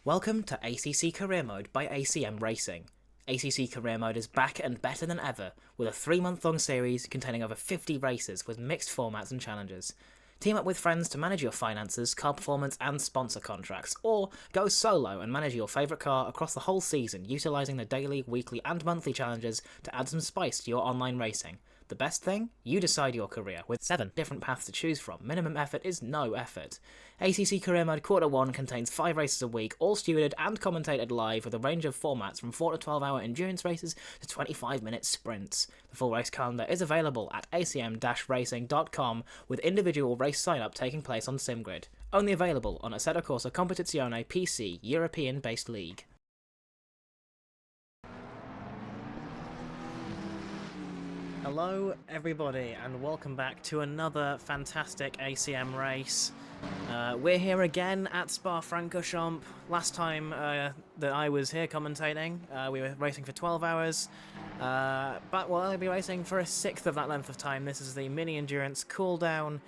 Welcome to ACC Career Mode by ACM Racing. ACC Career Mode is back and better than ever, with a 3-month-long series containing over 50 races with mixed formats and challenges. Team up with friends to manage your finances, car performance and sponsor contracts, or go solo and manage your favourite car across the whole season, utilising the daily, weekly and monthly challenges to add some spice to your online racing. The best thing? You decide your career, with 7 different paths to choose from. Minimum effort is no effort. ACC Career Mode Quarter 1 contains 5 races a week, all stewarded and commentated live with a range of formats from 4 to 12 hour endurance races to 25-minute sprints. The full race calendar is available at acm-racing.com, with individual race sign-up taking place on SimGrid. Only available on Assetto Corsa Competizione PC European-based league. Hello everybody and welcome back to another fantastic ACM race. We're here again at Spa-Francorchamps. Last time that I was here commentating, we were racing for 12 hours, but we'll only be racing for a sixth of that length of time. This is the mini endurance cool down.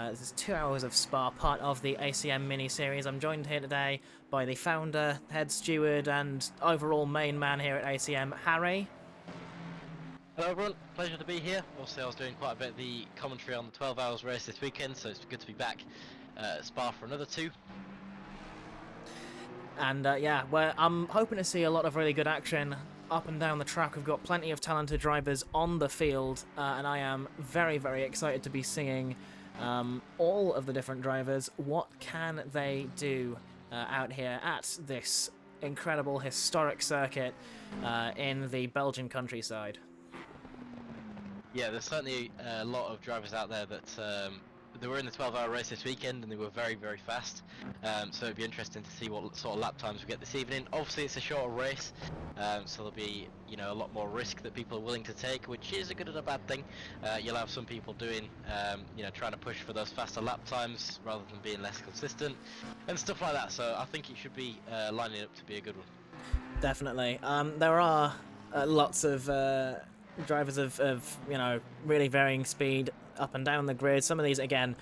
This is 2 hours of Spa, part of the ACM mini series. I'm joined here today by the founder, head steward and overall main man here at ACM, Harry. Hello everyone, pleasure to be here. Obviously I was doing quite a bit of the commentary on the 12 hours race this weekend, so it's good to be back at Spa for another 2. And yeah, I'm hoping to see a lot of really good action up and down the track. We've got plenty of talented drivers on the field, and I am very, very excited to be seeing all of the different drivers. What can they do out here at this incredible historic circuit in the Belgian countryside? Yeah, there's certainly a lot of drivers out there that they were in the 12-hour race this weekend and they were very, very fast. So it'd be interesting to see what sort of lap times we get this evening. Obviously, it's a shorter race, so there'll be a lot more risk that people are willing to take, which is a good and a bad thing. You'll have some people doing, trying to push for those faster lap times rather than being less consistent and stuff like that. So I think it should be lining up to be a good one. Definitely. There are lots of drivers of really varying speed up and down the grid. Some of these again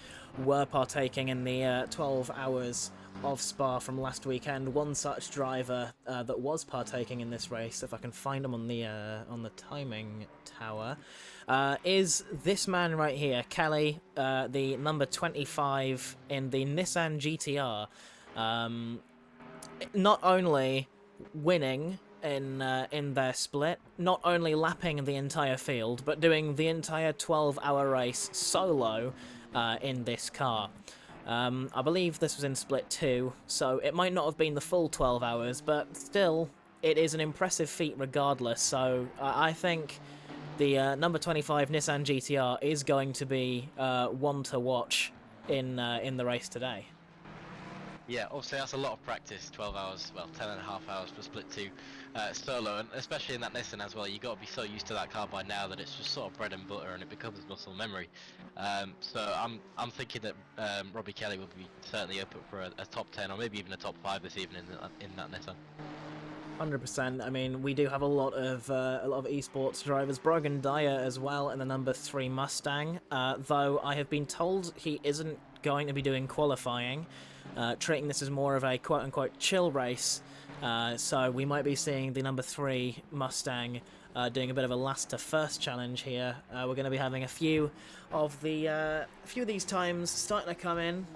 were partaking in the 12 hours of Spa from last weekend. One such driver that was partaking in this race, if I can find him on the timing tower, is this man right here, Kelly, the number 25 in the Nissan GTR. Not only winning in their split, not only lapping the entire field, but doing the entire 12-hour race solo in this car. I believe this was in split 2, so it might not have been the full 12 hours, but still, it is an impressive feat regardless. So I think the number 25 Nissan GTR is going to be one to watch in the race today. Yeah, obviously that's a lot of practice, 12 hours, well 10 and a half hours for split 2 solo, and especially in that Nissan as well, you got to be so used to that car by now that it's just sort of bread and butter and it becomes muscle memory. So I'm thinking that Robbie Kelly will be certainly up for a top 10 or maybe even a top 5 this evening in that Nissan. 100%. I mean, we do have a lot of esports drivers. Brogan Dyer as well in the number 3 Mustang, though I have been told he isn't going to be doing qualifying, treating this as more of a quote-unquote chill race. So we might be seeing the number 3 Mustang doing a bit of a last to first challenge here. We're going to be having a few of these times starting to come in,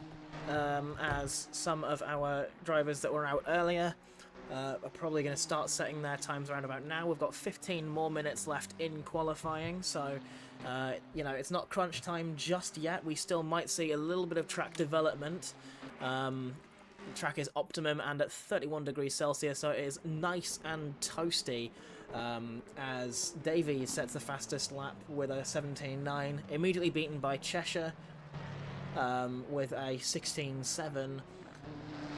as some of our drivers that were out earlier are probably going to start setting their times around about now. We've got 15 more minutes left in qualifying, so it's not crunch time just yet. We still might see a little bit of track development. The track is optimum and at 31 degrees Celsius, so it is nice and toasty, as Davey sets the fastest lap with a 17.9, immediately beaten by Cheshire with a 16.7.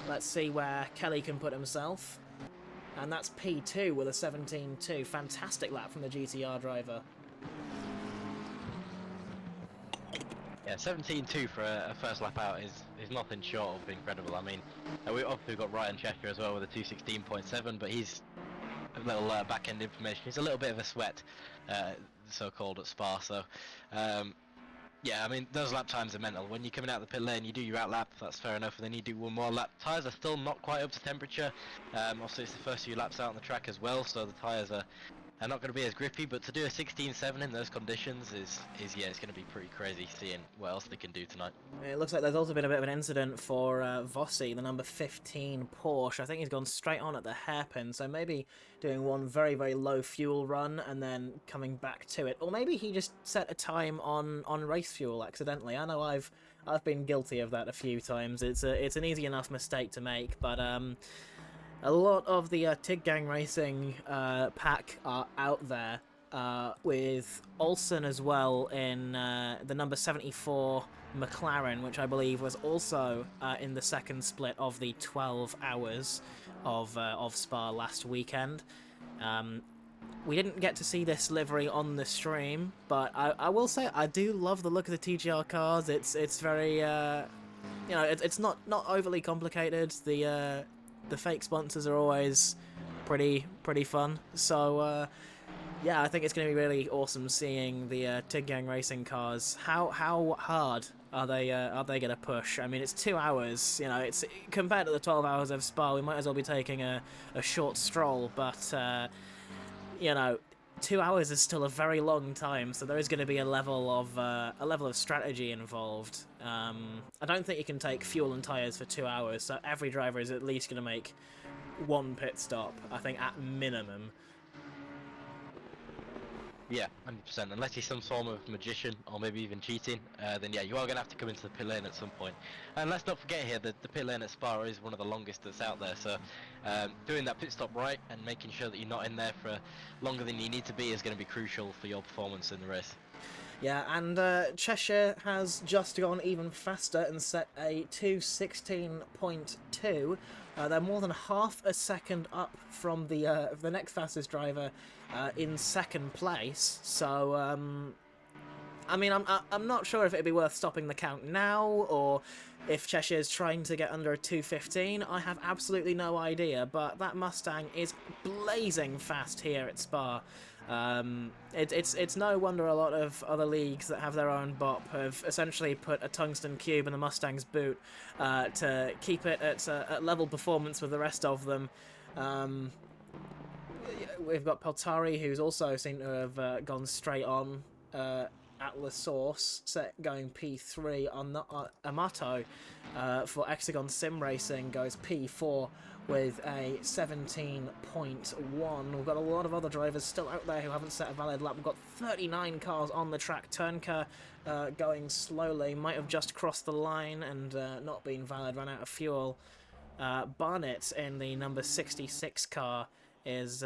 Let's see where Kelly can put himself. And that's P2 with a 17.2. Fantastic lap from the GTR driver. Yeah, 17.2 for a first lap out is nothing short of incredible. I mean, we obviously got Ryan Cheshire as well with a 216.7, but he's a little back-end information. He's a little bit of a sweat, so-called at Spa, so Yeah, I mean, those lap times are mental. When you're coming out of the pit lane, you do your out lap, that's fair enough, and then you do one more lap. Tyres are still not quite up to temperature. Also, it's the first few laps out on the track as well, so the tyres are not going to be as grippy, but to do a 16.7 in those conditions is yeah, it's going to be pretty crazy seeing what else they can do tonight. It looks like there's also been a bit of an incident for Vossi, the number 15 Porsche. I think he's gone straight on at the hairpin, so maybe doing one very, very low fuel run and then coming back to it. Or maybe he just set a time on race fuel accidentally. I know I've been guilty of that a few times. It's an easy enough mistake to make, but a lot of the TIG Gang Racing pack are out there, with Olsen as well in the number 74 McLaren, which I believe was also in the second split of the 12 hours of Spa last weekend. We didn't get to see this livery on the stream, but I will say I do love the look of the TGR cars. It's very it's not overly complicated. The fake sponsors are always pretty fun. So yeah, I think it's going to be really awesome seeing the TIG Gang Racing cars. How hard are they going to push? I mean, it's 2 hours. It's compared to the 12 hours of Spa, we might as well be taking a short stroll. But 2 hours is still a very long time, so there is going to be a level of strategy involved. I don't think you can take fuel and tyres for 2 hours, so every driver is at least going to make one pit stop, I think, at minimum. Yeah, 100%. Unless he's some form of magician or maybe even cheating, then yeah, you are going to have to come into the pit lane at some point. And let's not forget here that the pit lane at Spa is one of the longest that's out there, so doing that pit stop right and making sure that you're not in there for longer than you need to be is going to be crucial for your performance in the race. Yeah, and Cheshire has just gone even faster and set a 2:16.2. They're more than half a second up from the next fastest driver in second place. So I mean, I'm not sure if it'd be worth stopping the count now or if Cheshire's trying to get under a 2:15. I have absolutely no idea, but that Mustang is blazing fast here at Spa. It's no wonder a lot of other leagues that have their own BOP have essentially put a tungsten cube in the Mustang's boot to keep it at level performance with the rest of them. We've got Peltari, who's also seemed to have gone straight on at La Source, going P3 on Amato for Hexagon Sim Racing goes P4 with a 17.1. We've got a lot of other drivers still out there who haven't set a valid lap. We've got 39 cars on the track. Turnker going slowly, might have just crossed the line and not been valid, ran out of fuel. Barnett in the number 66 car is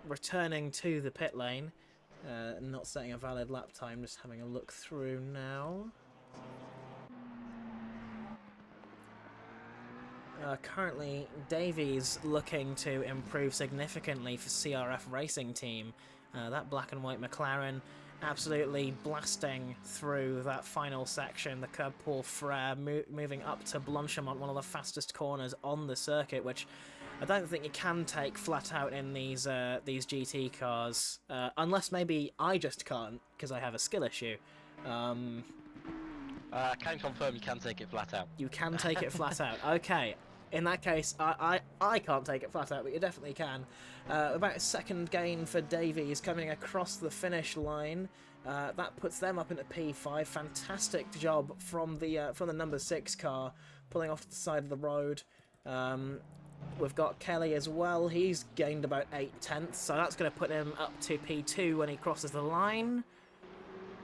returning to the pit lane. Not setting a valid lap time, just having a look through now. Currently, Davies looking to improve significantly for CRF Racing Team. That black and white McLaren absolutely blasting through that final section. The curb Paul Frere moving up to Blanchimont, one of the fastest corners on the circuit, which I don't think you can take flat out in these GT cars, unless maybe I just can't because I have a skill issue. I can confirm you can take it flat out. You can take it flat out. Okay. In that case, I can't take it flat out, but you definitely can. About a second gain for Davies coming across the finish line. That puts them up into P5. Fantastic job from the number 6 car, pulling off to the side of the road. We've got Kelly as well. He's gained about 8/10, so that's going to put him up to P2 when he crosses the line.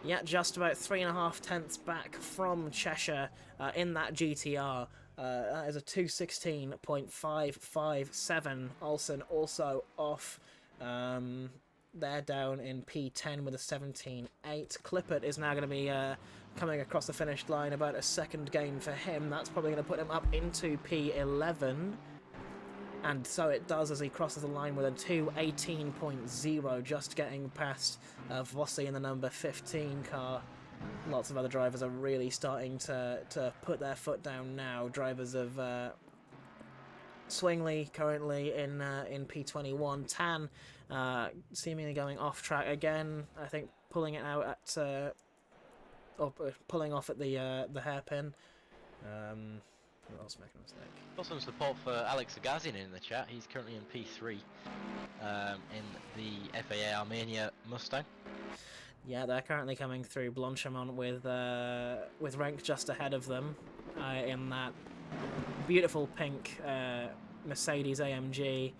Yeah, just about 3.5 tenths back from Cheshire in that GTR. That is a 2:16.557. Olsen also off. They're down in P10 with a 17.8. Clippert is now going to be coming across the finish line, about a second gain for him. That's probably going to put him up into P11. And so it does as he crosses the line with a 2:18.0, just getting past Vossi in the number 15 car. Lots of other drivers are really starting to put their foot down now. Drivers of Swingley currently in P21. Tan seemingly going off track again. I think pulling it out at pulling off at the hairpin. Who else making a mistake? Got some support for Alex Agazian in the chat. He's currently in P3 in the FAA Armenia Mustang. Yeah, they're currently coming through Blanchimont with rank just ahead of them in that beautiful pink Mercedes AMG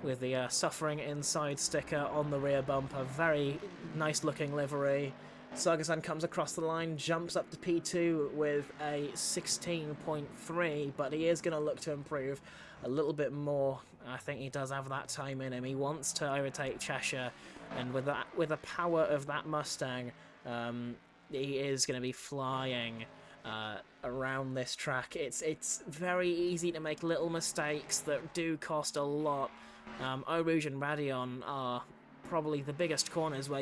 with the Suffering Inside sticker on the rear bumper. Very nice looking livery. Sargasan comes across the line, jumps up to P2 with a 16.3, but he is going to look to improve a little bit more. I think he does have that time in him. He wants to overtake Cheshire, and with the power of that Mustang, he is going to be flying around this track. It's very easy to make little mistakes that do cost a lot. Eau Rouge and Radion are probably the biggest corners where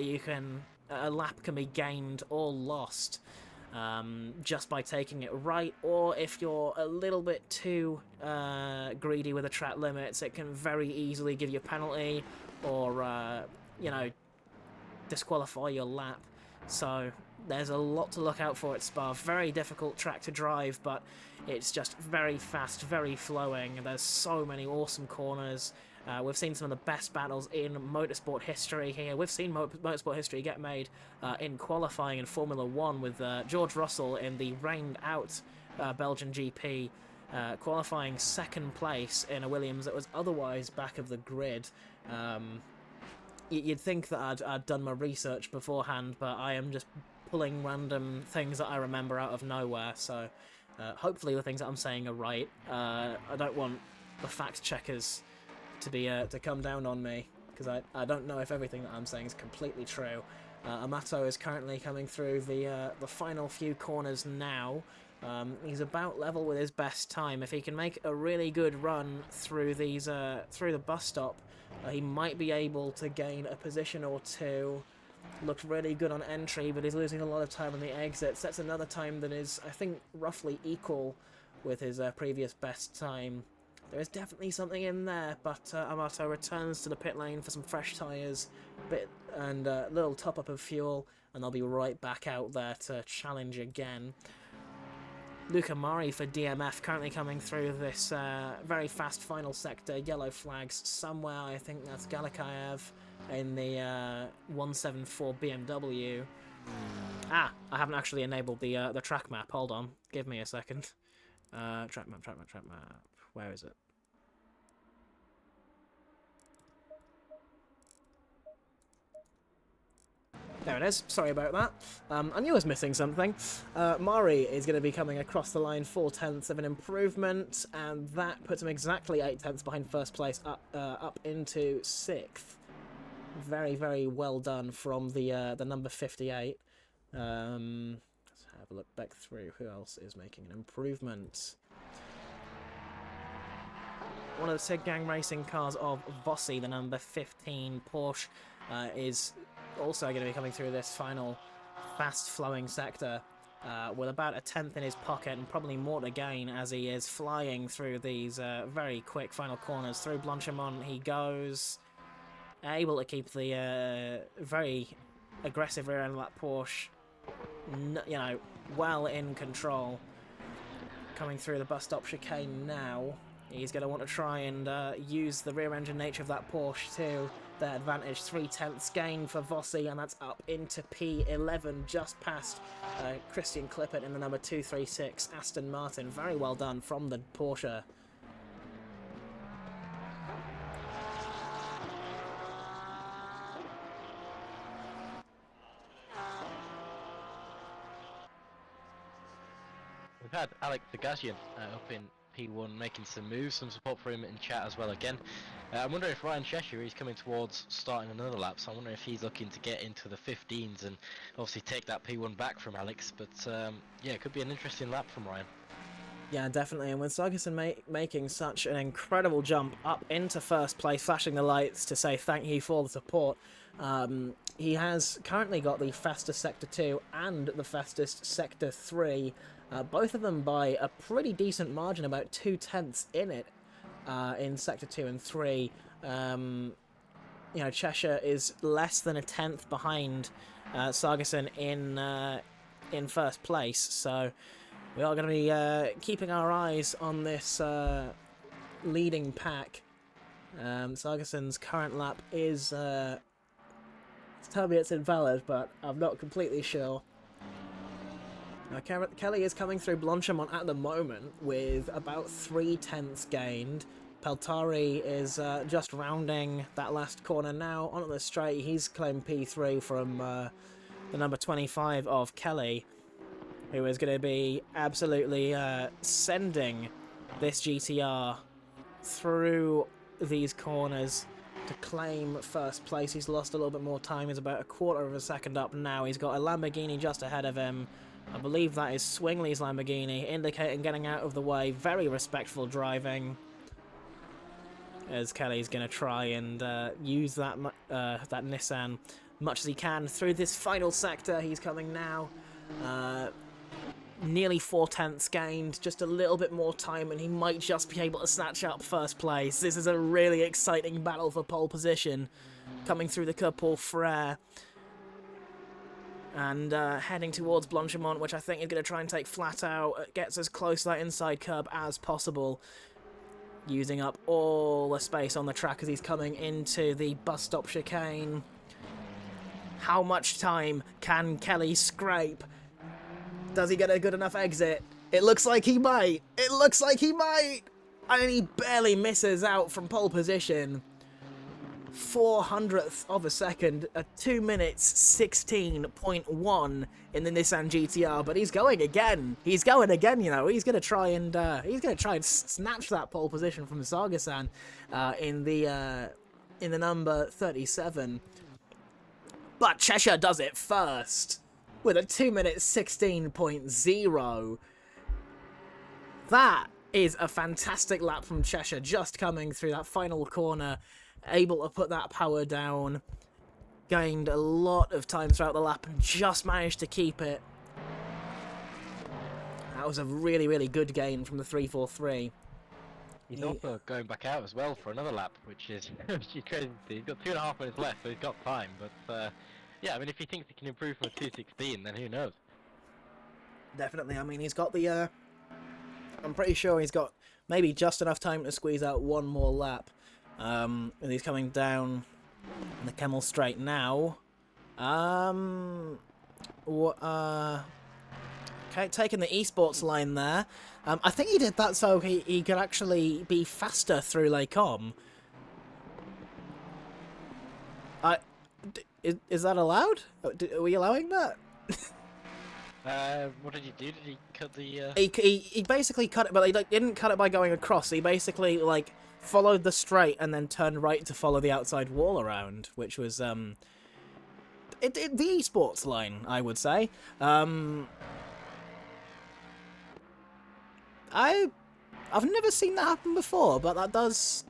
a lap can be gained or lost just by taking it right, or if you're a little bit too greedy with the track limits, it can very easily give you a penalty or disqualify your lap. So there's a lot to look out for at Spa. Very difficult track to drive, but it's just very fast, very flowing. There's so many awesome corners. We've seen some of the best battles in motorsport history here. We've seen motorsport history get made in qualifying in Formula 1 with George Russell in the rained-out Belgian GP, qualifying second place in a Williams that was otherwise back of the grid. You'd think that I'd done my research beforehand, but I am just pulling random things that I remember out of nowhere, so hopefully the things that I'm saying are right. I don't want the fact checkers to come down on me, because I don't know if everything that I'm saying is completely true. Amato is currently coming through the final few corners now. He's about level with his best time. If he can make a really good run through these through the bus stop, he might be able to gain a position or two. Looked really good on entry, but he's losing a lot of time on the exits. That's another time that is, I think, roughly equal with his previous best time. There is definitely something in there, but Amato returns to the pit lane for some fresh tyres and a little top-up of fuel, and they'll be right back out there to challenge again. Luca Mari for DMF currently coming through this very fast final sector. Yellow flags somewhere, I think that's Galakayev in the 174 BMW. I haven't actually enabled the track map. Hold on, give me a second. Track map. Where is it? There it is. Sorry about that. I knew I was missing something. Mari is going to be coming across the line 4/10 of an improvement, and that puts him exactly 8/10 behind first place, up into 6th. Very, very well done from the number 58. Let's have a look back through. Who else is making an improvement? One of the Sig Gang racing cars of Vossi, the number 15 Porsche, is also going to be coming through this final fast-flowing sector with about a 10th in his pocket and probably more to gain as he is flying through these very quick final corners. Through Blanchimont he goes, able to keep the very aggressive rear end of that Porsche, well in control. Coming through the bus stop chicane now. He's going to want to try and use the rear-engine nature of that Porsche to their advantage. 3/10 gain for Vossi, and that's up into P11, just past Christian Klippert in the number 236 Aston Martin. Very well done from the Porsche. We've had Alex Agazian up in P1 making some moves, some support for him in chat as well again. I'm wondering if Ryan Cheshire is coming towards starting another lap, so I'm wondering if he's looking to get into the 15s and obviously take that P1 back from Alex, but yeah, it could be an interesting lap from Ryan. Yeah, definitely, and with Sargason making such an incredible jump up into first place, flashing the lights to say thank you for the support, he has currently got the fastest Sector 2 and the fastest Sector 3, both of them by a pretty decent margin, about 2/10 in it, in Sector 2 and 3. you know, Cheshire is less than a tenth behind Sargison in first place. So we are going to be keeping our eyes on this leading pack. Sargison's current lap is tell me it's invalid, but I'm not completely sure. Kelly is coming through Blanchimont at the moment with about 3/10 gained. Peltari is just rounding that last corner now onto the straight. He's claimed P3 from the number 25 of Kelly, who is going to be absolutely sending this GTR through these corners to claim first place. He's lost a little bit more time. He's about a quarter of a second up now. He's got a Lamborghini just ahead of him. I believe that is Swingley's Lamborghini, indicating getting out of the way. Very respectful driving, as Kelly's going to try and use that Nissan much as he can through this final sector. He's coming now. Nearly 4/10 gained, just a little bit more time, and he might just be able to snatch up first place. This is a really exciting battle for pole position, coming through the Coeur Frere. And heading towards Blanchimont, which I think is going to try and take flat out. It gets as close to that inside curb as possible, using up all the space on the track as he's coming into the bus stop chicane. How much time can Kelly scrape? Does he get a good enough exit? It looks like he might. It looks like he might. And he barely misses out from pole position. 400th of a second, a 2 minutes 16.1 in the Nissan GTR, but he's going again. He's going again, you know. He's going to try and snatch that pole position from Sargasan in the number 37. But Cheshire does it first with a 2 minutes 16.0. That is a fantastic lap from Cheshire, just coming through that final corner, able to put that power down, gained a lot of time throughout the lap and just managed to keep it. That was a really, really good gain from the 343. He's also going back out as well for another lap, which is crazy. He's got 2.5 minutes left, so he's got time. But yeah, I mean, if he thinks he can improve from a 216, then who knows? Definitely. I mean, he's got the... I'm pretty sure he's got maybe just enough time to squeeze out one more lap. And he's coming down the Kemmel Straight now. Okay, taking the esports line there. I think he did that so he could actually be faster through Lake Com. Is that allowed? Are we allowing that? What did he do? Did he cut the... He basically cut it, but he didn't cut it by going across. He basically, like, followed the straight and then turned right to follow the outside wall around, which was, the esports line, I would say. I've never seen that happen before, but that does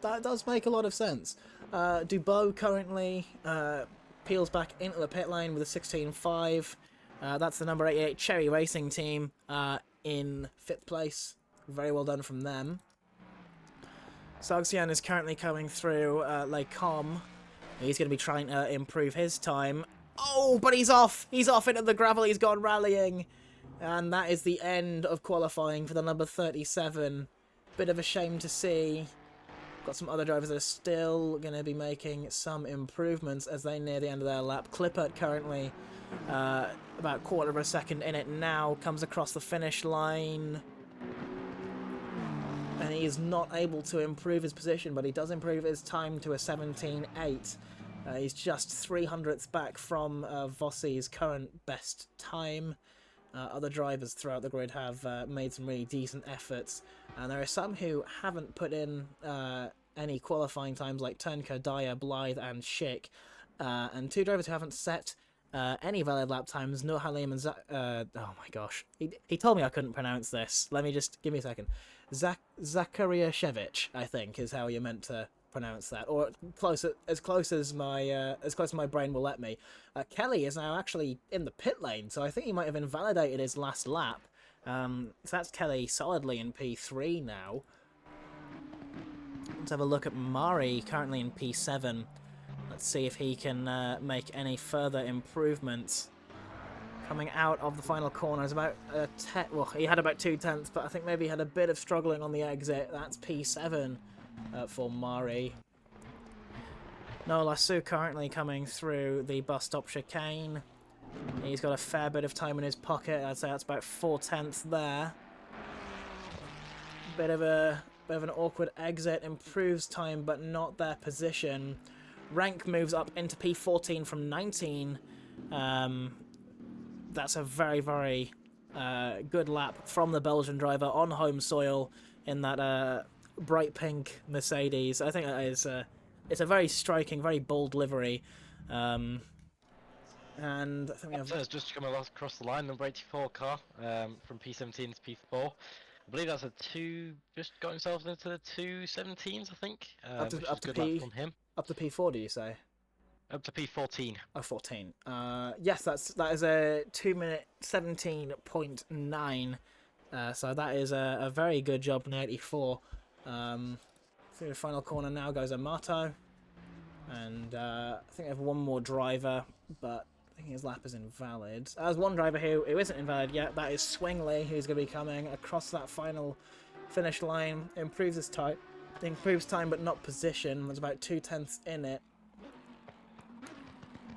make a lot of sense. Dubois currently peels back into the pit lane with a 16.5. That's the number 88 Cherry Racing team in 5th place. Very well done from them. Sargsian is currently coming through Lake Com. He's going to be trying to improve his time. Oh, but he's off! He's off into the gravel. He's gone rallying. And that is the end of qualifying for the number 37. Bit of a shame to see. Got some other drivers that are still going to be making some improvements as they near the end of their lap. Clippert currently about a quarter of a second in it now. Comes across the finish line. And he is not able to improve his position, but he does improve his time to a 17.8. He's just 300ths back from Vossi's current best time. Other drivers throughout the grid have made some really decent efforts, and there are some who haven't put in any qualifying times, like Turnco, Dyer, Blythe, and Schick, and 2 drivers who haven't set any valid lap times, Nur Halim and oh my gosh, he told me I couldn't pronounce this. Let me just, give me a second. Zakariashevich, I think, is how you're meant to pronounce that, or as close as my brain will let me. Kelly is now actually in the pit lane, so I think he might have invalidated his last lap. So that's Kelly solidly in P3 now. Let's have a look at Mari, currently in P7. Let's see if he can make any further improvements. Coming out of the final corner is about well, he had about 2/10, but I think maybe he had a bit of struggling on the exit. That's P7 for Mari. No Lasso currently coming through the bus stop chicane. He's got a fair bit of time in his pocket. I'd say that's about 4/10 there. Bit of an awkward exit. Improves time, but not their position. Rank moves up into P14 from 19. That's a very, very good lap from the Belgian driver on home soil in that bright pink Mercedes. I think that is it's a very striking, very bold livery. And I think we have... Has just come across the line, number 84 car, from P17 to P4. I believe that's a just got himself into the 217s, I think. Which is a good lap from him. Up to P4, do you say? Up to P14. Oh, 14. Yes, that is a 2-minute 17.9. So that is a very good job in 84. Through the final corner now goes Amato. And I think they have one more driver, but I think his lap is invalid. There's one driver who isn't invalid yet. That is Swingley, who's going to be coming across that final finish line. Improves his time. Improves time, but not position. There's about 2/10 in it.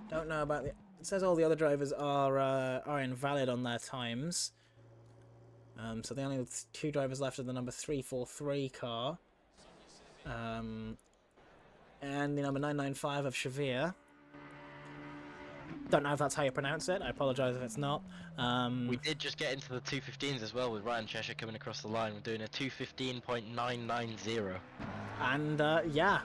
Don't know about the... It says all the other drivers are invalid on their times. So the only 2 drivers left are the number 343 car. And the number 995 of Shavir. Don't know if that's how you pronounce it. I apologise if it's not. We did just get into the 215s as well with Ryan Cheshire coming across the line. We're doing a 215.990. And yeah,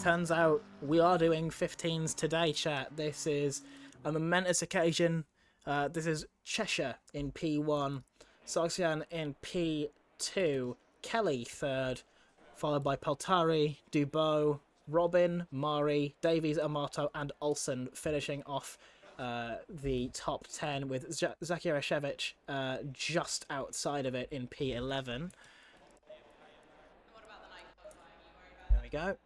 turns out we are doing 15s today, chat. This is a momentous occasion. This is Cheshire in P1, Sargsyan in P2, Kelly third, followed by Peltari, Dubois, Robin, Mari, Davies, Amato, and Olsen finishing off the top 10 with Zakirashevich just outside of it in P11. There we go.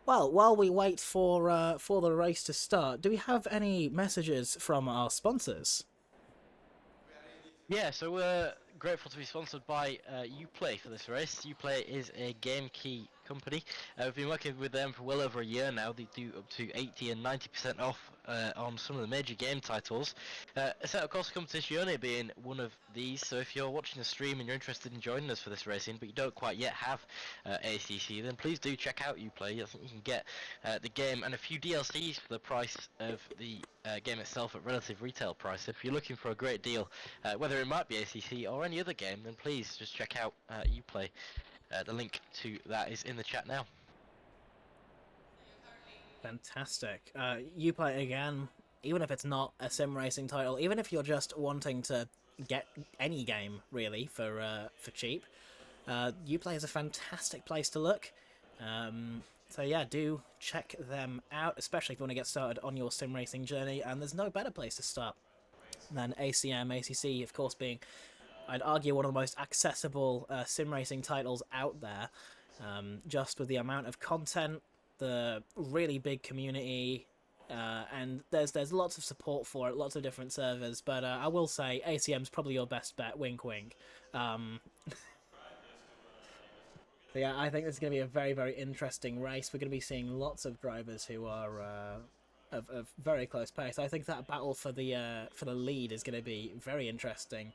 Well, while we wait for the race to start, do we have any messages from our sponsors? Yeah, so we're grateful to be sponsored by Uplay for this race. Uplay is a game key company. We've been working with them for well over a year now. They do up to 80 and 90% off on some of the major game titles. Set of course competition only being one of these, so if you're watching the stream and you're interested in joining us for this racing but you don't quite yet have ACC, then please do check out Uplay. I think you can get the game and a few DLCs for the price of the game itself at relative retail price. If you're looking for a great deal, whether it might be ACC or any other game, then please just check out Uplay. The link to that is in the chat now. Fantastic. Uplay again, even if it's not a sim racing title, even if you're just wanting to get any game really for cheap, Uplay is a fantastic place to look. So yeah, do check them out, especially if you want to get started on your sim racing journey. And there's no better place to start than ACC, of course, being, I'd argue, one of the most accessible sim racing titles out there. Just with the amount of content, the really big community, and there's lots of support for it, lots of different servers. But I will say ACM's probably your best bet. Wink, wink. Yeah, I think this is going to be a very, very interesting race. We're going to be seeing lots of drivers who are of very close pace. I think that battle for the lead is going to be very interesting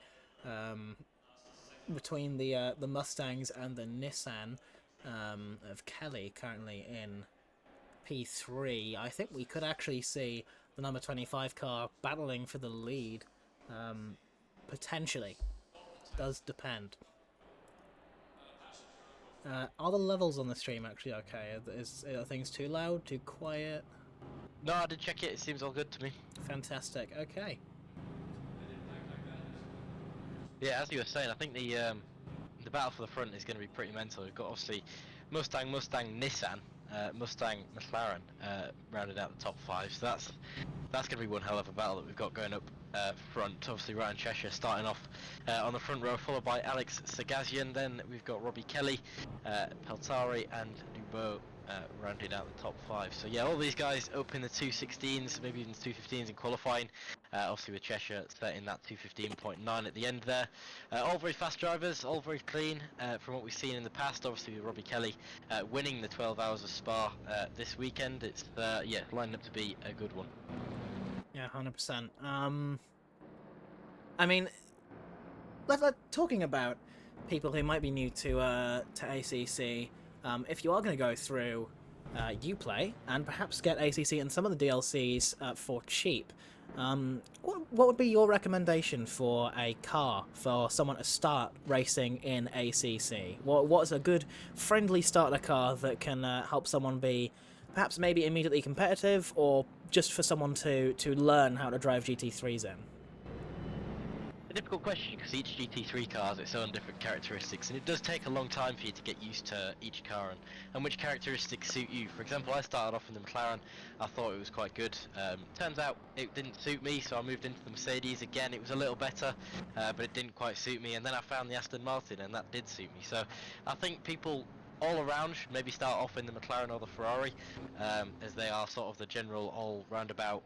between the Mustangs and the Nissan of Kelly, currently in P3. I think we could actually see the number 25 car battling for the lead, potentially. Does depend. Are the levels on the stream actually okay? Are things too loud, too quiet? No, I did check it. It seems all good to me. Fantastic. Okay. Yeah, as you were saying, I think the battle for the front is going to be pretty mental. We've got obviously Mustang, Nissan, Mustang, McLaren rounded out the top 5. So that's going to be one hell of a battle that we've got going up front. Obviously, Ryan Cheshire starting off on the front row, followed by Alex Sagazian. Then we've got Robbie Kelly, Peltari, and Dubois rounding out the top 5. So yeah, all these guys up in the 216s, maybe even 215s in qualifying. Obviously with Cheshire setting that 215.9 at the end there. All very fast drivers, all very clean from what we've seen in the past. Obviously with Robbie Kelly winning the 12 Hours of Spa this weekend. It's yeah, lining up to be a good one. Yeah, 100%. I mean, talking about people who might be new to ACC, if you are going to go through Uplay and perhaps get ACC and some of the DLCs for cheap, what would be your recommendation for a car for someone to start racing in ACC? What is a good friendly starter car that can help someone be perhaps maybe immediately competitive, or just for someone to learn how to drive GT3s in? A difficult question because each GT3 car has its own different characteristics, and it does take a long time for you to get used to each car and which characteristics suit you. For example, I started off in the McLaren. I thought it was quite good. Turns out it didn't suit me, so I moved into the Mercedes. Again, it was a little better, but it didn't quite suit me. And then I found the Aston Martin, and that did suit me. So I think people all around should maybe start off in the McLaren or the Ferrari, as they are sort of the general all roundabout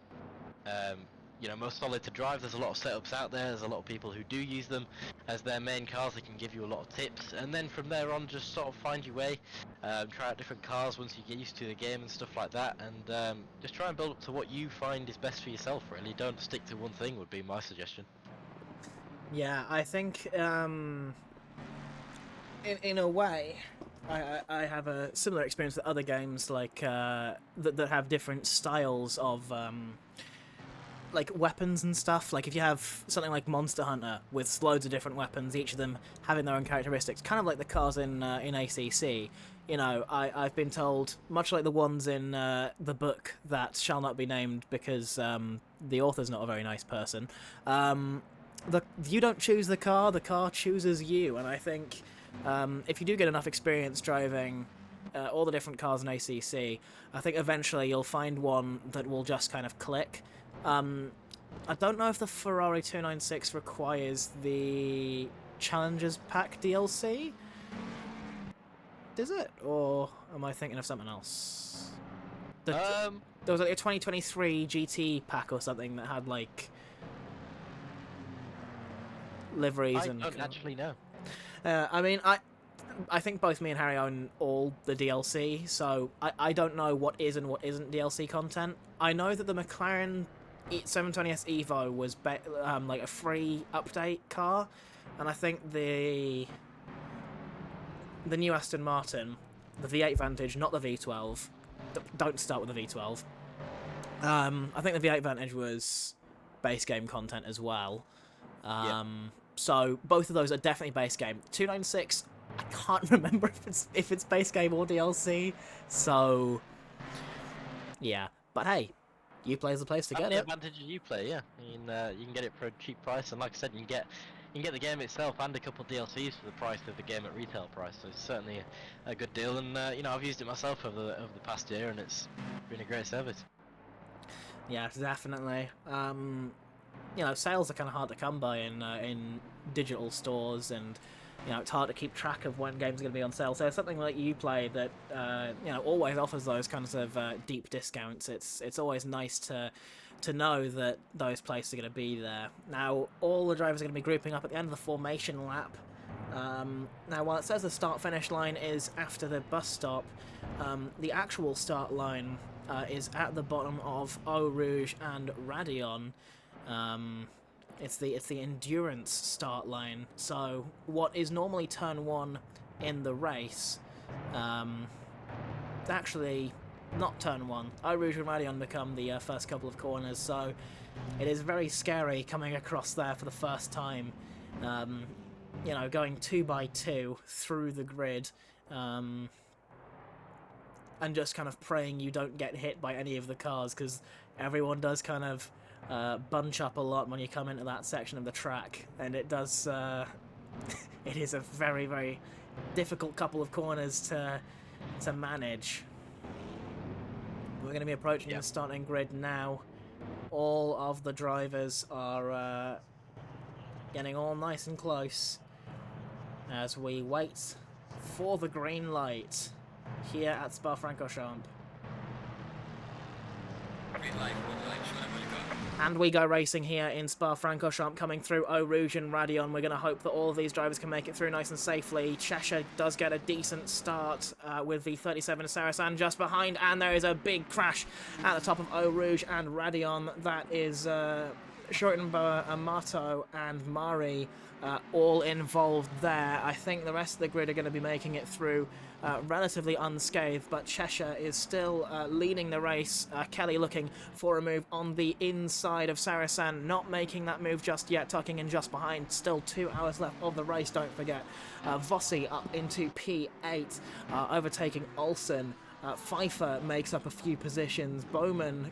you know, most solid to drive. There's a lot of setups out there. There's a lot of people who do use them as their main cars. They can give you a lot of tips, and then from there on, just sort of find your way. Try out different cars once you get used to the game and stuff like that, and just try and build up to what you find is best for yourself. Really, don't stick to one thing. Would be my suggestion. Yeah, I think in a way, I have a similar experience with other games like that have different styles of like weapons and stuff. Like if you have something like Monster Hunter with loads of different weapons, each of them having their own characteristics, kind of like the cars in ACC. You know, I've been told, much like the ones in the book that shall not be named because the author's not a very nice person. You don't choose the car chooses you, and I think if you do get enough experience driving all the different cars in ACC, I think eventually you'll find one that will just kind of click. I don't know if the Ferrari 296 requires the Challengers Pack DLC. Does it? Or am I thinking of something else? There was like a 2023 GT pack or something that had like liveries and... I don't actually know. I mean, I think both me and Harry own all the DLC, so I don't know what is and what isn't DLC content. I know that the McLaren 720S Evo was like a free update car, and I think the new Aston Martin, the V8 Vantage, not the V12. Don't start with the V12. I think the V8 Vantage was base game content as well. So both of those are definitely base game. 296, I can't remember if it's base game or DLC. So yeah, but hey, Uplay is the place to get the it. advantage of Uplay, yeah. I mean, you can get it for a cheap price, and like I said, you can get the game itself and a couple of DLCs for the price of the game at retail price. So it's certainly a good deal, and you know, I've used it myself over the past year, and it's been a great service. Yeah, definitely. You know, sales are kind of hard to come by in digital stores, and you know, it's hard to keep track of when games are going to be on sale. So something like Uplay that you know, always offers those kinds of deep discounts. It's always nice to know that those places are going to be there. Now, all the drivers are going to be grouping up at the end of the formation lap. Now, while it says the start-finish line is after the bus stop, the actual start line is at the bottom of Eau Rouge and Radion. It's the endurance start line. So what is normally turn 1 in the race, actually not turn 1. Eau Rouge and Radion become the first couple of corners. So it is very scary coming across there for the first time. You know, going 2x2 through the grid, and just kind of praying you don't get hit by any of the cars, because everyone does kind of bunch up a lot when you come into that section of the track, and it does it is a very, very difficult couple of corners to manage. We're going to be approaching the starting grid now. All of the drivers are getting all nice and close as we wait for the green light. here at Spa-Francorchamps. Green light, show them where to go. And we go racing here in Spa-Francorchamps, coming through Eau Rouge and Radion. We're going to hope that all of these drivers can make it through nice and safely. Cheshire does get a decent start with the 37 Sarasan just behind, and there is a big crash at the top of Eau Rouge and Radion. That is Schortenbauer, Amato, and Mari all involved there. I think the rest of the grid are going to be making it through relatively unscathed, but Cheshire is still leading the race. Kelly looking for a move on the inside of Sarasan, not making that move just yet, tucking in just behind. Still 2 hours left of the race, don't forget. Vossi up into P8, overtaking Olsen. Pfeiffer makes up a few positions. Bowman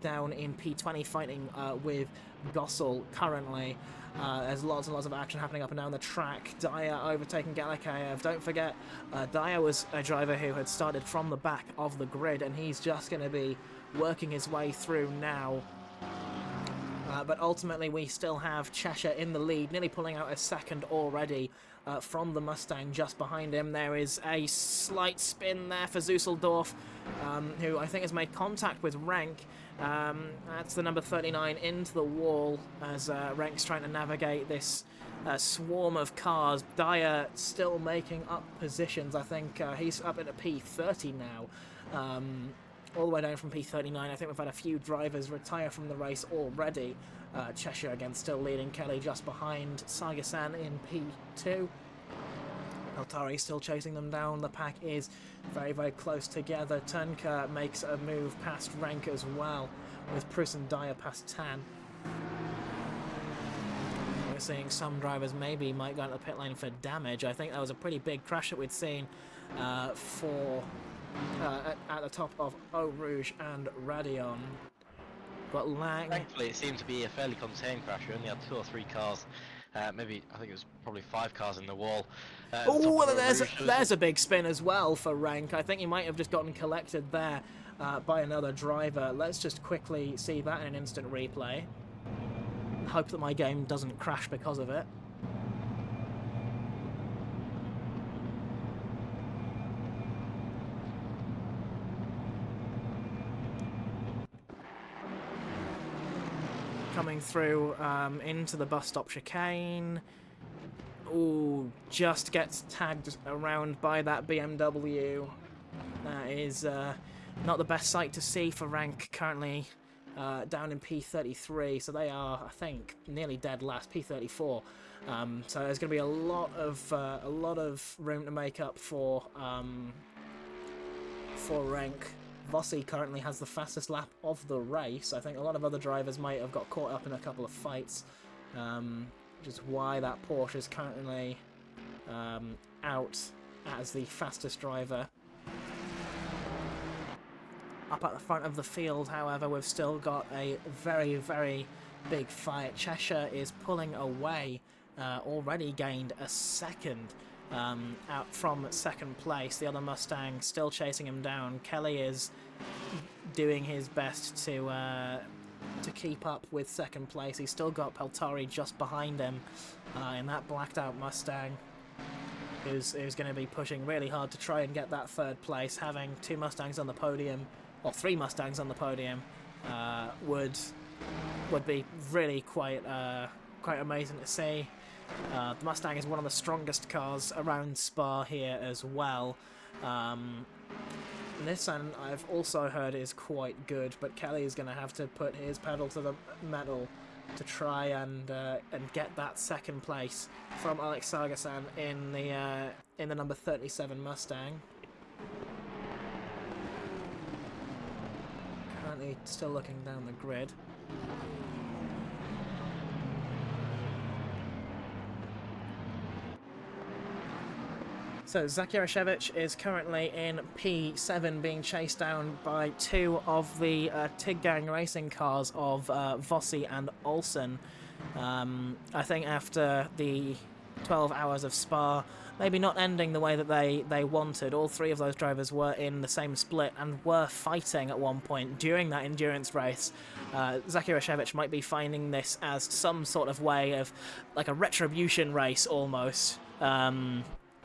down in P20 fighting with Gossel currently. There's lots and lots of action happening up and down the track. Dyer overtaking Galakayev. Don't forget, Dyer was a driver who had started from the back of the grid, and he's just going to be working his way through now. But ultimately, we still have Cheshire in the lead, nearly pulling out a second already from the Mustang just behind him. There is a slight spin there for Zusseldorf, who I think has made contact with Rank. That's the number 39 into the wall as Rank's trying to navigate this swarm of cars. Dyer still making up positions. I think he's up at a P30 now. All the way down from P39. I think we've had a few drivers retire from the race already. Cheshire again still leading, Kelly just behind, Sargasan in P2. Altari still chasing them down. The pack is very, very close together. Turnker makes a move past Rank as well, with Pruss and Dyer past Tan. We're seeing some drivers maybe might go into the pit lane for damage. I think that was a pretty big crash that we'd seen at the top of Eau Rouge and Radion. But Lang... Thankfully, it seemed to be a fairly contained crash. We only had 2 or 3 cars. Maybe, I think it was probably 5 cars in the wall. Oh, well, there's a big spin as well for Rank. I think he might have just gotten collected there by another driver. Let's just quickly see that in an instant replay. Hope that my game doesn't crash because of it. Coming through into the bus stop chicane. Ooh, just gets tagged around by that BMW. That is not the best sight to see for Rank currently down in P33. So they are, I think, nearly dead last, P34. So there's going to be a lot of room to make up for Rank. Vossi currently has the fastest lap of the race. I think a lot of other drivers might have got caught up in a couple of fights, which is why that Porsche is currently out as the fastest driver. Up at the front of the field, however, we've still got a very, very big fight. Cheshire is pulling away, already gained a second. Out from second place. The other Mustang still chasing him down. Kelly is doing his best to keep up with second place. He's still got Peltari just behind him in that blacked out Mustang, who's going to be pushing really hard to try and get that third place. Having 2 Mustangs on the podium, or 3 Mustangs on the podium, would be really quite amazing to see. The Mustang is one of the strongest cars around Spa here as well. Nissan, I've also heard, is quite good, but Kelly is going to have to put his pedal to the metal to try and get that second place from Alex Sargasan in the number 37 Mustang. Currently still looking down the grid. So Zakirashevich is currently in P7, being chased down by 2 of the TIG Gang racing cars of Vossi and Olsen. I think after the 12 hours of Spa, maybe not ending the way that they wanted, all 3 of those drivers were in the same split and were fighting at one point during that endurance race. Zakirashevich might be finding this as some sort of way of, like, a retribution race almost.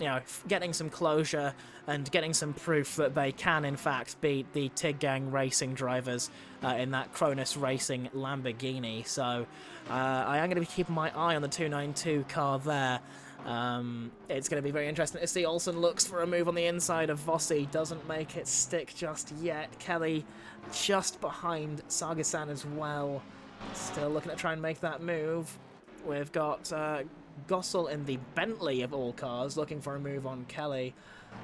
you know, getting some closure and getting some proof that they can, in fact, beat the TIG Gang racing drivers in that Cronus Racing Lamborghini. So I am going to be keeping my eye on the 292 car there. It's going to be very interesting to see. Olsen looks for a move on the inside of Vossi, doesn't make it stick just yet. Kelly just behind Saga-san as well, still looking to try and make that move. We've got Gossel in the Bentley of all cars looking for a move on Kelly.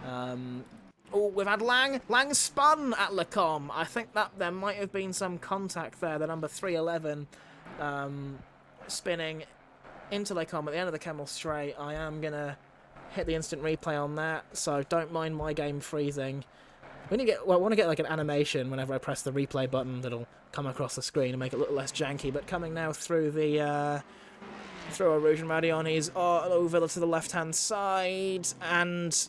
Oh, we've had Lang. Lang spun at Lacombe. I think that there might have been some contact there. The number 311 spinning into Lacombe at the end of the Camel Straight. I am going to hit the instant replay on that, so don't mind my game freezing. I want to get like an animation whenever I press the replay button that'll come across the screen and make it look less janky, but coming now through the through a Rouge and Radion, he's over to the left-hand side, and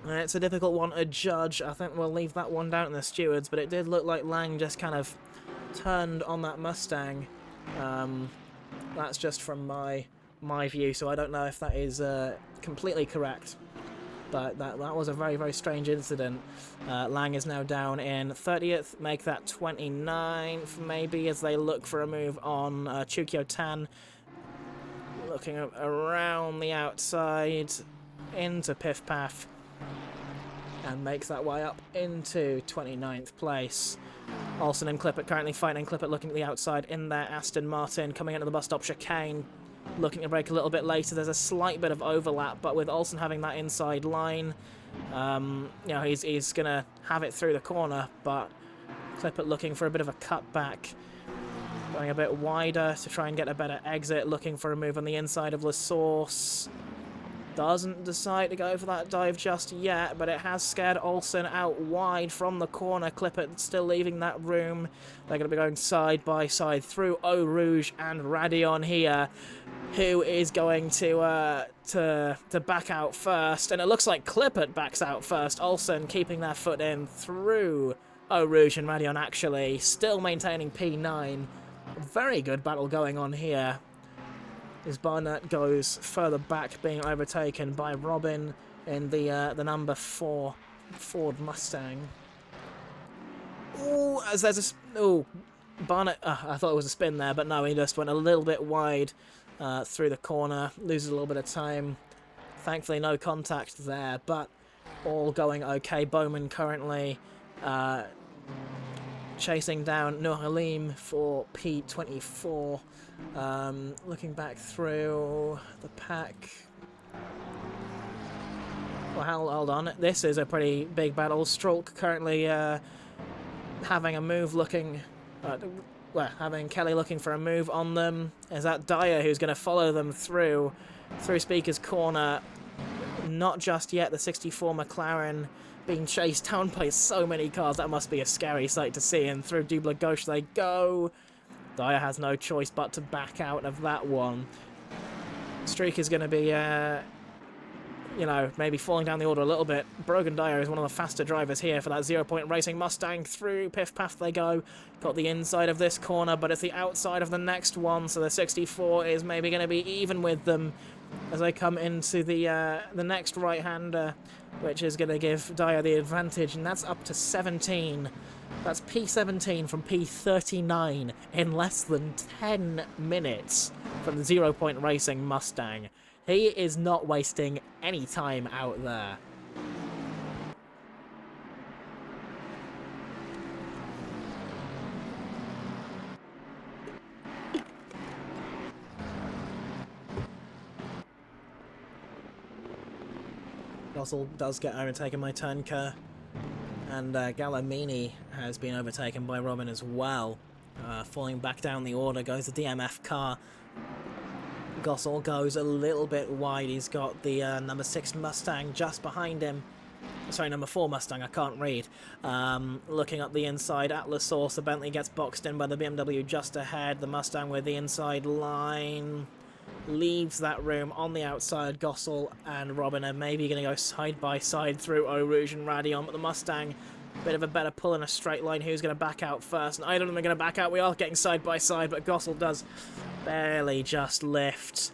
it's a difficult one to judge. I think we'll leave that one down to the stewards, but it did look like Lang just kind of turned on that Mustang. That's just from my view, so I don't know if that is completely correct. But that was a very, very strange incident. Lang is now down in 30th, make that 29th maybe, as they look for a move on Chukyo Tan. Looking around the outside into Piff Paff, and makes that way up into 29th place. Olsen and Clippert currently fighting. Clippert looking at the outside in there. Aston Martin coming into the bus stop chicane, looking to break a little bit later. There's a slight bit of overlap, but with Olsen having that inside line, you know, he's going to have it through the corner, but Clippert looking for a bit of a cutback, going a bit wider to try and get a better exit, looking for a move on the inside of La Source. Doesn't decide to go for that dive just yet, but it has scared Olsen out wide from the corner. Clippert still leaving that room. They're going to be going side by side through Eau Rouge and Radion here, who is going to back out first. And it looks like Clippert backs out first. Olsen keeping their foot in through Eau Rouge and Radion, actually. Still maintaining P9. Very good battle going on here, as Barnett goes further back, being overtaken by Robin in the number 4 Ford Mustang. Ooh, as there's a... Barnett... I thought it was a spin there, but no, he just went a little bit wide through the corner, loses a little bit of time. Thankfully, no contact there, but all going okay. Bowman currently chasing down Nur Halim for P24. Looking back through the pack. Well, hold on. This is a pretty big battle. Strolk currently having a move looking... having Kelly looking for a move on them. Is that Dyer who's going to follow them through Speaker's corner? Not just yet. The 64 McLaren being chased down by so many cars. That must be a scary sight to see. And through Double Gauche they go. Dyer has no choice but to back out of that one. Streak is going to be, you know, maybe falling down the order a little bit. Brogan Dyer is one of the faster drivers here for that 0 Point Racing Mustang. Through Piff Paff they go. Got the inside of this corner, but it's the outside of the next one. So the 64 is maybe going to be even with them as they come into the next right-hander, which is going to give Dyer the advantage, and that's up to 17. That's P17 from P39 in less than 10 minutes from the 0 Point Racing Mustang. He is not wasting any time out there. Gossel does get overtaken by Turnker, and Galamini has been overtaken by Robin as well. Falling back down the order goes the DMF car. Gossel goes a little bit wide. He's got the number 6 Mustang just behind him. Sorry, number 4 Mustang, I can't read. Looking up the inside at La Source, the Bentley gets boxed in by the BMW just ahead. The Mustang with the inside line leaves that room on the outside. Gossel and Robin are maybe going to go side by side through Eau Rouge and Radion, but the Mustang, bit of a better pull in a straight line. Who's going to back out first? And either of them are going to back out. We are getting side by side, but Gossel does barely just lift.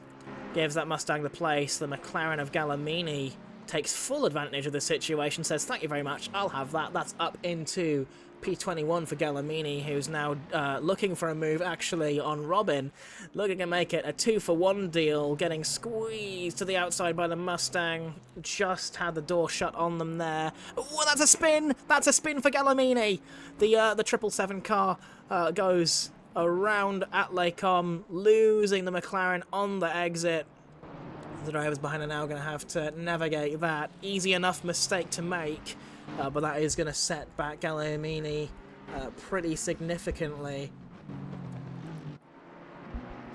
gives that Mustang the place. The McLaren of Gallimini takes full advantage of the situation, says, thank you very much, I'll have that. That's up into P21 for Gallimini, who's now looking for a move actually on Robin, looking to make it a 2-for-1 deal, getting squeezed to the outside by the Mustang. Just had the door shut on them there. Oh, that's a spin! That's a spin for Gallimini! The 777 car goes around at Lecom, losing the McLaren on the exit. The drivers behind are now going to have to navigate that. Easy enough mistake to make, but that is going to set back Gallimini pretty significantly.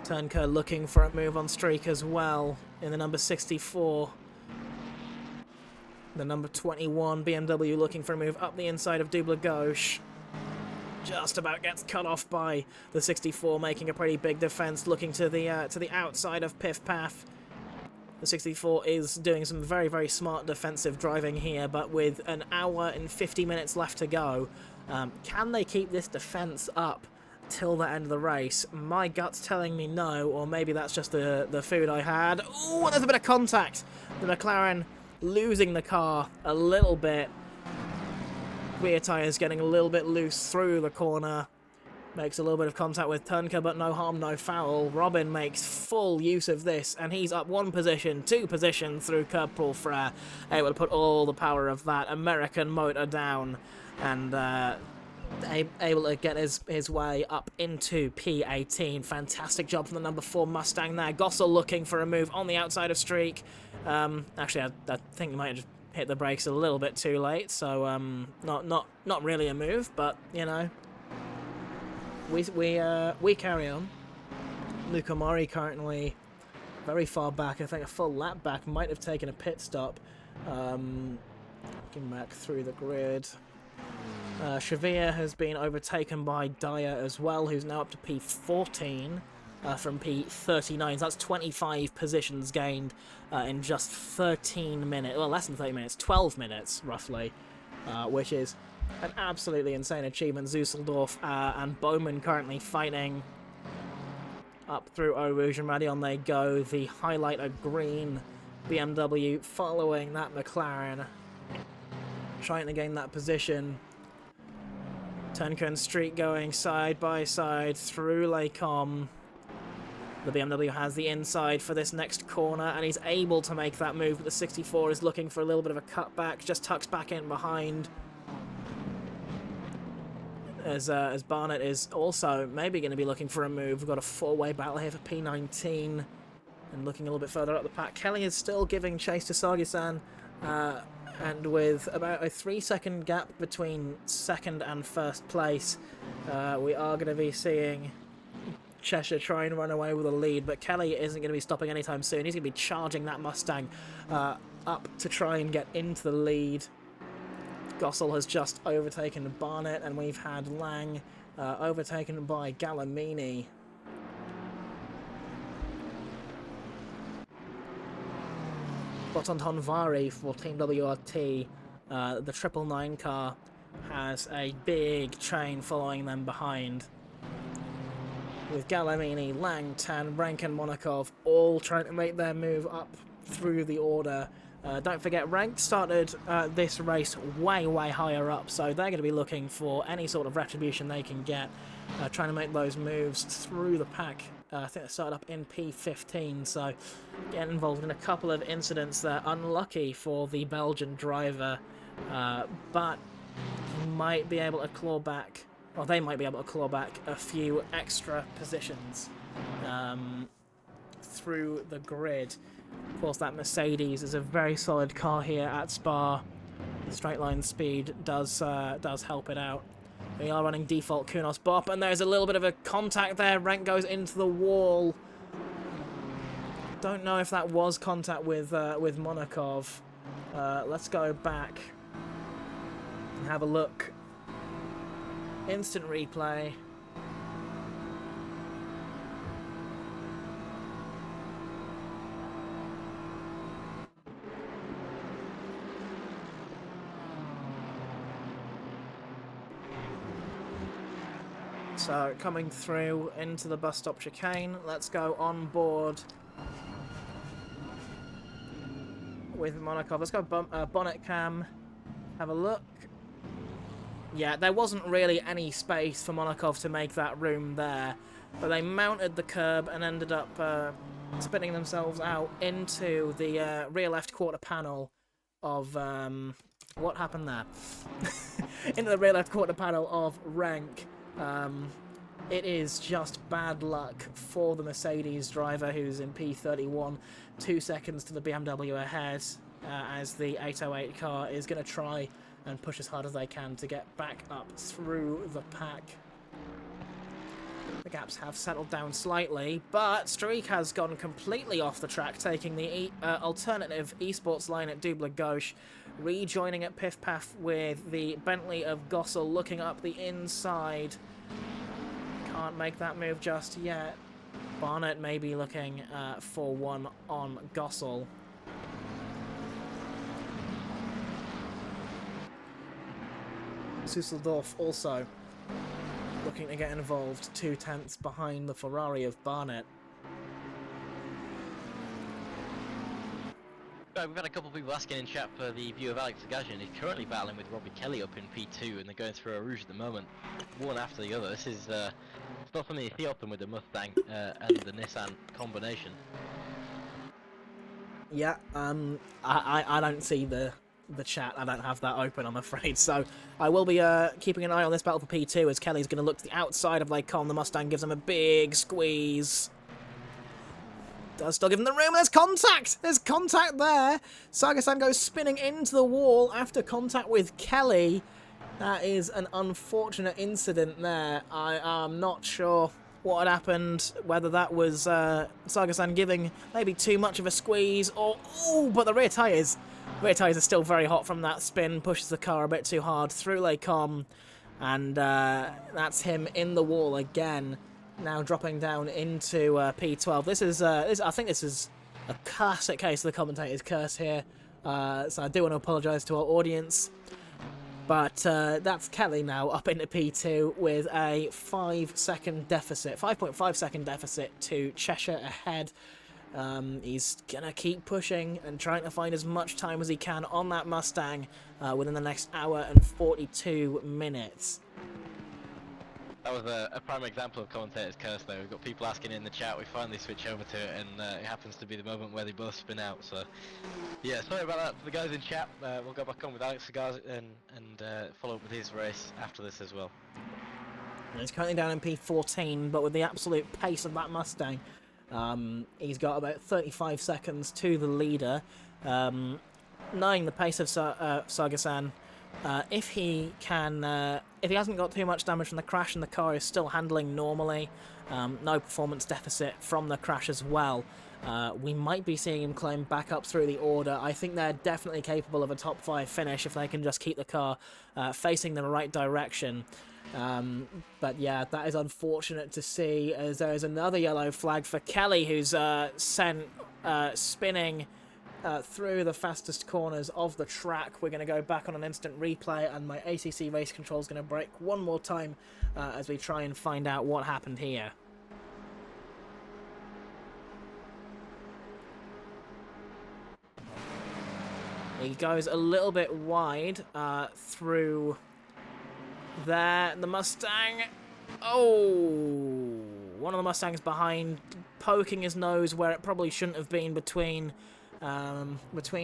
Turnker looking for a move on streak as well in the number 64. The number 21 BMW looking for a move up the inside of Double Gauche. Just about gets cut off by the 64, making a pretty big defense, looking to the outside of Piff Paff. The 64 is doing some very, very smart defensive driving here, but with an hour and 50 minutes left to go, can they keep this defense up till the end of the race? My gut's telling me no, or maybe that's just the food I had. Ooh, there's a bit of contact. The McLaren losing the car a little bit. Rear tyres getting a little bit loose through the corner. Makes a little bit of contact with Turnker, but no harm, no foul. Robin makes full use of this, and he's up 1 position, 2 positions through curb pull Frere, able to put all the power of that American motor down, and able to get his way up into P18. Fantastic job from the number 4 Mustang there. Gossel looking for a move on the outside of streak. Actually, I think he might have just hit the brakes a little bit too late, so not really a move, but you know. We carry on. Luca Mori currently very far back. I think a full lap back, might have taken a pit stop. Looking back through the grid. Shavir has been overtaken by Dyer as well, who's now up to P14 from P39. So that's 25 positions gained in just 13 minutes. Well, less than 30 minutes, 12 minutes roughly, which is an absolutely insane achievement. Zusseldorf and Bowman currently fighting up through Eau Rouge, and ready on they go. The highlighter green BMW following that McLaren, trying to gain that position. Turnker and Street going side by side through Lecom. The BMW has the inside for this next corner, and he's able to make that move, but the 64 is looking for a little bit of a cutback, just tucks back in behind. As Barnett is also maybe going to be looking for a move. We've got a 4-way battle here for P19, and looking a little bit further up the pack, Kelly is still giving chase to Sargi-san, and with about a 3-second gap between second and first place, we are going to be seeing Cheshire try and run away with a lead, but Kelly isn't going to be stopping anytime soon. He's going to be charging that Mustang up to try and get into the lead. Gossel has just overtaken Barnett, and we've had Lang overtaken by Gallimini. Botontonvari for Team WRT, the 999 car, has a big train following them behind, with Gallimini, Lang, Tan, Rank and Monakov all trying to make their move up through the order. Don't forget, Rank started this race way, way higher up, so they're going to be looking for any sort of retribution they can get, trying to make those moves through the pack. I think they started up in P15, so getting involved in a couple of incidents there. Unlucky for the Belgian driver, but might be able to claw back, or they might be able to claw back a few extra positions through the grid. Of course, that Mercedes is a very solid car here at Spa. The straight line speed does help it out. We are running default Kunos Bop, and there's a little bit of a contact there. Rank goes into the wall. Don't know if that was contact with Monakov. Let's go back and have a look. Instant replay. So, coming through into the bus stop chicane, let's go on board with Monakov. Let's go bonnet cam. Have a look. Yeah, there wasn't really any space for Monakov to make that room there, but they mounted the curb and ended up spinning themselves out into the rear left quarter panel of what happened there? Into the rear left quarter panel of Rank. It is just bad luck for the Mercedes driver who's in P31, 2 seconds to the BMW ahead, as the 808 car is going to try and push as hard as they can to get back up through the pack. The gaps have settled down slightly, but Streak has gone completely off the track, taking the alternative esports line at Double Gauche, rejoining at Piff Paff with the Bentley of Gossel looking up the inside. Can't make that move just yet. Barnett may be looking for one on Gossel. Susseldorf also looking to get involved, 2/10 behind the Ferrari of Barnett. Right, we've had a couple of people asking in chat for the view of Alex Agasian. He's currently battling with Robbie Kelly up in P2, and they're going through a Rouge at the moment, one after the other. This is it's not something you see often with the Mustang and the Nissan combination. Yeah, I don't see the chat. I don't have that open, I'm afraid. So I will be keeping an eye on this battle for P2 as Kelly's going to look to the outside of Lake Con. The Mustang gives him a big squeeze. Does still give him the room. There's contact! There's contact there. Saga-san goes spinning into the wall after contact with Kelly. That is an unfortunate incident there. I am not sure what had happened, whether that was Saga-san giving maybe too much of a squeeze, or... Ooh, but the rear tyres are still very hot from that spin, pushes the car a bit too hard through Les Combes, and that's him in the wall again, now dropping down into P12. This is, I think this is a classic case of the commentator's curse here, so I do want to apologise to our audience. But that's Kelly now up into P2 with a 5-second deficit, 5.5 second deficit to Cheshire ahead. He's going to keep pushing and trying to find as much time as he can on that Mustang within the next hour and 42 minutes. That was a prime example of commentator's curse though. We've got people asking in the chat, we finally switch over to it, and it happens to be the moment where they both spin out, so... Yeah, sorry about that for the guys in chat. We'll go back on with Alex Cigars and follow up with his race after this as well. And he's currently down in P14, but with the absolute pace of that Mustang, he's got about 35 seconds to the leader. Knowing the pace of Saga-san, if he hasn't got too much damage from the crash and the car is still handling normally, no performance deficit from the crash as well, we might be seeing him climb back up through the order. I think they're definitely capable of a top 5 finish if they can just keep the car facing the right direction. But yeah, that is unfortunate to see, as there is another yellow flag for Kelly, who's sent spinning through the fastest corners of the track. We're going to go back on an instant replay, and my ACC race control is going to break one more time as we try and find out what happened here. He goes a little bit wide through there. The Mustang... Oh! One of the Mustangs behind, poking his nose where it probably shouldn't have been between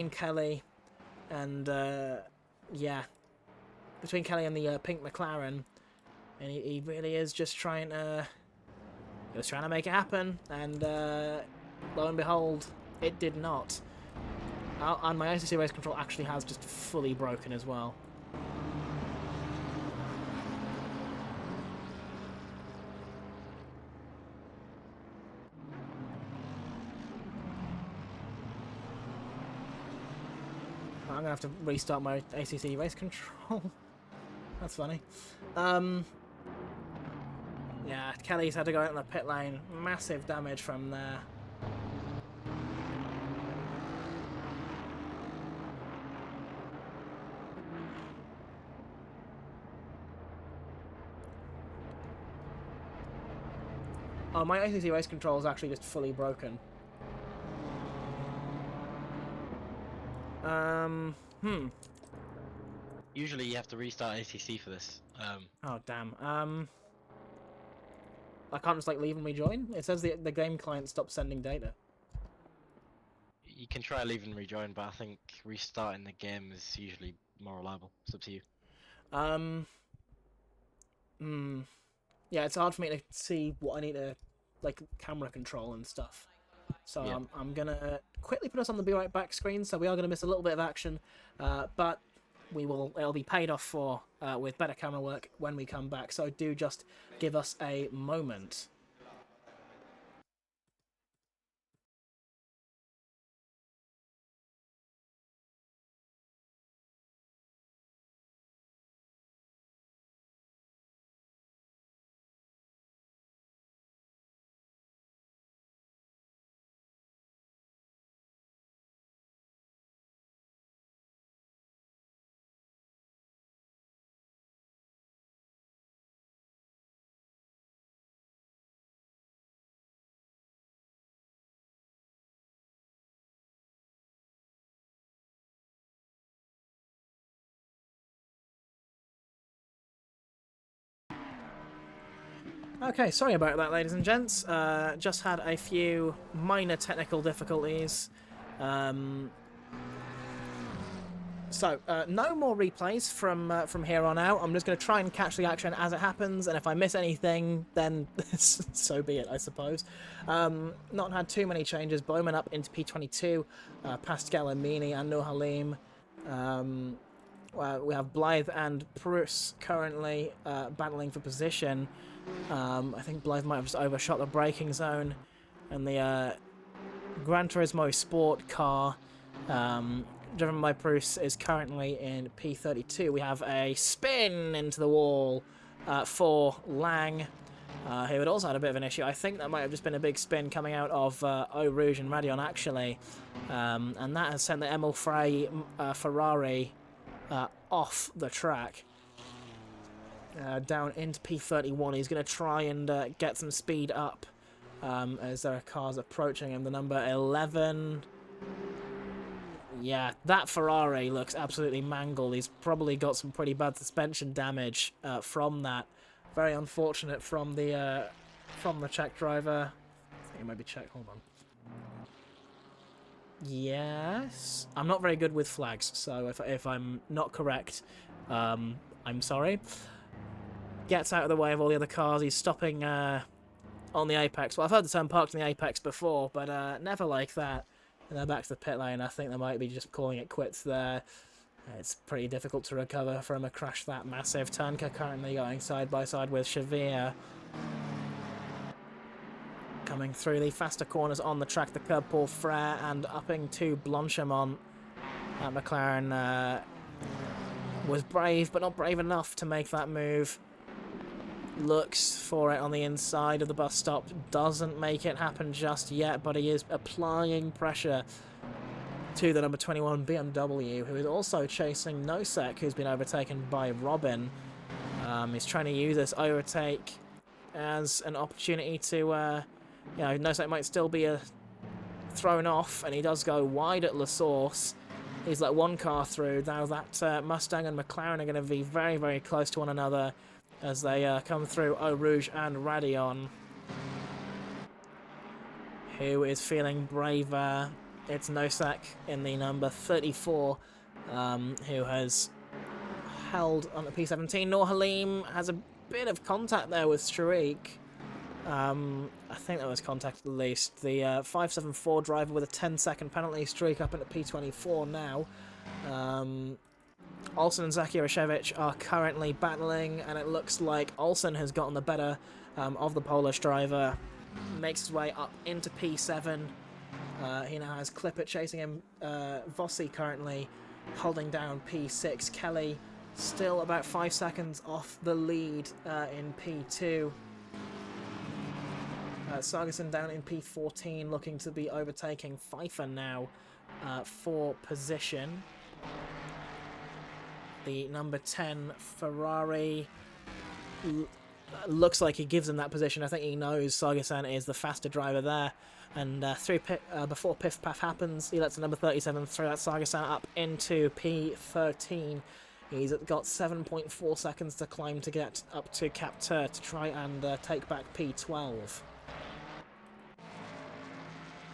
Kelly and... yeah. Between Kelly and the pink McLaren. And he really is just trying to... He was trying to make it happen, and lo and behold, it did not. And my ACC race control actually has just fully broken as well. I'm going to have to restart my ACC race control. That's funny. Yeah, Kelly's had to go out in the pit lane. Massive damage from there. Oh, my ACC race control is actually just fully broken. Usually you have to restart ACC for this. Oh, damn. I can't just, like, leave and rejoin? It says the game client stopped sending data. You can try leave and rejoin, but I think restarting the game is usually more reliable. It's up to you. Yeah, it's hard for me to see what I need to, like, camera control and stuff. So Yeah. I'm going to quickly put us on the Be Right Back screen, so we are going to miss a little bit of action, but it'll be paid off for with better camera work when we come back, so do just give us a moment. Okay, sorry about that, ladies and gents. Just had a few minor technical difficulties. So, no more replays from here on out. I'm just going to try and catch the action as it happens, and if I miss anything, then so be it, I suppose. Not had too many changes. Bowman up into P22, past Galamini and Nur Halim. We have Blythe and Bruce currently battling for position. I think Blythe might have just overshot the braking zone, and the Gran Turismo Sport car, driven by Bruce, is currently in P32. We have a spin into the wall for Lang, who had also had a bit of an issue. I think that might have just been a big spin coming out of Eau Rouge and Radion, actually, and that has sent the Emil Frey Ferrari off the track. Down into P31. He's going to try and get some speed up as there are cars approaching him. The number 11. Yeah, that Ferrari looks absolutely mangled. He's probably got some pretty bad suspension damage from that. Very unfortunate from the Czech driver. I think it might be Czech. Hold on. Yes. I'm not very good with flags, so if I'm not correct, I'm sorry. Gets out of the way of all the other cars. He's stopping on the apex. Well, I've heard the term parked in the apex before, but never like that. And then back to the pit lane. I think they might be just calling it quits there. It's pretty difficult to recover from a crash that massive. Turnka currently going side by side with Shavir. Coming through the faster corners on the track, the curb Paul Frere and upping to Blanchimont. McLaren was brave, but not brave enough to make that move. Looks for it on the inside of the bus stop. Doesn't make it happen just yet, but he is applying pressure to the number 21 BMW, who is also chasing Nosek, who's been overtaken by Robin. He's trying to use this overtake as an opportunity to, Nosek might still be thrown off, and he does go wide at La Source. He's let one car through. Now that Mustang and McLaren are going to be very, very close to one another as they come through Eau Rouge and Radion. Who is feeling braver? It's Nosek in the number 34, who has held on the P17. Nur Halim has a bit of contact there with Sharik. I think that was contact at least. The 574 driver with a 10-second penalty streak up into P24 now. Olsen and Zakirashevich are currently battling, and it looks like Olsen has gotten the better of the Polish driver. Makes his way up into P7. He now has Clippert chasing him. Vossi currently holding down P6. Kelly still about 5 seconds off the lead in P2. Sargison down in P14, looking to be overtaking Pfeiffer now for position. The number 10 Ferrari looks like he gives him that position. I think he knows Sargison is the faster driver there. And before Piff Paff happens, he lets the number 37 throw that Saga-san up into P13. He's got 7.4 seconds to climb to get up to Capteur to try and take back P12.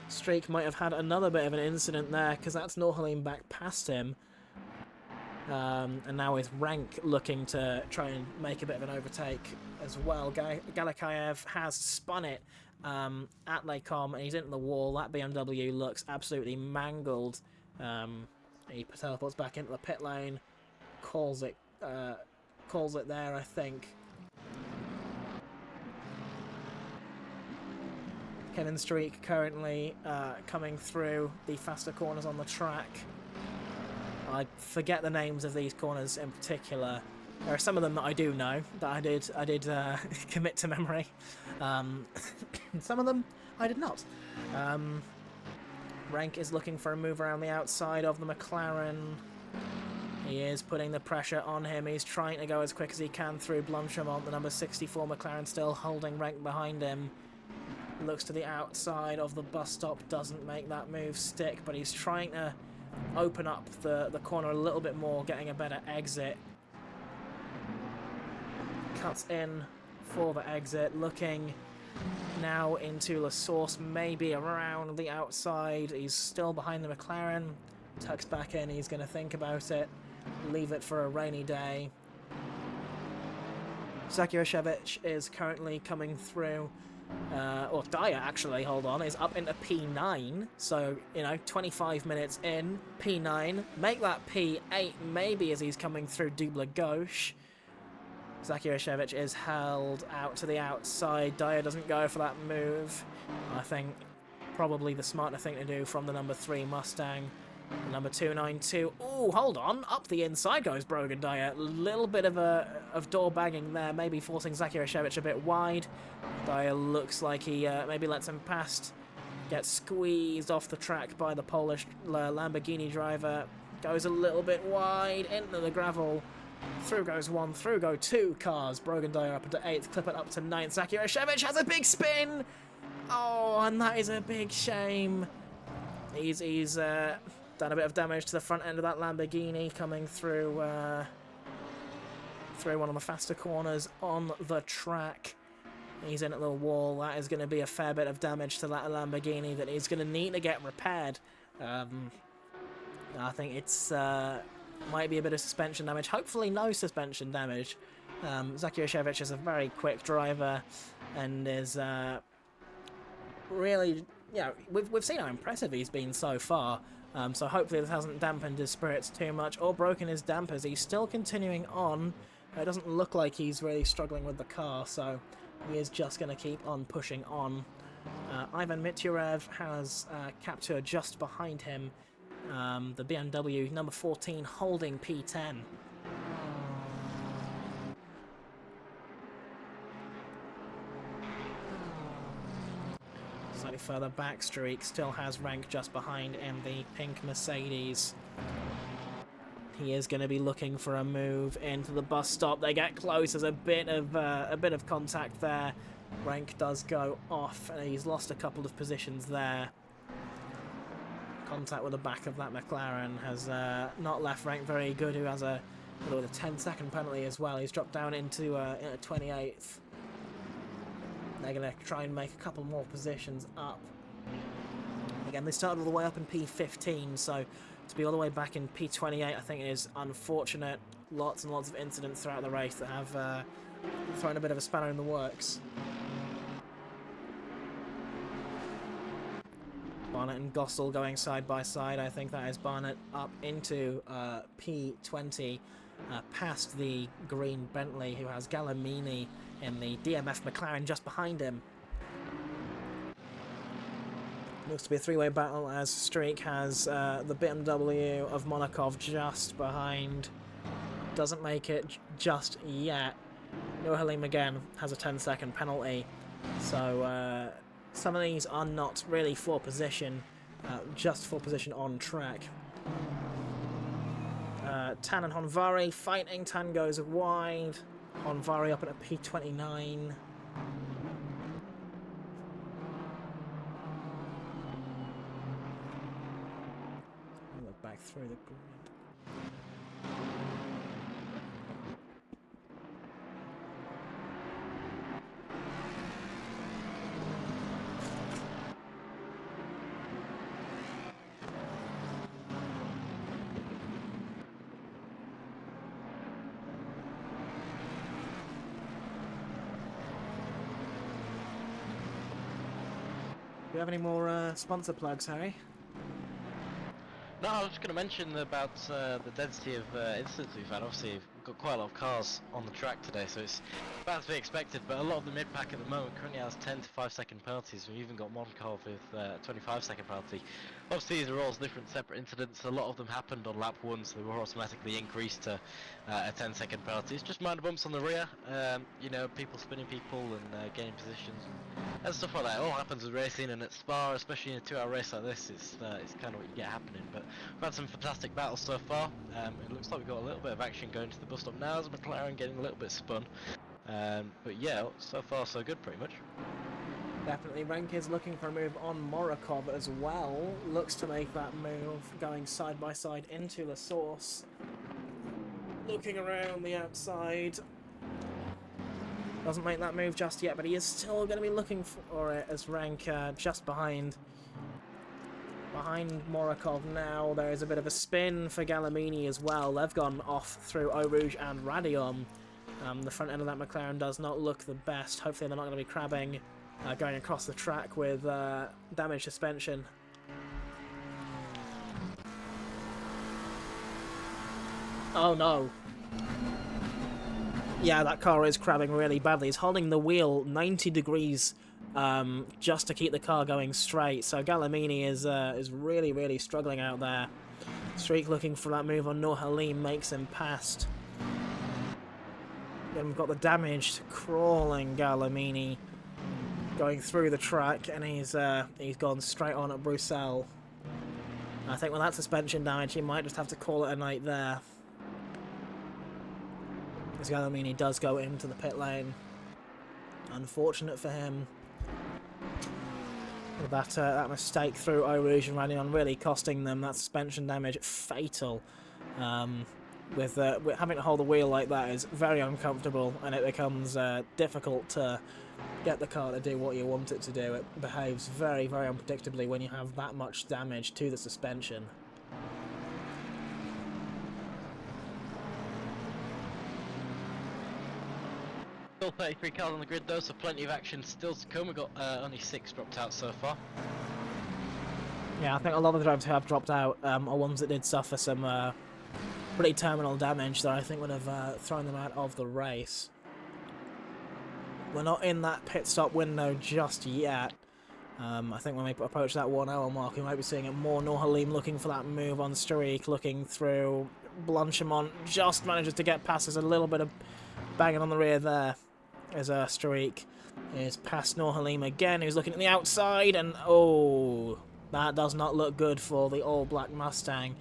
Streak might have had another bit of an incident there, because that's Norhalim back past him. And now with Rank looking to try and make a bit of an overtake as well. Galakayev has spun it at Lecom, and he's into the wall. That BMW looks absolutely mangled. He teleports back into the pit lane, calls it there, I think. Kevin Streak currently coming through the faster corners on the track. I forget the names of these corners in particular. There are some of them that I do know, that I did commit to memory. Some of them I did not. Rank is looking for a move around the outside of the McLaren. He is putting the pressure on him. He's trying to go as quick as he can through Blanchemont. The number 64 McLaren still holding Rank behind him. Looks to the outside of the bus stop, doesn't make that move stick, but he's trying to open up the corner a little bit more, getting a better exit. Cuts in for the exit, looking now into La Source, maybe around the outside. He's still behind the McLaren. Tucks back in, he's going to think about it, leave it for a rainy day. Zakirashevich is currently coming through. Or Dyer, actually, hold on, is up into P9. So, 25 minutes in, P9. Make that P8, maybe, as he's coming through Double Gauche. Zakirashevich is held out to the outside. Dyer doesn't go for that move. I think probably the smarter thing to do from the number 3 Mustang. Number 292. Oh, hold on. Up the inside goes Brogan Dyer. Little bit of door banging there, maybe forcing Zakirashevich a bit wide. Dyer looks like he maybe lets him past. Gets squeezed off the track by the Polish Lamborghini driver. Goes a little bit wide into the gravel. Through goes one, through go two cars. Brogan Dyer up into 8th, clip it up to 9th. Zakirashevich has a big spin. Oh, and that is a big shame. He's done a bit of damage to the front end of that Lamborghini coming through one of the faster corners on the track. He's in at the wall. That is going to be a fair bit of damage to that Lamborghini that he's going to need to get repaired. I think it's might be a bit of suspension damage. Hopefully no suspension damage. Zakirashevich is a very quick driver and is really, we've seen how impressive he's been so far. So hopefully this hasn't dampened his spirits too much or broken his dampers. He's still continuing on. It doesn't look like he's really struggling with the car, so he is just going to keep on pushing on. Ivan Mityurev has Captur just behind him. The BMW number 14 holding P10. Slightly further back, Streak still has Rank just behind in the pink Mercedes. He is going to be looking for a move into the bus stop. They get close. There's a bit of contact there. Rank does go off, and he's lost a couple of positions there. Contact with the back of that McLaren has not left Rank very good, who has a 10-second penalty as well. He's dropped down into 28th. They're going to try and make a couple more positions up. Again, they started all the way up in P15, so to be all the way back in P28, I think it is unfortunate. Lots and lots of incidents throughout the race that have thrown a bit of a spanner in the works. Barnett and Gossel going side by side. I think that is Barnett up into P20, past the green Bentley, who has Gallimini in the DMF McLaren just behind him. Looks to be a three-way battle as Streak has the BMW of Monakov just behind. Doesn't make it just yet. Nohalim again has a 10-second penalty. So some of these are not really for position, just for position on track. Tan and Honvari fighting. Tan goes wide. Honvari up at a P29. through the grid. Do you have any more sponsor plugs, Harry? No, I was just going to mention about the density of incidents we've had. Obviously, we've got quite a lot of cars on the track today, so it's about to be expected. But a lot of the mid-pack at the moment currently has 10 to 5 second penalties. We've even got one car with a 25-second penalty. Obviously, these are all different separate incidents. A lot of them happened on lap 1, so they were automatically increased to a 10-second penalty. It's just minor bumps on the rear, you know, people spinning people and gaining positions. And stuff like that. It all happens with racing, and at Spa, especially in a 2-hour race like this, it's kind of what you get happening. But we've had some fantastic battles so far. It looks like we've got a little bit of action going to the bus stop now as McLaren getting a little bit spun. But yeah, so far so good pretty much. Definitely, Renk is looking for a move on Morakov as well. Looks to make that move, going side by side into the source. Looking around the outside. Doesn't make that move just yet, but he is still going to be looking for it as Renk just behind Morakov now. There is a bit of a spin for Galamini as well. They've gone off through Eau Rouge and Radion. The front end of that McLaren does not look the best. Hopefully they're not going to be crabbing going across the track with damaged suspension. Oh no. Yeah, that car is crabbing really badly. It's holding the wheel 90 degrees just to keep the car going straight. So Galamini is really, really struggling out there. Streak looking for that move on Nur Halim, makes him past. Then we've got the damaged, crawling Galamini going through the track, and he's gone straight on at Bruxelles. I think with that suspension damage, he might just have to call it a night there. As Galamini does go into the pit lane. Unfortunate for him. That mistake through Eau Rouge and Radion really costing them that suspension damage fatal. With having to hold the wheel like that is very uncomfortable, and it becomes difficult to get the car to do what you want it to do. It behaves very, very unpredictably when you have that much damage to the suspension. Still 33 cars on the grid though, so plenty of action still to come. We've got only 6 dropped out so far. Yeah, I think a lot of the drivers who have dropped out are ones that did suffer some pretty terminal damage that I think would have thrown them out of the race. We're not in that pit stop window just yet. I think when we approach that 1 hour mark, we might be seeing it more. Nur Halim looking for that move on Streak, looking through. Blanchimont just manages to get past. There's a little bit of banging on the rear there as Streak is past Nur Halim again, who's looking at the outside, and oh, that does not look good for the all-black Mustang.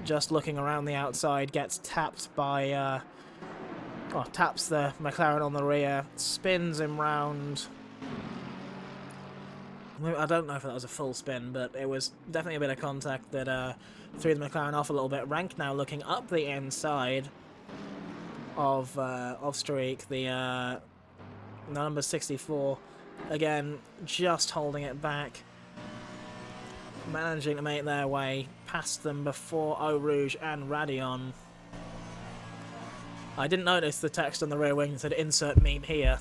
Just looking around the outside, gets tapped by taps the McLaren on the rear, spins him round. I don't know if that was a full spin, but it was definitely a bit of contact that threw the McLaren off a little bit. Rank now looking up the inside of Streak, the number 64, again just holding it back, managing to make their way past them before Eau Rouge and Radion. I didn't notice the text on the rear wing that said "insert meme here."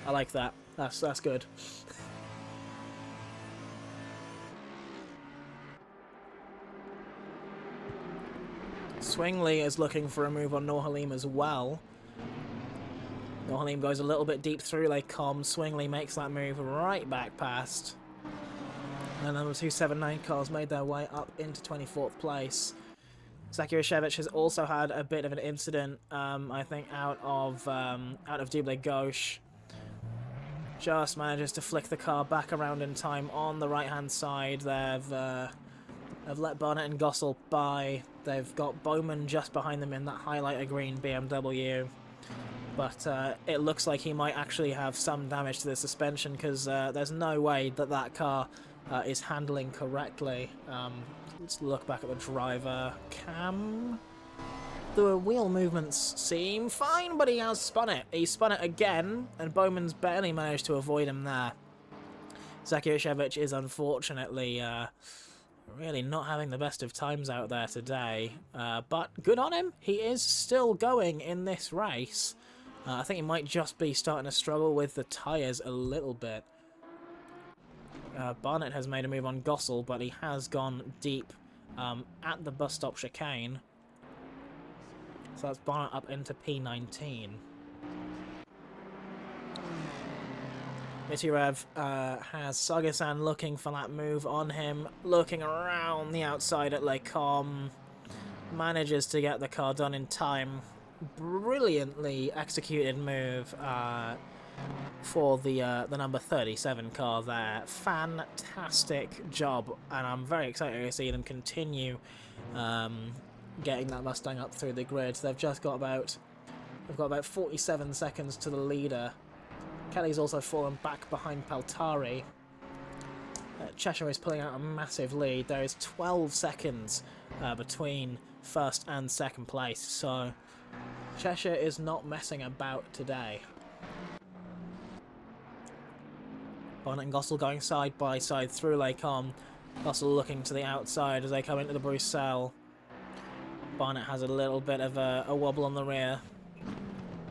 I like that. That's good. Swingley is looking for a move on Nur Halim as well. Nur Halim goes a little bit deep through Lake Com. Swingley makes that move right back past. And number 279 cars made their way up into 24th place. Zakirashevich has also had a bit of an incident, I think, out of Double Gauche. Just manages to flick the car back around in time on the right-hand side. They've let Barnett and Gossel by. They've got Bowman just behind them in that highlighter green BMW. But it looks like he might actually have some damage to the suspension, because there's no way that car is handling correctly. Let's look back at the driver cam. The wheel movements seem fine, but he has spun it. He spun it again, and Bowman's barely managed to avoid him there. Zakiewicz is unfortunately really not having the best of times out there today, but good on him. He is still going in this race. I think he might just be starting to struggle with the tyres a little bit. Barnett has made a move on Gossel, but he has gone deep at the bus stop chicane. So that's Barnett up into P19. Mitirev has Sagesan looking for that move on him, looking around the outside at Lecom, manages to get the car done in time. Brilliantly executed move for the number 37 car there. Fantastic job, and I'm very excited to see them continue getting that Mustang up through the grid. They've got about 47 seconds to the leader. Kelly's also fallen back behind Paltari. Cheshire is pulling out a massive lead. There is 12 seconds between first and second place, so Cheshire is not messing about today. Bonnet and Gossel going side by side through Lecom. Gossel looking to the outside as they come into the Bruxelles. Barnett has a little bit of a wobble on the rear.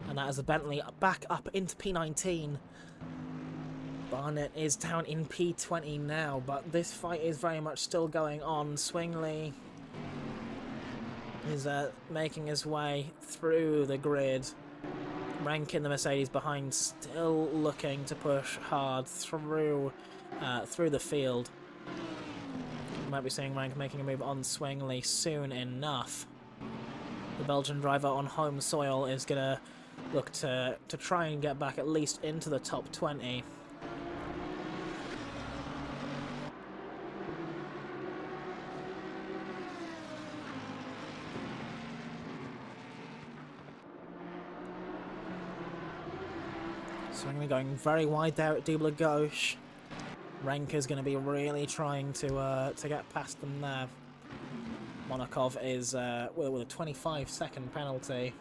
And that is the Bentley back up into P19. Barnett is down in P20 now, but this fight is very much still going on. Swingley is making his way through the grid. Rank in the Mercedes behind, still looking to push hard through the field. You might be seeing Rank making a move on Swingley soon enough. The Belgian driver on home soil is going to look to try and get back at least into the top 20. Swingley going very wide there at Double Gauche. Rank is going to be really trying to get past them there. Monakov is with a 25-second penalty.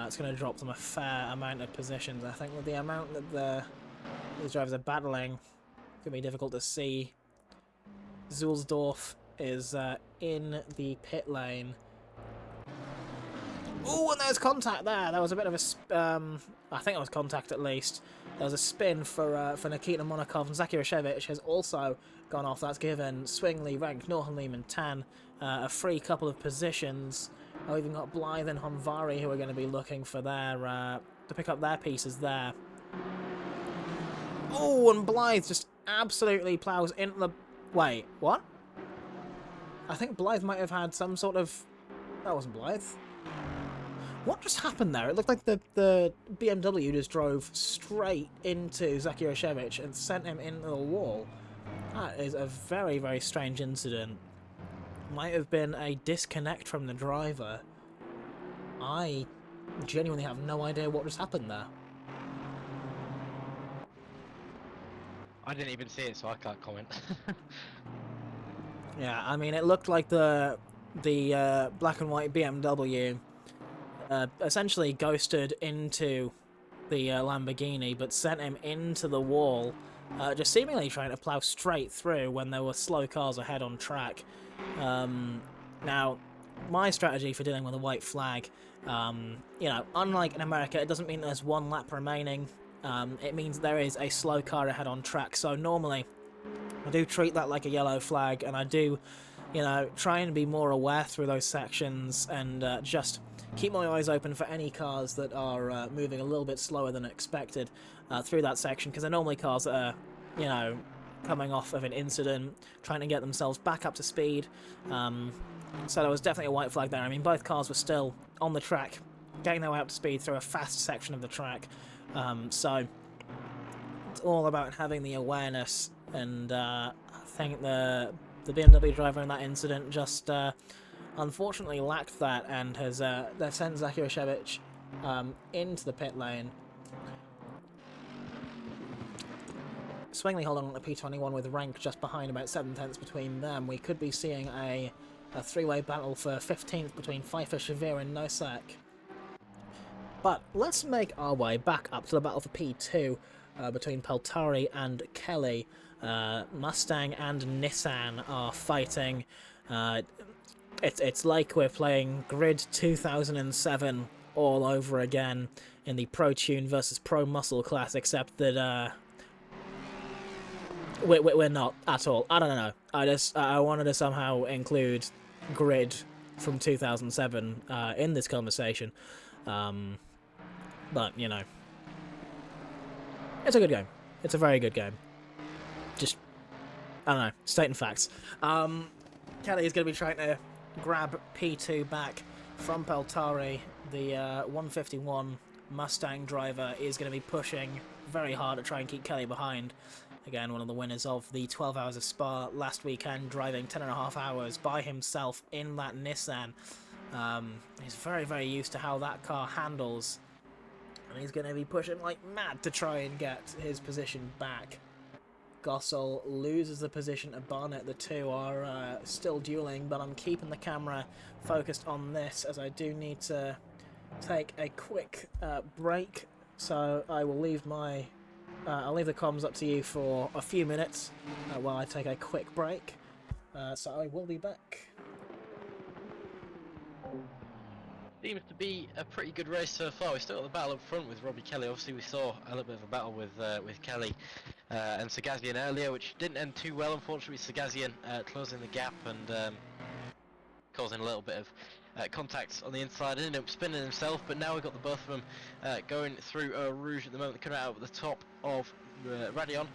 It's going to drop them a fair amount of positions. I think with the amount that these drivers are battling, it's going to be difficult to see. Zulsdorf is in the pit lane. Oh, and there's contact there. There was a bit of a... I think it was contact at least. There was a spin for Nikita Monakov, and Zakiewicz has also gone off. That's given Swingley, Rank, Norhenlim and Tan a free couple of positions. I've even got Blythe and Honvari who are going to be looking for their to pick up their pieces there. Oh, and Blythe just absolutely plows into the... Wait, what? I think Blythe might have had some sort of... That wasn't Blythe. What just happened there? It looked like the BMW just drove straight into Zakiewicz and sent him into the wall. That is a very, very strange incident. Might have been a disconnect from the driver. I genuinely have no idea what just happened there. I didn't even see it, so I can't comment. Yeah, I mean, it looked like the black and white BMW essentially ghosted into the Lamborghini, but sent him into the wall, just seemingly trying to plow straight through when there were slow cars ahead on track. Now, my strategy for dealing with a white flag, you know, unlike in America, it doesn't mean there's one lap remaining. It means there is a slow car ahead on track. So normally, I do treat that like a yellow flag, and I do, you know, try and be more aware through those sections and just keep my eyes open for any cars that are moving a little bit slower than expected through that section, because they're normally cars that are, you know, coming off of an incident, trying to get themselves back up to speed. So there was definitely a white flag there. I mean, both cars were still on the track, getting their way up to speed through a fast section of the track. So it's all about having the awareness, and I think the BMW driver in that incident just unfortunately lacked that, and has they've sent Zakiewicz into the pit lane. Swingley holding on to P21 with rank just behind, about 7 tenths between them. We could be seeing a three-way battle for 15th between Pfeiffer, Shavir and Nosek. But let's make our way back up to the battle for P2 between Peltari and Kelly. Mustang and Nissan are fighting. It's like we're playing Grid 2007 all over again in the Pro Tune versus Pro Muscle class, except that we're not at all. I don't know. I wanted to somehow include Grid from 2007 in this conversation. But, you know, it's a good game. It's a very good game. Just, I don't know, stating facts. Kelly is going to be trying to grab P2 back from Peltari. The 151 Mustang driver is going to be pushing very hard to try and keep Kelly behind. Again, one of the winners of the 12 Hours of Spa last weekend, driving 10.5 hours by himself in that Nissan. He's very, very used to how that car handles. And he's going to be pushing like mad to try and get his position back. Gossel loses the position to Barnett. The two are still dueling, but I'm keeping the camera focused on this as I do need to take a quick break. So I will leave my... I'll leave the comms up to you for a few minutes while I take a quick break. So I will be back. Seems to be a pretty good race so far. We still got the battle up front with Robbie Kelly. Obviously, we saw a little bit of a battle with Kelly and Sagazian earlier, which didn't end too well. Unfortunately, Sagazian closing the gap and causing a little bit of contact on the inside. Ended up spinning himself, but now we've got the both of them going through Rouge at the moment. They're coming out at the top of Radion,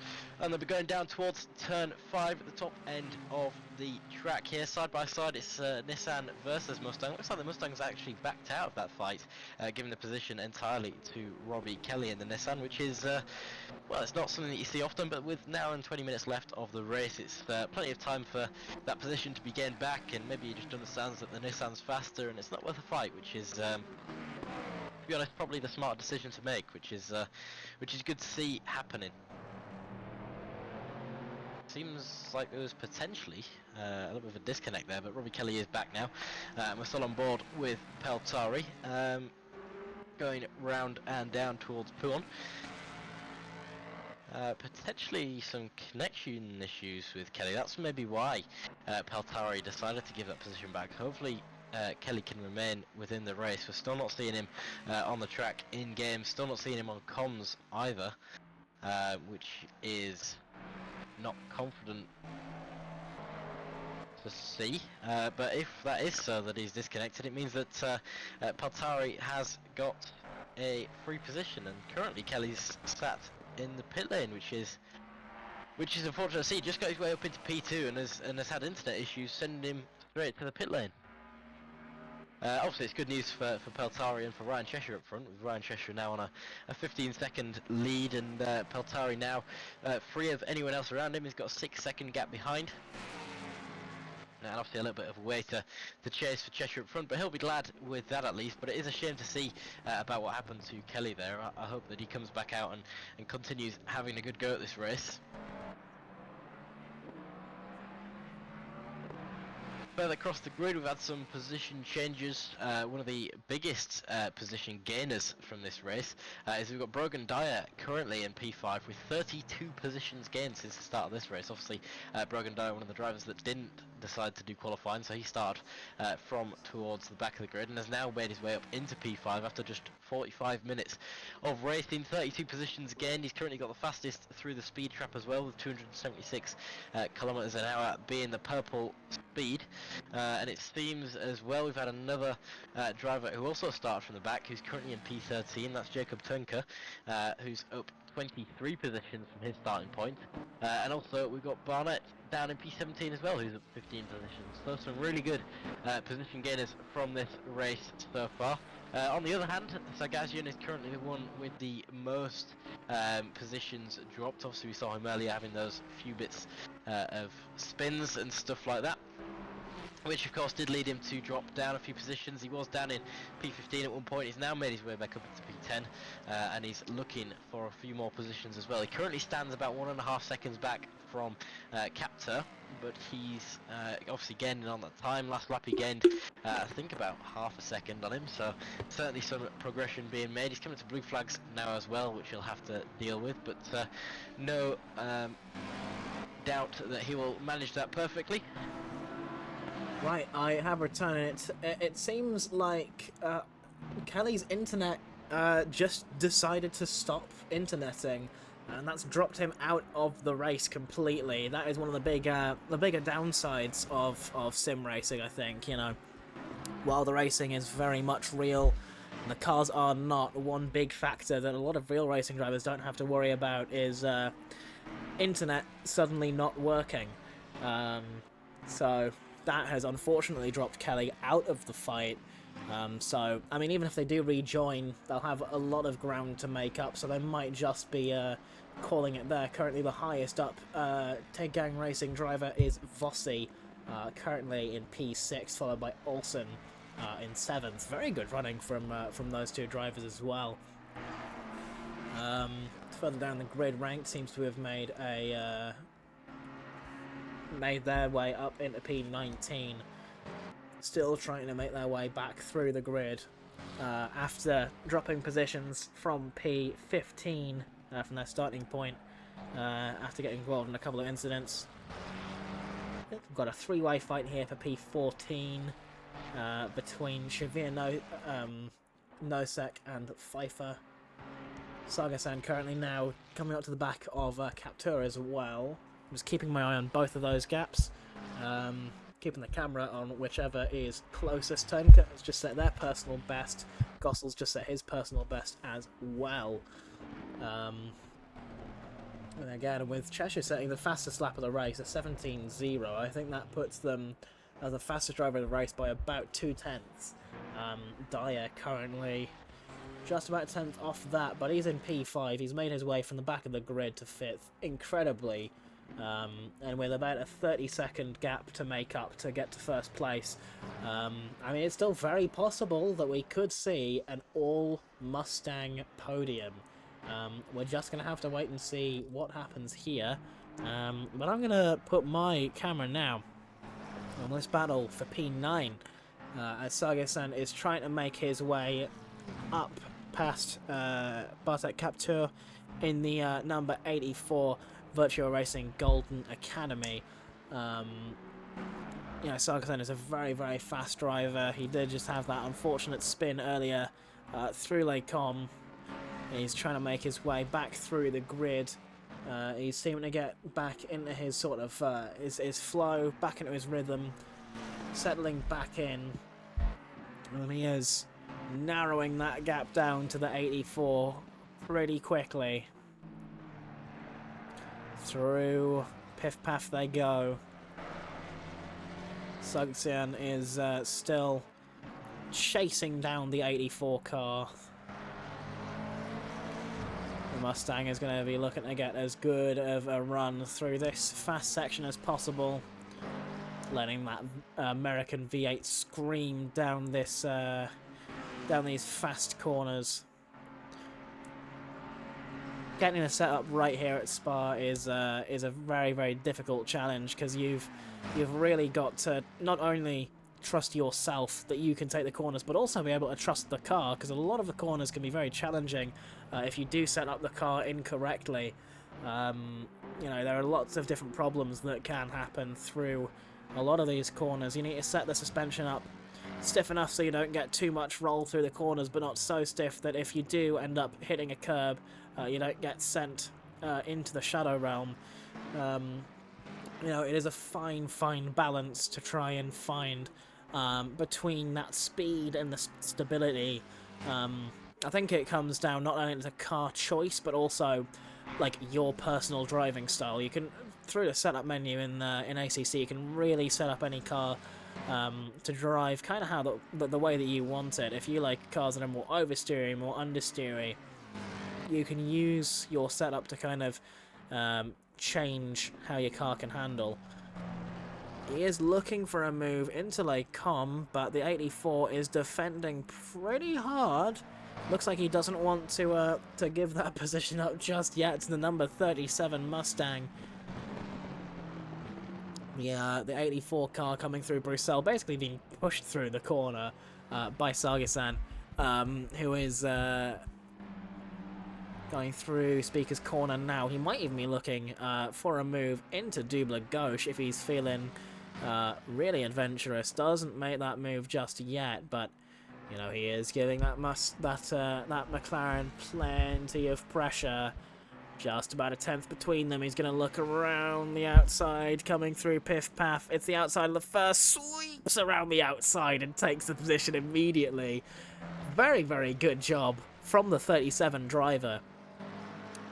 and they'll be going down towards turn 5 at the top end of the track here. Side by side, it's Nissan versus Mustang. Looks like the Mustang's actually backed out of that fight, giving the position entirely to Robbie Kelly in the Nissan, which is, well, it's not something that you see often, but with now and 20 minutes left of the race, it's plenty of time for that position to be gained back, and maybe he just understands that the Nissan's faster and it's not worth a fight, which is, to be honest, probably the smart decision to make, which is good to see happening. Seems like there was potentially a little bit of a disconnect there, but Robbie Kelly is back now. We're still on board with Peltari, going round and down towards Puon. Potentially some connection issues with Kelly. That's maybe why Peltari decided to give that position back. Hopefully Kelly can remain within the race. We're still not seeing him on the track in game, still not seeing him on comms either, which is not confident to see, but if that is so, that he's disconnected, it means that Peltari has got a free position, and currently Kelly's sat in the pit lane, which is unfortunate to see. He just got his way up into P2 and has had internet issues, sending him straight to the pit lane. Obviously, it's good news for Peltari and for Ryan Cheshire up front, with Ryan Cheshire now on a 15-second lead, and Peltari now free of anyone else around him. He's got a 6-second gap behind. And obviously a little bit of a way to chase for Cheshire up front, but he'll be glad with that at least. But it is a shame to see about what happened to Kelly there. I hope that he comes back out and continues having a good go at this race. Further across the grid, we've had some position changes. One of the biggest position gainers from this race is we've got Brogan Dyer currently in P5 with 32 positions gained since the start of this race. Obviously, Brogan Dyer, one of the drivers that didn't decide to do qualifying, so he started from towards the back of the grid and has now made his way up into P5 after just 45 minutes of racing. 32 positions gained. He's currently got the fastest through the speed trap as well, with 276 kilometers an hour being the purple speed. And it seems as well we've had another driver who also started from the back, who's currently in P13. That's Jacob Tunker, who's up 23 positions from his starting point. And also we've got Barnett down in P17 as well, who's up 15 positions. So some really good position gainers from this race so far. On the other hand, Sagazian is currently the one with the most positions dropped. Obviously we saw him earlier having those few bits of spins and stuff like that. which of course did lead him to drop down a few positions. He was down in P15 at one point. He's now made his way back up into P10, and he's looking for a few more positions as well. He currently stands about 1.5 seconds back from Captor, but he's obviously gaining on that time. Last lap he gained, I think, about half a second on him, so certainly some progression being made. He's coming to blue flags now as well, which he'll have to deal with, but no doubt that he will manage that perfectly. Right, I have returned it. It seems like Kelly's internet just decided to stop interneting, and that's dropped him out of the race completely. That is one of the bigger downsides of sim racing, I think. You know, while the racing is very much real, the cars are not. One big factor that a lot of real racing drivers don't have to worry about is internet suddenly not working. So that has unfortunately dropped Kelly out of the fight. So, I mean, even if they do rejoin, they'll have a lot of ground to make up, so they might just be calling it there. Currently the highest up Tegang Racing driver is Vossi, currently in P6, followed by Olsen in 7th. Very good running from those two drivers as well. Further down the grid, Ranked seems to have made their way up into P19, still trying to make their way back through the grid after dropping positions from P15 from their starting point after getting involved in a couple of incidents. We've got a three-way fight here for P14 between Shavir Nosek and Pfeiffer. Saga-san currently now coming up to the back of Captur as well. I'm just keeping my eye on both of those gaps. Keeping the camera on whichever is closest. Tonka has just set their personal best. Gossel's just set his personal best as well. And again, with Cheshire setting the fastest lap of the race, a 17.0, I think that puts them as the fastest driver of the race by about 2/10. Dyer currently just about 10th off that, but he's in P5. He's made his way from the back of the grid to 5th, incredibly. And with about a 30-second gap to make up to get to first place. I mean, it's still very possible that we could see an all-Mustang podium. We're just going to have to wait and see what happens here. But I'm going to put my camera now on this battle for P9. As Saga-san is trying to make his way up past Bartek Captur in the number 84 Virtual Racing Golden Academy. You know, Saga-san is a very, very fast driver. He did just have that unfortunate spin earlier through Lake Com. He's trying to make his way back through the grid. He's seeming to get back into his sort of his flow, back into his rhythm, settling back in. And he is narrowing that gap down to the 84 pretty quickly. Through Piff Paff they go. Sugxian is still chasing down the 84 car. The Mustang is going to be looking to get as good of a run through this fast section as possible, letting that American V8 scream down this down these fast corners. Getting a setup right here at Spa is a very, very difficult challenge, because you've really got to not only trust yourself that you can take the corners, but also be able to trust the car, because a lot of the corners can be very challenging if you do set up the car incorrectly. You know, there are lots of different problems that can happen through a lot of these corners. You need to set the suspension up stiff enough so you don't get too much roll through the corners, but not so stiff that if you do end up hitting a curb, you don't get sent into the shadow realm. You know, it is a fine, fine balance to try and find between that speed and the stability. I think it comes down not only to car choice, but also like your personal driving style. You can, through the setup menu in ACC, you can really set up any car to drive kind of how the way that you want it. If you like cars that are more oversteery, more understeery, you can use your setup to kind of change how your car can handle. He is looking for a move into Lake Com, but the 84 is defending pretty hard. Looks like he doesn't want to give that position up just yet to the number 37 Mustang. The 84 car coming through Bruxelles, basically being pushed through the corner by Sargasan, who is going through Speaker's corner now. He might even be looking for a move into Double Gauche if he's feeling really adventurous. Doesn't make that move just yet, but you know, he is giving that McLaren plenty of pressure. Just about a tenth between them. He's going to look around the outside, coming through Piff Paff. It's the outside of the first, sweeps around the outside and takes the position immediately. Very, very good job from the 37 driver.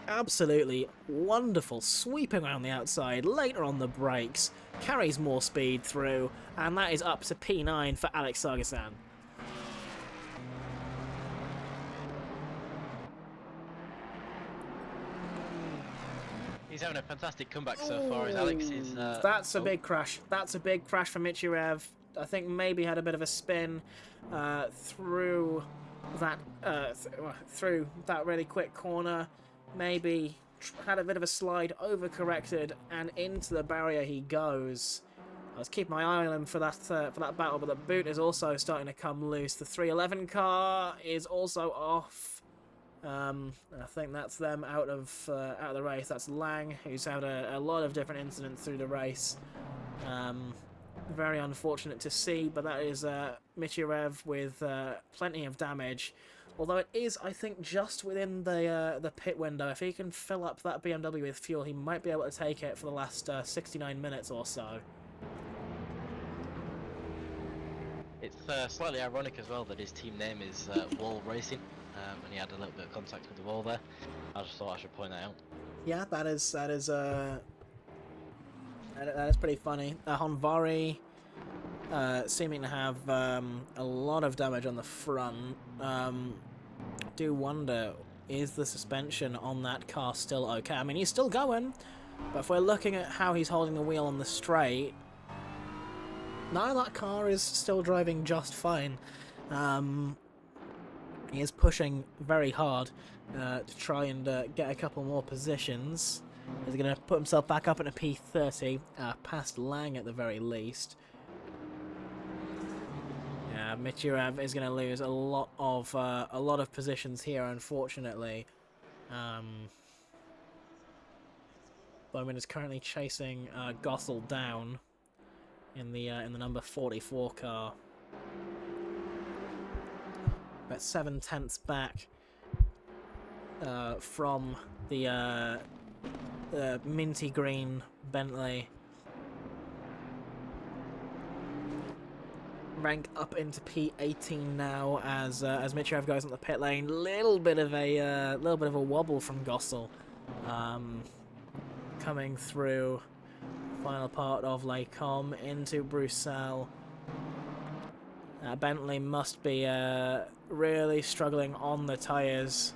Absolutely wonderful, sweeping around the outside, later on the brakes, carries more speed through, and that is up to P9 for Alex Sargasan. He's having a fantastic comeback so far. As Alex is. That's a big crash. That's a big crash for Michirev. I think maybe had a bit of a spin through that really quick corner. Maybe had a bit of a slide, overcorrected, and into the barrier he goes. I was keeping my eye on him for that battle, but the boot is also starting to come loose. The 311 car is also off. I think that's them out of the race. That's Lang, who's had a lot of different incidents through the race. Very unfortunate to see, but that is Michirev with plenty of damage. Although it is, I think, just within the pit window. If he can fill up that BMW with fuel, he might be able to take it for the last 69 minutes or so. It's slightly ironic as well that his team name is Wall Racing, and he had a little bit of contact with the wall there. I just thought I should point that out. Yeah, that is pretty funny. Honvari seeming to have a lot of damage on the front. Do wonder, is the suspension on that car still okay? I mean, he's still going, but if we're looking at how he's holding the wheel on the straight, no, that car is still driving just fine. He is pushing very hard to try and get a couple more positions. He's going to put himself back up in a P30, past Lang at the very least. Yeah, Michirev is going to lose a lot of positions here, unfortunately. Bowman is currently chasing Gossel down in the number 44 car. About 7/10 back from the minty green Bentley. Rank up into P18 now as Michirev goes on the pit lane. Little bit of a wobble from Gossel, coming through final part of Lake Com into Bruxelles. Bentley must be really struggling on the tyres.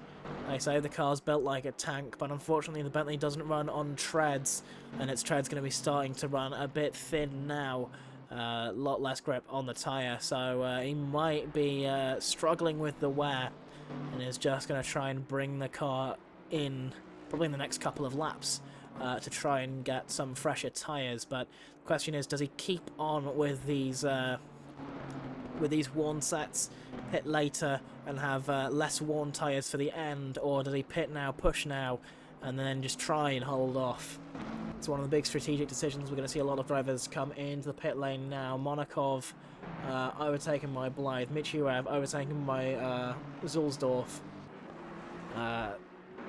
They say the car's built like a tank, but unfortunately the Bentley doesn't run on treads, and its tread's going to be starting to run a bit thin now. A lot less grip on the tyre, so he might be struggling with the wear, and is just going to try and bring the car in, probably in the next couple of laps, to try and get some fresher tyres. But the question is, does he keep on with these worn sets, pit later, and have less worn tyres for the end, or does he pit now, push now, and then just try and hold off? It's one of the big strategic decisions. We're going to see a lot of drivers come into the pit lane now. Monakov overtaken by Blythe. Michirev overtaken by Zulsdorf.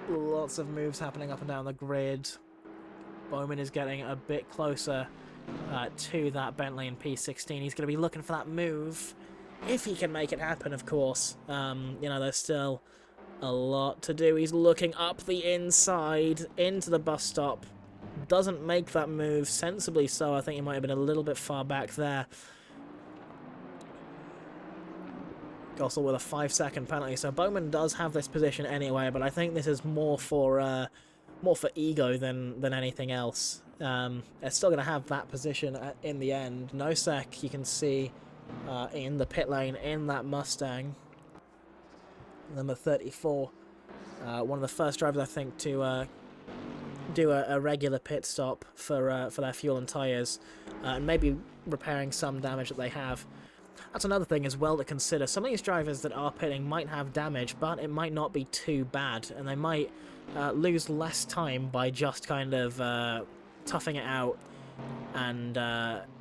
Lots of moves happening up and down the grid. Bowman is getting a bit closer to that Bentley in P16. He's going to be looking for that move, if he can make it happen, of course. You know, there's still a lot to do. He's looking up the inside into the bus stop. Doesn't make that move, sensibly so. I think he might have been a little bit far back there. Gossel with a 5-second penalty, so Bowman does have this position anyway, but I think this is more for ego than anything else. They're still going to have that position in the end. Nosek, you can see in the pit lane in that Mustang, number 34. One of the first drivers, I think, to do a regular pit stop for their fuel and tyres, and maybe repairing some damage that they have. That's another thing as well to consider. Some of these drivers that are pitting might have damage, but it might not be too bad, and they might lose less time by just kind of toughing it out and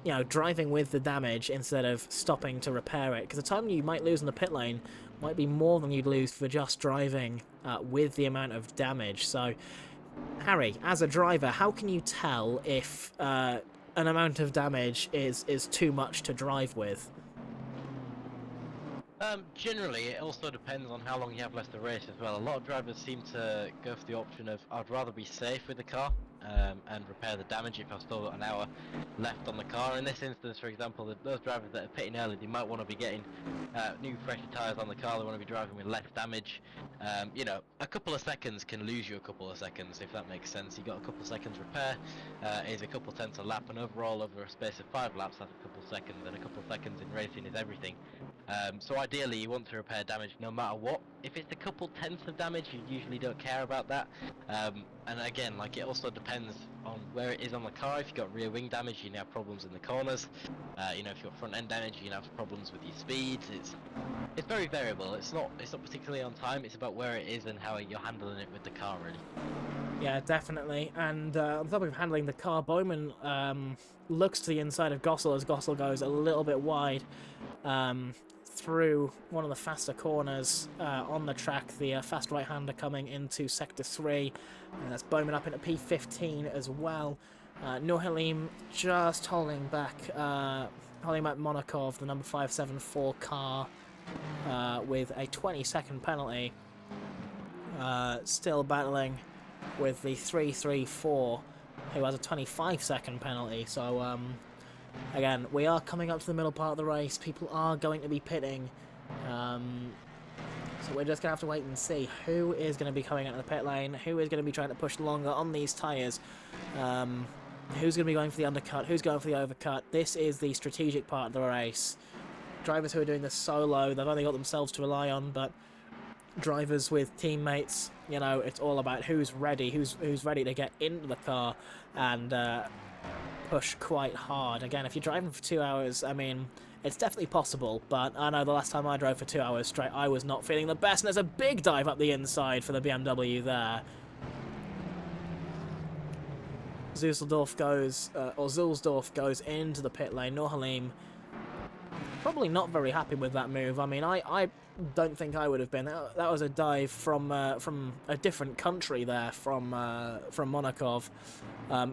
you know, driving with the damage instead of stopping to repair it. Because the time you might lose in the pit lane might be more than you'd lose for just driving with the amount of damage. So, Harry, as a driver, how can you tell if an amount of damage is too much to drive with? Generally, it also depends on how long you have left to race as well. A lot of drivers seem to go for the option of, I'd rather be safe with the car and repair the damage if I've still got an hour left on the car. In this instance, for example, those drivers that are pitting early, they might want to be getting new fresher tyres on the car. They want to be driving with less damage. You know, a couple of seconds can lose you a couple of seconds, if that makes sense. You got a couple of seconds repair, is a couple tenths a lap, and overall over a space of 5 laps, that's a couple of seconds, and a couple of seconds in racing is everything. So ideally you want to repair damage no matter what. If it's a couple tenths of damage, you usually don't care about that. And again, like, it also depends on where it is on the car. If you've got rear wing damage, you can have problems in the corners. You know, if you've got front end damage, you can have problems with your speeds. It's very variable. It's not particularly on time. It's about where it is and how you're handling it with the car, really. Yeah, definitely. And on top of handling the car, Bowman looks to the inside of Gossel as Gossel goes a little bit wide through one of the faster corners on the track. The fast right-hander coming into Sector 3. And that's Bowman up into P15 as well. Nur Halim just holding back Monakov, the number 574 car, with a 20-second penalty. Still battling with the 334, who has a 25-second penalty. So, again, we are coming up to the middle part of the race. People are going to be pitting. So we're just going to have to wait and see who is going to be coming out of the pit lane, who is going to be trying to push longer on these tyres, who's going to be going for the undercut, who's going for the overcut. This is the strategic part of the race. Drivers who are doing this solo, they've only got themselves to rely on, but drivers with teammates, you know, it's all about who's ready, who's ready to get into the car and push quite hard. Again, if you're driving for 2 hours, I mean, it's definitely possible, but I know the last time I drove for 2 hours straight, I was not feeling the best, and there's a big dive up the inside for the BMW there. Zulsdorf goes into the pit lane. Nur Halim probably not very happy with that move. I mean, I don't think I would have been. That was a dive from a different country there, from Monakov.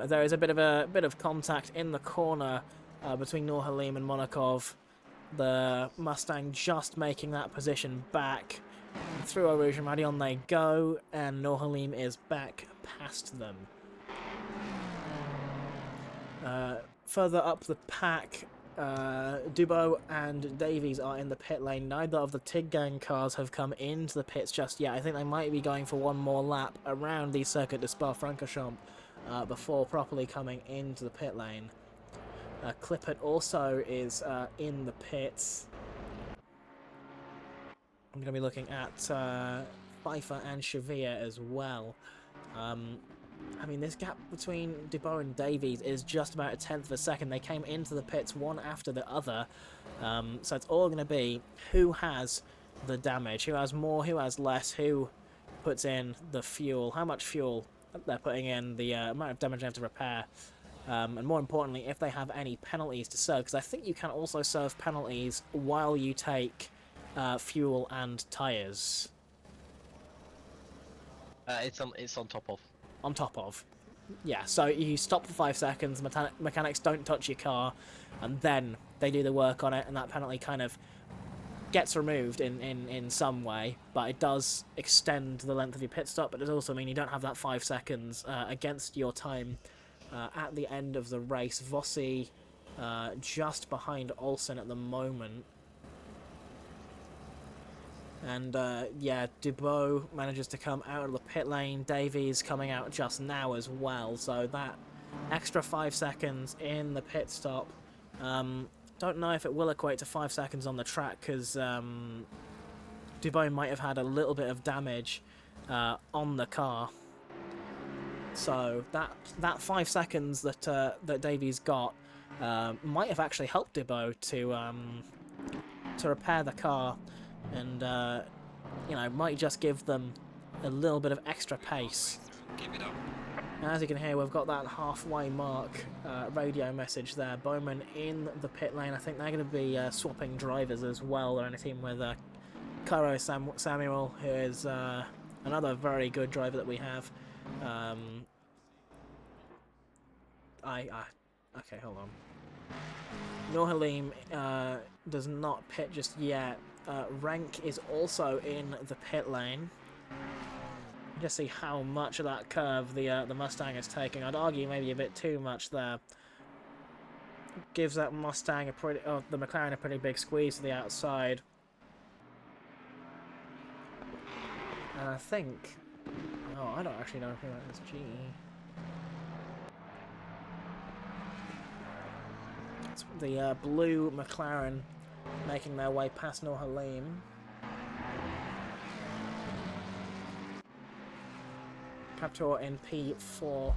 There is a bit of contact in the corner between Nur Halim and Monakov. The Mustang just making that position back. Through Eau Rouge and Radion they go, and Nur Halim is back past them. Further up the pack, Dubot and Davies are in the pit lane. Neither of the TIG gang cars have come into the pits just yet. I think they might be going for one more lap around the Circuit de Spa-Francorchamps before properly coming into the pit lane. Clippert also is in the pits. I'm going to be looking at Pfeiffer and Shavir as well. I mean, this gap between Dubot and Davies is just about a tenth of a second. They came into the pits one after the other. So it's all going to be who has the damage, who has more, who has less, who puts in the fuel, how much fuel they're putting in, the amount of damage they have to repair. And more importantly, if they have any penalties to serve, because I think you can also serve penalties while you take fuel and tyres. It's on top of. On top of. Yeah, so you stop for 5 seconds, mechanics don't touch your car, and then they do the work on it, and that penalty kind of gets removed in some way, but it does extend the length of your pit stop, but it does also mean you don't have that 5 seconds against your time at the end of the race. Vossi just behind Olsen at the moment. And, yeah, Dubot manages to come out of the pit lane. Davies coming out just now as well. So that extra 5 seconds in the pit stop. Don't know if it will equate to 5 seconds on the track, because Dubone might have had a little bit of damage on the car. So that 5 seconds that Davies got might have actually helped Dubone to repair the car, and you know, might just give them a little bit of extra pace. Keep it up. As you can hear, we've got that halfway mark radio message there. Bowman in the pit lane. I think they're going to be swapping drivers as well. They're in a team with Cairo Samuel, who is another very good driver that we have. Okay, hold on. Noor Halim does not pit just yet. Rank is also in the pit lane. Just see how much of that curve the Mustang is taking. I'd argue maybe a bit too much there. Gives that Mustang the McLaren a pretty big squeeze to the outside. And I think, oh, I don't actually know who that is. GE. It's the blue McLaren making their way past Noor Halim. Captor in P4.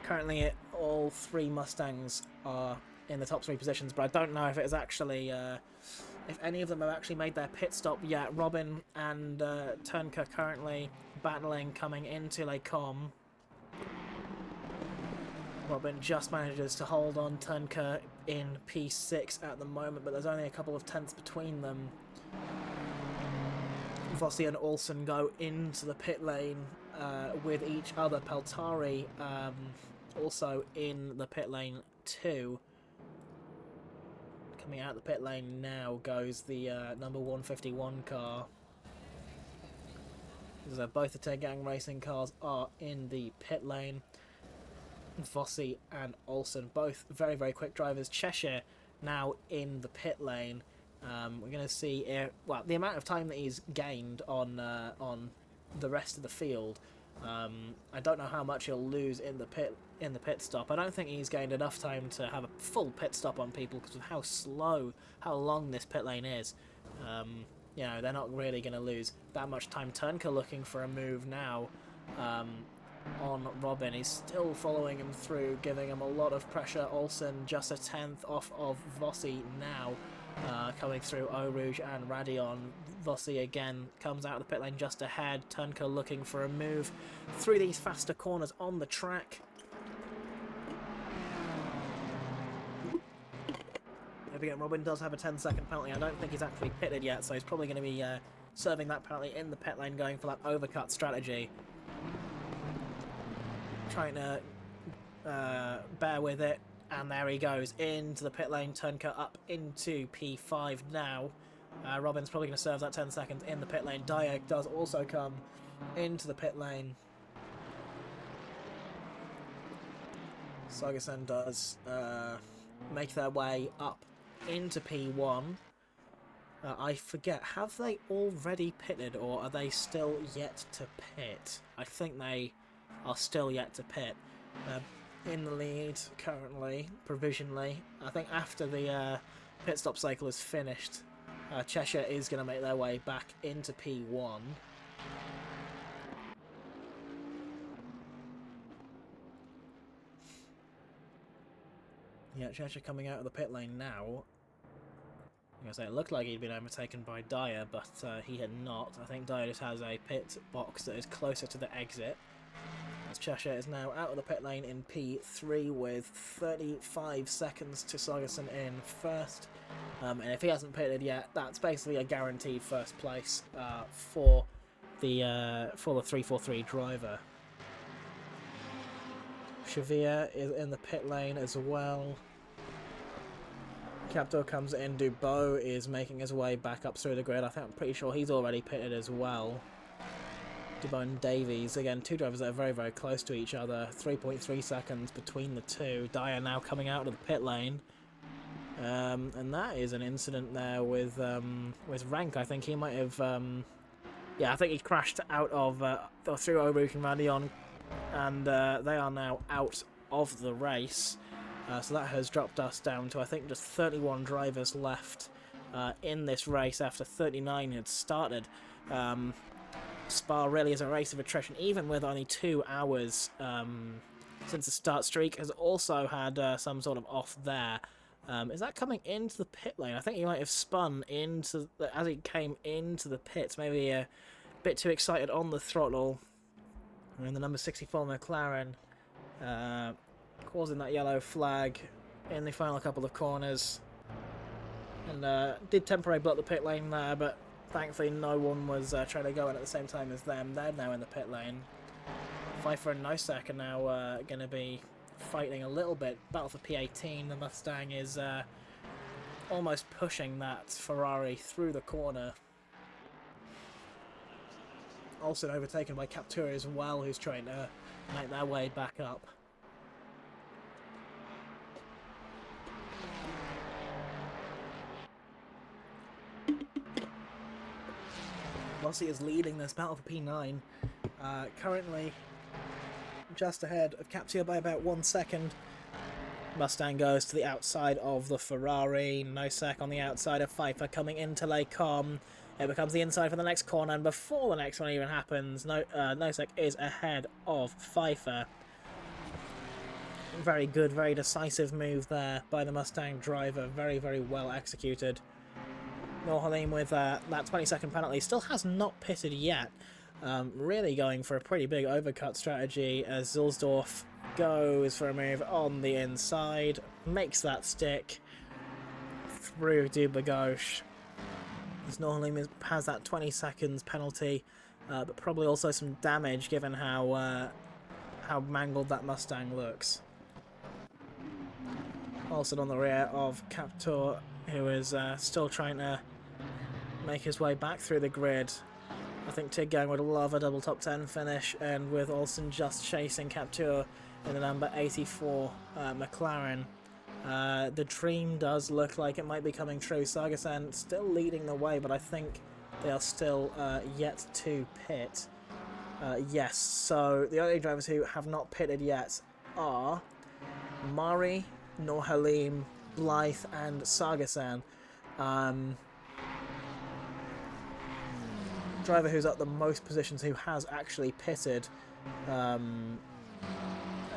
Currently, all 3 Mustangs are in the top 3 positions, but I don't know if it is actually, if any of them have actually made their pit stop yet. Robin and Turnker currently battling coming into Les Combes. Robin just manages to hold on Turnker in P6 at the moment, but there's only a couple of tenths between them. Vossi and Olsen go into the pit lane with each other. Peltari also in the pit lane too. Coming out of the pit lane now goes the number 151 car. So both the Tegang Racing cars are in the pit lane. Vossi and Olsen, both very, very quick drivers. Cheshire now in the pit lane. We're going to see, well, the amount of time that he's gained on the rest of the field. I don't know how much he'll lose in the pit stop. I don't think he's gained enough time to have a full pit stop on people because of how long this pit lane is. You know, they're not really going to lose that much time. Turnker looking for a move now on Robin. He's still following him through, giving him a lot of pressure. Olsen just a tenth off of Vossi now. Coming through Eau Rouge and Radion. Vossi again comes out of the pit lane just ahead. Turnker looking for a move through these faster corners on the track. Again, Robin does have a 10-second penalty. I don't think he's actually pitted yet, so he's probably going to be serving that penalty in the pit lane, going for that overcut strategy. Trying to bear with it. And there he goes into the pit lane. Turnker up into P5 now. Robin's probably going to serve that 10 seconds in the pit lane. Dyer does also come into the pit lane. Sargason does make their way up into P1. I forget, have they already pitted or are they still yet to pit? I think they are still yet to pit. In the lead currently, provisionally. I think after the pit stop cycle is finished, Cheshire is going to make their way back into P1. Yeah, Cheshire coming out of the pit lane now. I'm going to say it looked like he'd been overtaken by Dyer, but he had not. I think Dyer just has a pit box that is closer to the exit. As Cheshire is now out of the pit lane in P3 with 35 seconds to Sargason in first. And if he hasn't pitted yet, that's basically a guaranteed first place for the 343 driver. Shavir is in the pit lane as well. Captor comes in. Dubois is making his way back up through the grid. I'm pretty sure he's already pitted as well. Dubois and Davies, again, two drivers that are very, very close to each other. 3.3 seconds between the two. Dyer now coming out of the pit lane. And that is an incident there with Rank. I think he might have... yeah, I think he crashed out of... through O'Rourke and Radion. and they are now out of the race. So that has dropped us down to, I think, just 31 drivers left in this race after 39 had started. Spa really is a race of attrition, even with only 2 hours since the start. Streak has also had some sort of off there. Is that coming into the pit lane? I think he might have spun into as he came into the pits. Maybe a bit too excited on the throttle. We're in the number 64 McLaren, causing that yellow flag in the final couple of corners. And did temporarily block the pit lane there, but thankfully no one was trying to go in at the same time as them. They're now in the pit lane. Pfeiffer and Nosek are now going to be fighting a little bit. Battle for P18. The Mustang is almost pushing that Ferrari through the corner. Also overtaken by Captura as well, who's trying to make their way back up. Rossi is leading this battle for P9. Currently just ahead of Captura by about 1 second. Mustang goes to the outside of the Ferrari. Nosek on the outside of Pfeiffer coming into Les Combes. It becomes the inside for the next corner, and before the next one even happens, Nosek is ahead of Pfeiffer. Very good, very decisive move there by the Mustang driver. Very, very well executed. Noor Halim with that 20-second penalty still has not pitted yet. Really going for a pretty big overcut strategy as Zulsdorf goes for a move on the inside, makes that stick through Dubagauche. As Noor Halim has that 20 seconds penalty, but probably also some damage given how mangled that Mustang looks. Also on the rear of Captur, who is still trying to make his way back through the grid. I think Tiggang would love a double top 10 finish, and with Olsen just chasing Captur in the number 84 McLaren, the dream does look like it might be coming true. Sargasan still leading the way, but I think they are still yet to pit. Yes, so the only drivers who have not pitted yet are Mari, Noor Halim, Blythe and Sargasan. Driver who's at the most positions who has actually pitted.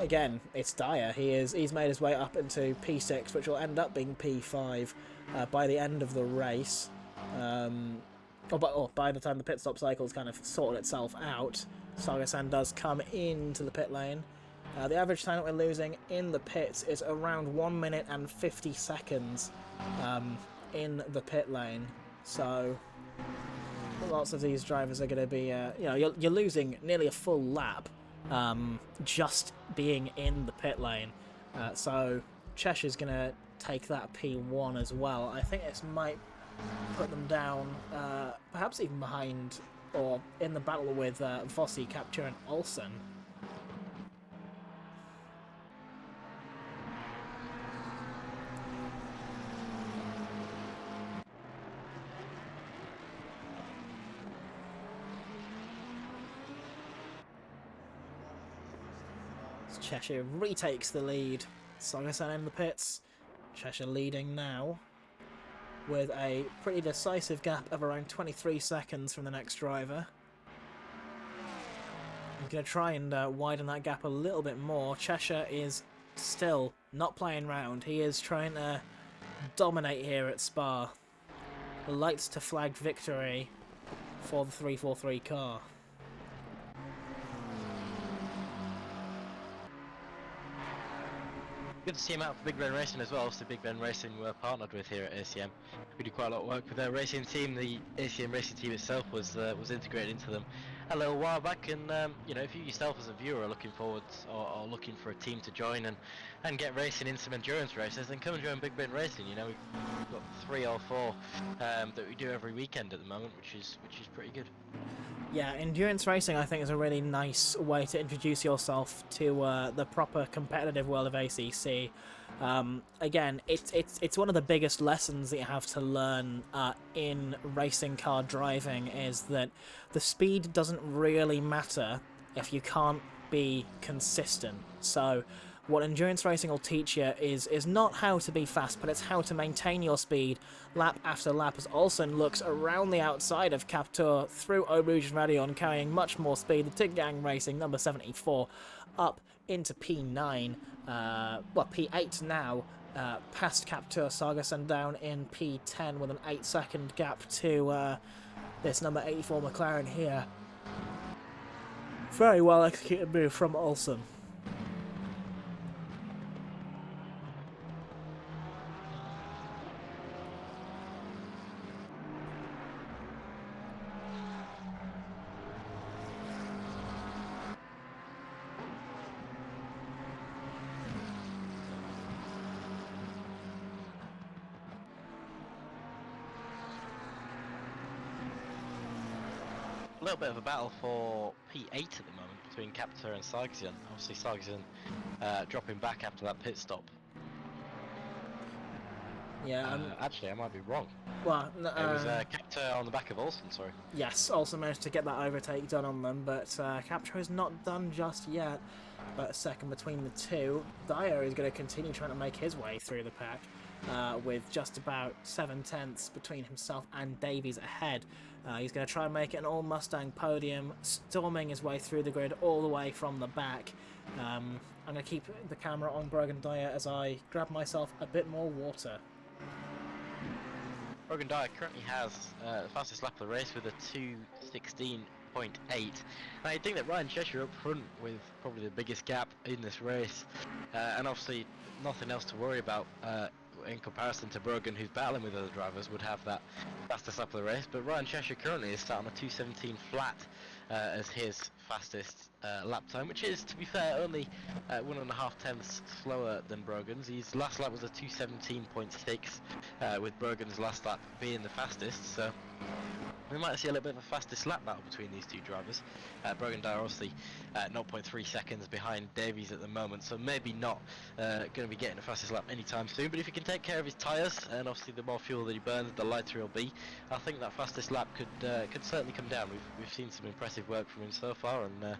Again, it's Dyer. He's made his way up into P6, which will end up being P5 by the end of the race. Or by the time the pit stop cycle's kind of sorted itself out. Sargasan does come into the pit lane. The average time that we're losing in the pits is around 1 minute and 50 seconds in the pit lane. So lots of these drivers are going to be, you're losing nearly a full lap just being in the pit lane. So Cheshire's going to take that P1 as well. I think this might put them down, perhaps even behind or in the battle with Vossi, Captur and Olsen. Cheshire retakes the lead. Sargasan in the pits. Cheshire leading now with a pretty decisive gap of around 23 seconds from the next driver. I'm going to try and widen that gap a little bit more. Cheshire is still not playing round. He is trying to dominate here at Spa. Lights to flag victory for the 343 car. Good to see him out for Big Ben Racing as well. So Big Ben Racing we're partnered with here at ACM. We do quite a lot of work with their racing team. The ACM racing team itself was integrated into them a little while back. And if you yourself as a viewer are looking forward or looking for a team to join and get racing in some endurance races, then come and join Big Ben Racing. We've got 3 or 4 that we do every weekend at the moment, which is pretty good. Yeah, endurance racing I think is a really nice way to introduce yourself to the proper competitive world of ACC. Again, it's one of the biggest lessons that you have to learn in racing car driving is that the speed doesn't really matter if you can't be consistent. So what endurance racing will teach you is not how to be fast, but it's how to maintain your speed lap after lap, as Olsen looks around the outside of Captur through Eau Rouge and Radion, carrying much more speed. The Tig Gang Racing, number 74, up into P9, well, P8 now, past Captur Sargason, down in P10 with an 8-second gap to this number 84 McLaren here. Very well executed move from Olsen. A little bit of a battle for P8 at the moment between Capita and Sargsian. Obviously Sargsian dropping back after that pit stop. Yeah, actually, I might be wrong. well, It was Capita on the back of Olsen, sorry. yes, also managed to get that overtake done on them, but Capture is not done just yet. But a second between the two. Dyer is going to continue trying to make his way through the pack, with just about 7/10 between himself and Davies ahead. He's going to try and make it an all-Mustang podium, storming his way through the grid all the way from the back. I'm going to keep the camera on Brogan Dyer as I grab myself a bit more water. Brogan Dyer currently has the fastest lap of the race with a 2:16.8. Now you'd think that Ryan Cheshire up front with probably the biggest gap in this race, and obviously nothing else to worry about in comparison to Brogan, who's battling with other drivers, would have that fastest lap of the race. But Ryan Cheshire currently is sat on a 2:17 flat as his fastest lap time, which is, to be fair, only 1.5 tenths slower than Brogan's. His last lap was a 2:17.6, with Brogan's last lap being the fastest. So we might see a little bit of a fastest lap battle between these two drivers. Brogan Dyer obviously 0.3 seconds behind Davies at the moment, so maybe not going to be getting the fastest lap anytime soon. But if he can take care of his tyres, and obviously the more fuel that he burns, the lighter he'll be, I think that fastest lap could certainly come down. We've seen some impressive work from him so far, and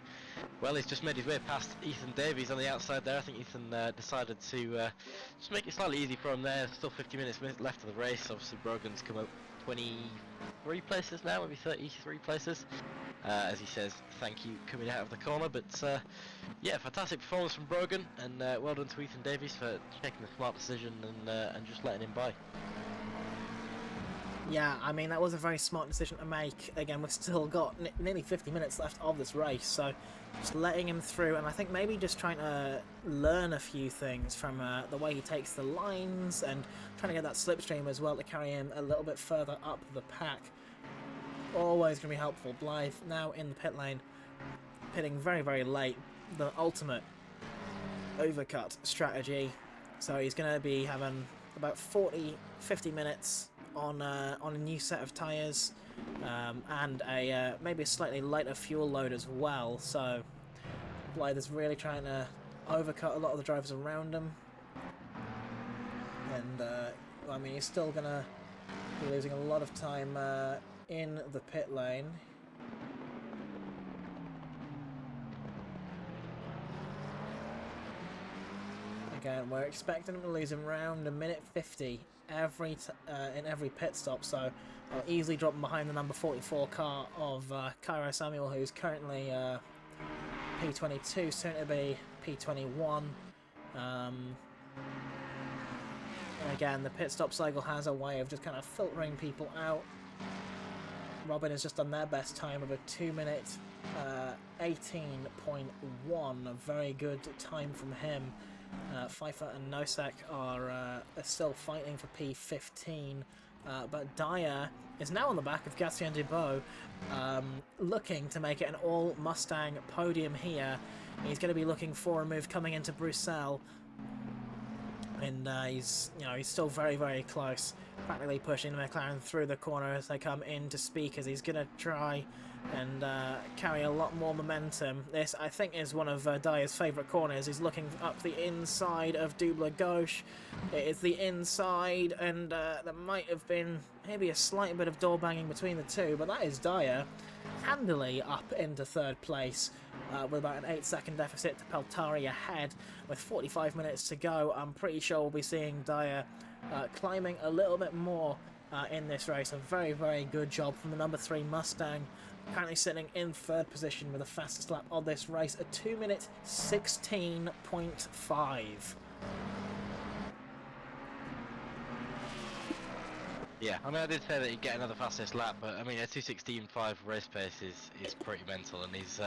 well, he's just made his way past Ethan Davies on the outside there. I think Ethan decided to just make it slightly easy for him there. Still 50 minutes left of the race. Obviously Brogan's come up 23 places now, maybe 33 places, as he says thank you coming out of the corner. But yeah, fantastic performance from Brogan, and well done to Ethan Davies for taking the smart decision and just letting him by. Yeah, I mean, that was a very smart decision to make. Again, we've still got nearly 50 minutes left of this race, so just letting him through, and I think maybe just trying to learn a few things from the way he takes the lines, and trying to get that slipstream as well to carry him a little bit further up the pack. Always going to be helpful. Blythe now in the pit lane, pitting very, very late. The ultimate overcut strategy. So he's going to be having about 50 minutes on a new set of tyres, and a maybe a slightly lighter fuel load as well. So Blythe is really trying to overcut a lot of the drivers around him, and I mean, he's still gonna be losing a lot of time in the pit lane. Again, we're expecting him to lose around a minute 50 in every pit stop, so I'll easily drop him behind the number 44 car of Cairo Samuel, who's currently P22, soon to be P21. And again, the pit stop cycle has a way of just kind of filtering people out. Robin has just done their best time of a 2-minute 18.1, a very good time from him. Pfeiffer and Nosek are still fighting for P15, but Dyer is now on the back of Gatien Dubois, looking to make it an all-Mustang podium here. He's going to be looking for a move coming into Bruxelles, and he's still very, very close, practically pushing the McLaren through the corner as they come in to speak, as he's going to try and carry a lot more momentum. This, I think, is one of Dyer's favourite corners. He's looking up the inside of Double Gauche. It is the inside, and there might have been maybe a slight bit of door banging between the two, but that is Dyer handily up into third place with about an 8-second deficit to Peltari ahead with 45 minutes to go. I'm pretty sure we'll be seeing Dyer climbing a little bit more in this race. A very, very good job from the number 3 Mustang, currently sitting in third position with the fastest lap of this race, a 2 minute 16.5. Yeah, I mean, I did say that he'd get another fastest lap, but I mean, a 2:16.5 race pace is pretty mental, and he's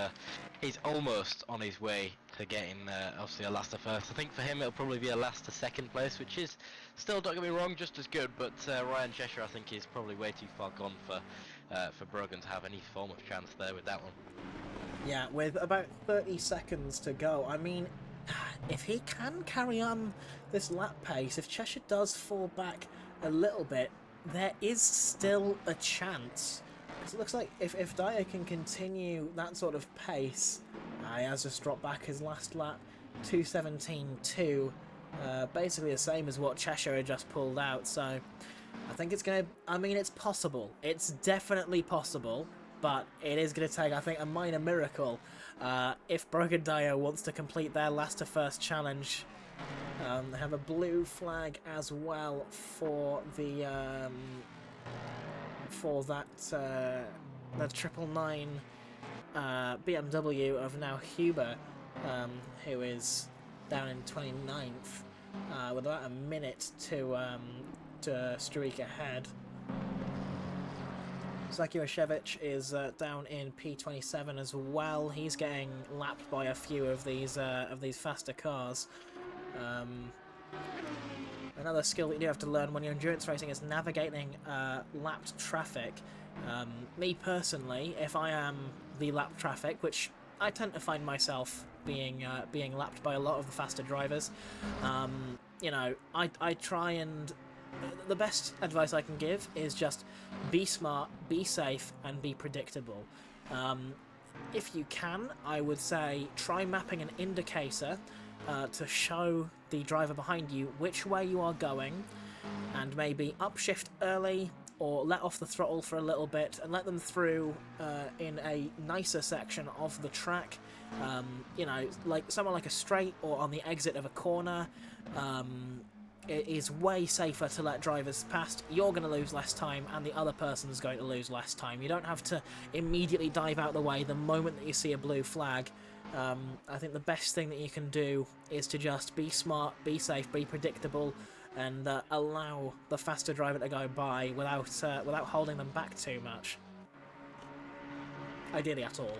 almost on his way to getting obviously a last to first. I think for him it'll probably be a last to second place, which is still, don't get me wrong, just as good. But Ryan Cheshire, I think, is probably way too far gone for Brogan to have any form of chance there with that one. Yeah, with about 30 seconds to go. I mean, if he can carry on this lap pace, if Cheshire does fall back a little bit, there is still a chance. Because it looks like if Dyer can continue that sort of pace, he has just dropped back his last lap, 2:17.2, basically the same as what Cheshire had just pulled out. So I think it's going to, I mean, it's possible. It's definitely possible, but it is going to take, I think, a minor miracle if Brogan Dyer wants to complete their last to first challenge. They have a blue flag as well for the the 999 BMW of now Huber, who is down in 29th with about a minute to streak ahead. Zakirashevich is down in P27 as well. He's getting lapped by a few of these faster cars. Another skill that you do have to learn when you're endurance racing is navigating lapped traffic. Me personally, if I am the lapped traffic, which I tend to find myself being lapped by a lot of the faster drivers, you know, I try and the best advice I can give is just be smart, be safe, and be predictable. If you can, I would say try mapping an indicator to show the driver behind you which way you are going, and maybe upshift early or let off the throttle for a little bit and let them through in a nicer section of the track. You know, like somewhere like a straight or on the exit of a corner. It is way safer to let drivers past. You're going to lose less time and the other person's going to lose less time. You don't have to immediately dive out the way the moment that you see a blue flag. I think the best thing that you can do is to just be smart, be safe, be predictable, and allow the faster driver to go by without holding them back too much. Ideally at all.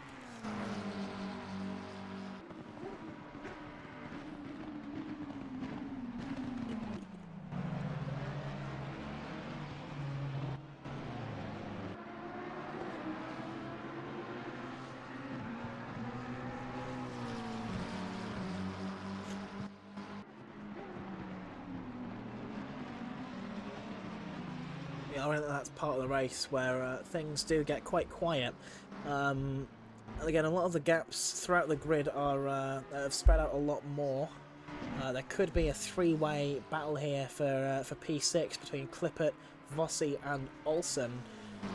I think that's part of the race where things do get quite quiet. Again, a lot of the gaps throughout the grid are have spread out a lot more. There could be a three-way battle here for P6 between Clippert, Vossi, and Olsen.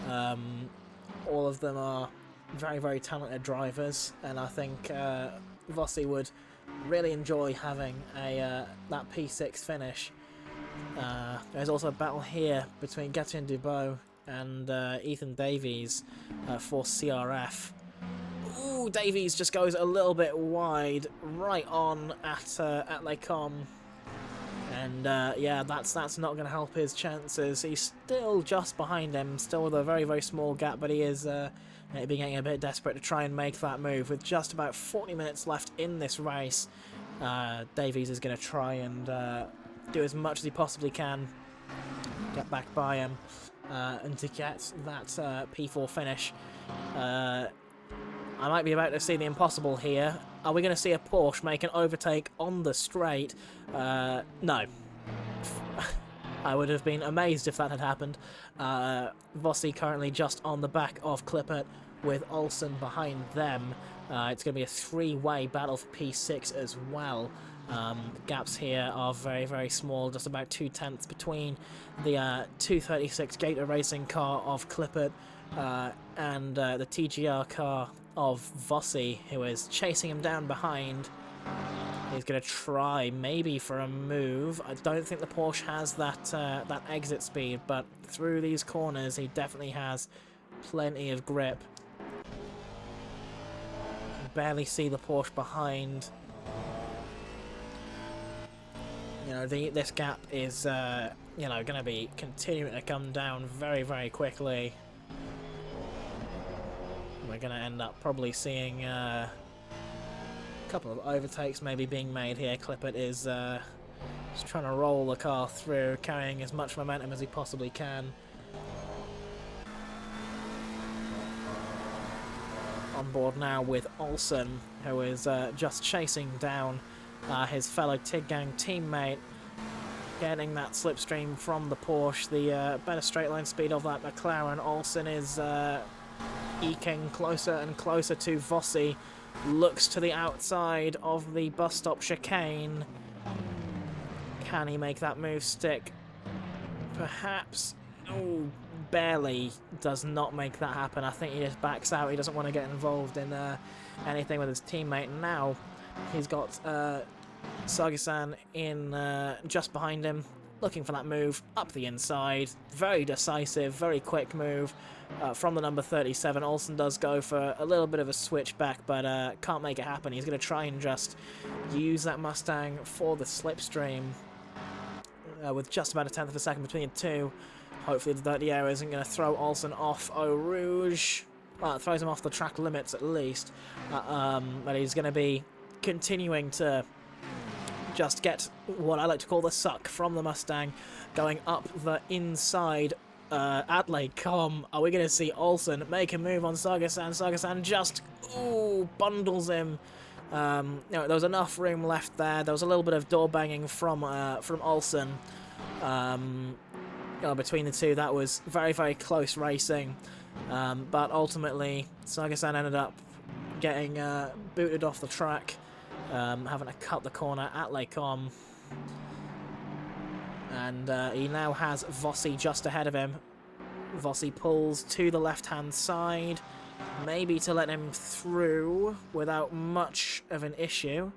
All of them are very, very talented drivers, and I think Vossi would really enjoy having that P6 finish. There's also a battle here between Gatien Dubois and Ethan Davies for CRF. Ooh, Davies just goes a little bit wide, right on at Lecom, and yeah, that's not going to help his chances. He's still just behind him, still with a very, very small gap, but he is maybe getting a bit desperate to try and make that move. With just about 40 minutes left in this race, Davies is going to try and do as much as he possibly can, get back by him, and to get that P4 finish. I might be about to see the impossible here. Are we going to see a Porsche make an overtake on the straight? No. I would have been amazed if that had happened. Vossi currently just on the back of Clippert with Olsen behind them. It's going to be a three-way battle for P6 as well. The gaps here are very, very small, just about 2/10 between the 236 Gator Racing car of Clippert and the TGR car of Vossi, who is chasing him down behind. He's going to try maybe for a move. I don't think the Porsche has that that exit speed, but through these corners he definitely has plenty of grip. You can barely see the Porsche behind. You know, this gap is you know, going to be continuing to come down very, very quickly. We're going to end up probably seeing a couple of overtakes maybe being made here. Clippert is just trying to roll the car through, carrying as much momentum as he possibly can. On board now with Olsen, who is just chasing down his fellow TIG Gang teammate, getting that slipstream from the Porsche. The better straight line speed of that McLaren. Olsen is eking closer and closer to Vossi. Looks to the outside of the bus stop chicane. Can he make that move stick? Perhaps. Oh, barely. Does not make that happen. I think he just backs out. He doesn't want to get involved in anything with his teammate. Now he's got Sargasan in just behind him, looking for that move up the inside. Very decisive, very quick move from the number 37. Olsen does go for a little bit of a switchback, but can't make it happen. He's going to try and just use that Mustang for the slipstream with just about a tenth of a second between the two. Hopefully the dirty air isn't going to throw Olsen off Eau Rouge. Well, it throws him off the track limits at least. But he's going to be continuing to just get what I like to call the suck from the Mustang, going up the inside at Lake Com. Are we going to see Olsen make a move on Sargasan? Sargasan just bundles him. You know, there was enough room left there. There was a little bit of door banging from Olsen. You know, between the two, that was very, very close racing. But ultimately, Sargasan ended up getting booted off the track, having to cut the corner at Lake Com. And he now has Vossi just ahead of him. Vossi pulls to the left-hand side, maybe to let him through without much of an issue.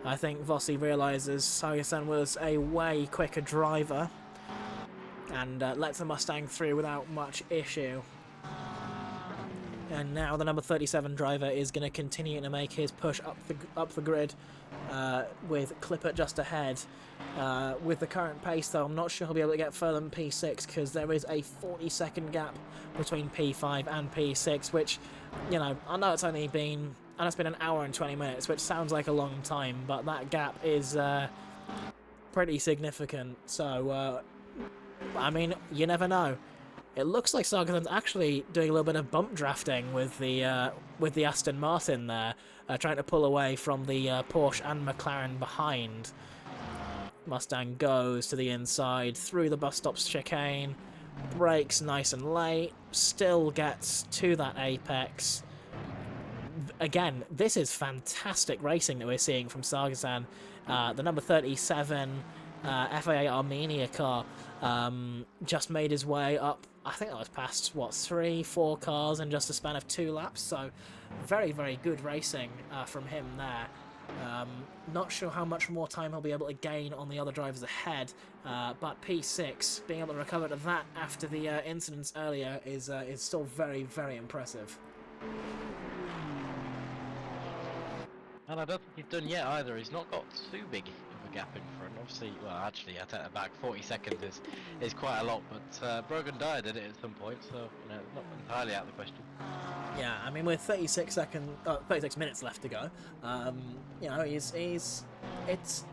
I think Vossi realises Sargasan was a way quicker driver and lets the Mustang through without much issue. And now the number 37 driver is going to continue to make his push up the grid with Clippert just ahead. With the current pace, though, I'm not sure he'll be able to get further than P6 because there is a 40-second gap between P5 and P6, which, you know, I know it's only been, and it's been an hour and 20 minutes, which sounds like a long time, but that gap is pretty significant. So, I mean, you never know. It looks like Sargasan's actually doing a little bit of bump drafting with the Aston Martin there, trying to pull away from the Porsche and McLaren behind. Mustang goes to the inside, through the bus stop's chicane, brakes nice and late, still gets to that apex. Again, this is fantastic racing that we're seeing from Sargasan. The number 37 FIA Armenia car just made his way up. I think that was past, what, 3-4 cars in just a span of 2 laps, so very, very good racing from him there. Not sure how much more time he'll be able to gain on the other drivers ahead, but P6, being able to recover to that after the incidents earlier is still very, very impressive. And I don't think he's done yet either. He's not got too big of a gap in front. Obviously, well, actually, I take that back. 40 seconds is quite a lot, but Brogan Dyer did it at some point, so you know, not entirely out of the question. Yeah, I mean, with 36 minutes left to go, you know, it's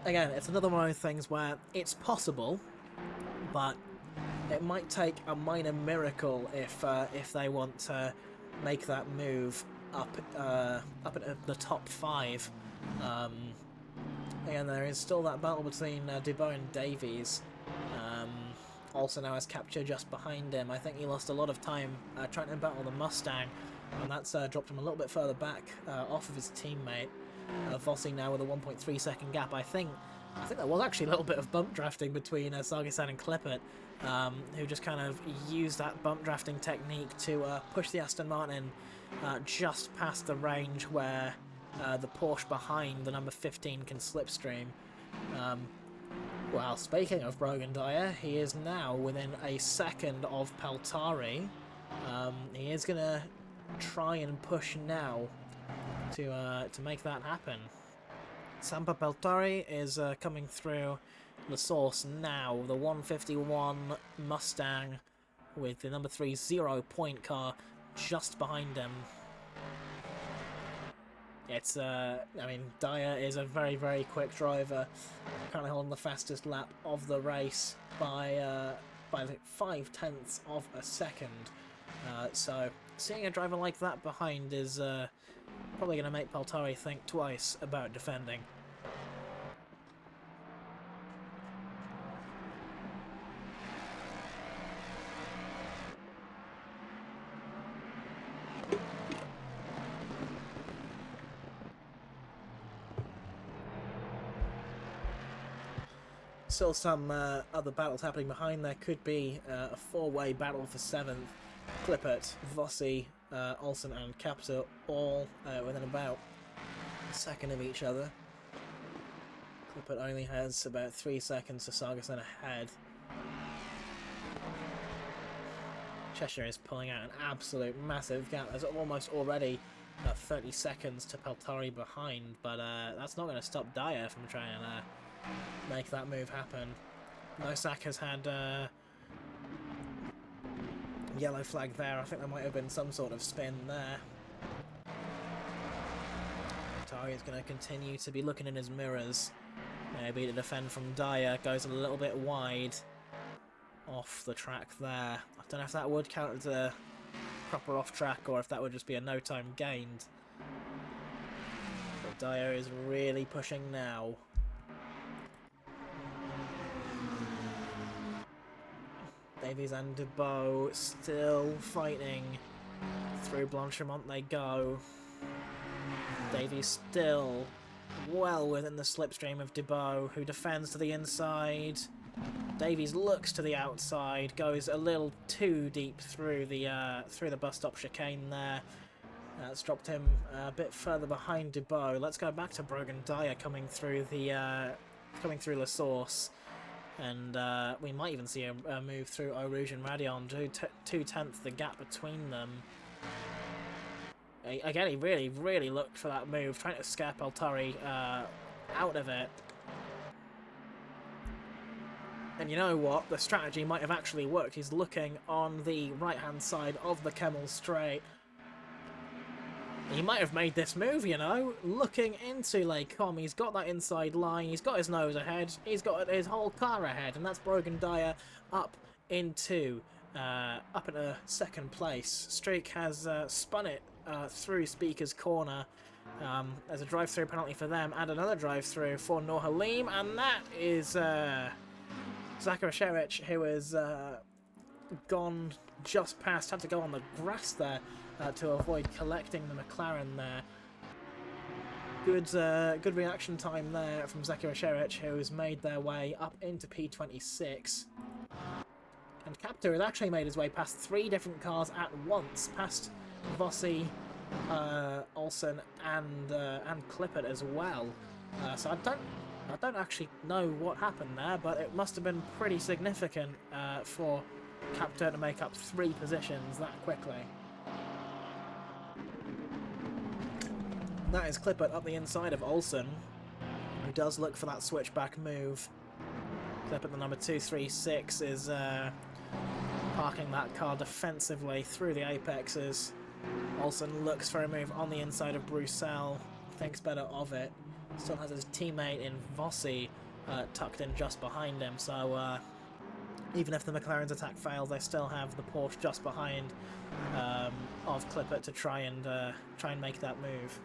again, it's another one of those things where it's possible, but it might take a minor miracle if they want to make that move up at the top 5. Again, there is still that battle between Dubot and Davies. Also now has capture just behind him. I think he lost a lot of time trying to battle the Mustang. and that's dropped him a little bit further back off of his teammate. Vossi now with a 1.3 second gap. I think there was actually a little bit of bump drafting between Sargasan and Clippert, who just kind of used that bump drafting technique to push the Aston Martin just past the range where the Porsche behind the number 15 can slipstream. Well, speaking of Brogan Dyer, he is now within a second of Peltari. He is going to try and push now to make that happen. Sampa Peltari is coming through the source now, the 151 Mustang with the number 3 0-point car just behind him. It's, I mean, Dyer is a very, very quick driver, currently holding the fastest lap of the race by like 0.5 of a second. So seeing a driver like that behind is probably going to make Peltari think twice about defending. Still some other battles happening behind. There could be a four-way battle for 7th. Clippert, Vossi, Olsen and Capita all within about a second of each other. Clippert only has about 3 seconds to Sargason ahead. Cheshire is pulling out an absolute massive gap. There's almost already 30 seconds to Peltari behind, but that's not going to stop Dyer from trying to make that move happen. Nosak has had yellow flag there. I think there might have been some sort of spin there. Peltari is going to continue to be looking in his mirrors. Maybe to defend from Dyer. Goes a little bit wide off the track there. I don't know if that would count as a proper off track or if that would just be a no time gained. But Dyer is really pushing now. Davies and Dubois still fighting. Through Blanchimont they go. Davies still well within the slipstream of Dubois, who defends to the inside. Davies looks to the outside, goes a little too deep through the bus stop chicane there. That's dropped him a bit further behind Dubois. Let's go back to Brogan Dyer coming through La Source. And we might even see a move through Eau Rouge and Radion, 2/10 the gap between them. Again, he really, really looked for that move, trying to scare Peltari out of it. And you know what? The strategy might have actually worked. He's looking on the right-hand side of the Kemmel Straight. He might have made this move, you know, looking into Lake Com. He's got that inside line, he's got his nose ahead, he's got his whole car ahead, and that's Brogan Dyer up into second place. Streak has spun it through Speaker's Corner. There's a drive-through penalty for them, and another drive-through for Noor Halim, and that is Zakarashevich, who has gone just past, had to go on the grass there to avoid collecting the McLaren there. Good reaction time there from Zakarashevich, who has made their way up into P26. And Captor has actually made his way past 3 different cars at once, past Vossi, Olsen, and Clippert as well. So I don't actually know what happened there, but it must have been pretty significant for Captor to make up 3 positions that quickly. That is Clippert up the inside of Olsen, who does look for that switchback move. Clippert, the number 236, is parking that car defensively through the apexes. Olsen looks for a move on the inside of Bruxelles, thinks better of it. Still has his teammate in Vossi tucked in just behind him, so even if the McLaren's attack fails, they still have the Porsche just behind of Clippert to try and make that move.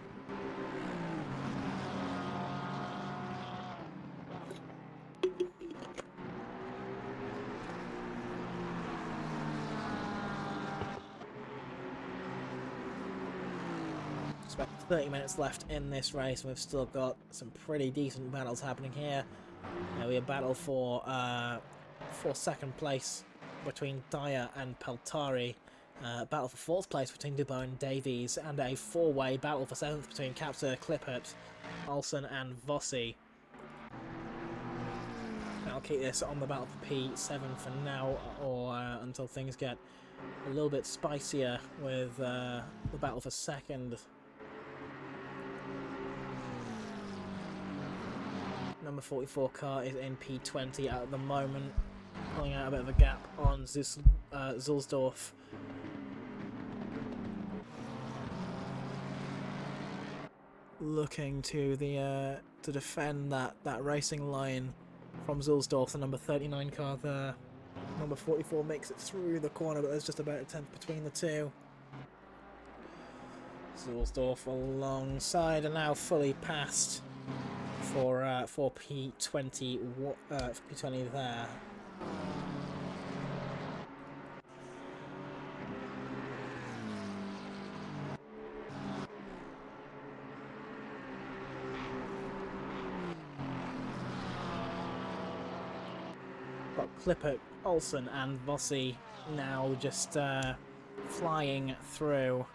It's about 30 minutes left in this race, and we've still got some pretty decent battles happening here. We have a battle for second place between Dyer and Peltari. Battle for fourth place between Dubot and Davies, and a four-way battle for seventh between Captor, Clippert, Olsen and Vossi. I'll keep this on the battle for P7 for now, or until things get a little bit spicier with the battle for second. Number 44 car is in P20 at the moment, pulling out a bit of a gap on Zulsdorf. Looking to to defend that racing line from Zulsdorf, the number 39 car there. Number 44 makes it through the corner, but there's just about a tenth between the two. Zulsdorf alongside and now fully passed for P20 P20 there. Got Clippert, Olsen and Vossi now just flying through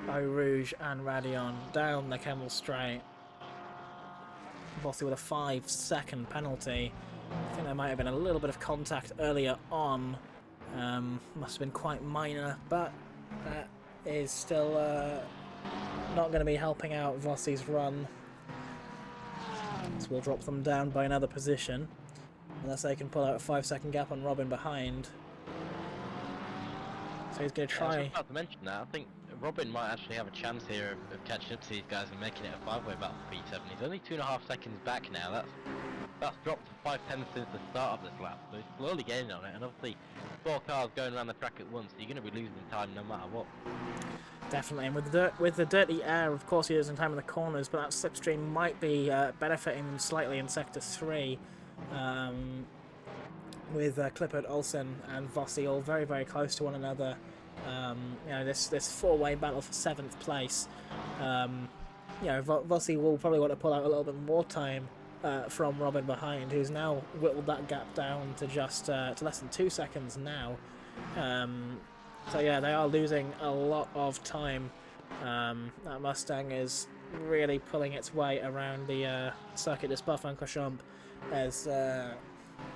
Eau Rouge and Radion down the Kemmel Straight. Vossi with a 5-second penalty. I think there might have been a little bit of contact earlier on. Must have been quite minor, but that is still not going to be helping out Vossi's run. So we'll drop them down by another position, unless they can pull out a 5-second gap on Robin behind. So he's going to try. I was about to mention that. I think Robin might actually have a chance here of catching up to these guys and making it a 5-way battle for P7. He's only 2.5 seconds back now. That's dropped to 5 tenths since the start of this lap. So he's slowly gaining on it, and obviously 4 cars going around the track at once, so you're going to be losing time no matter what. Definitely, and with the dirty air, of course, he is in time in the corners, but that slipstream might be benefiting them slightly in Sector 3, with Clippert, Olsen, and Vossi all very, very close to one another. You know, this 4-way battle for 7th place. You know, Vossi will probably want to pull out a little bit more time from Robin behind, who's now whittled that gap down to just to less than 2 seconds now. So yeah, they are losing a lot of time. That Mustang is really pulling its way around the Circuit de Spa-Francorchamps as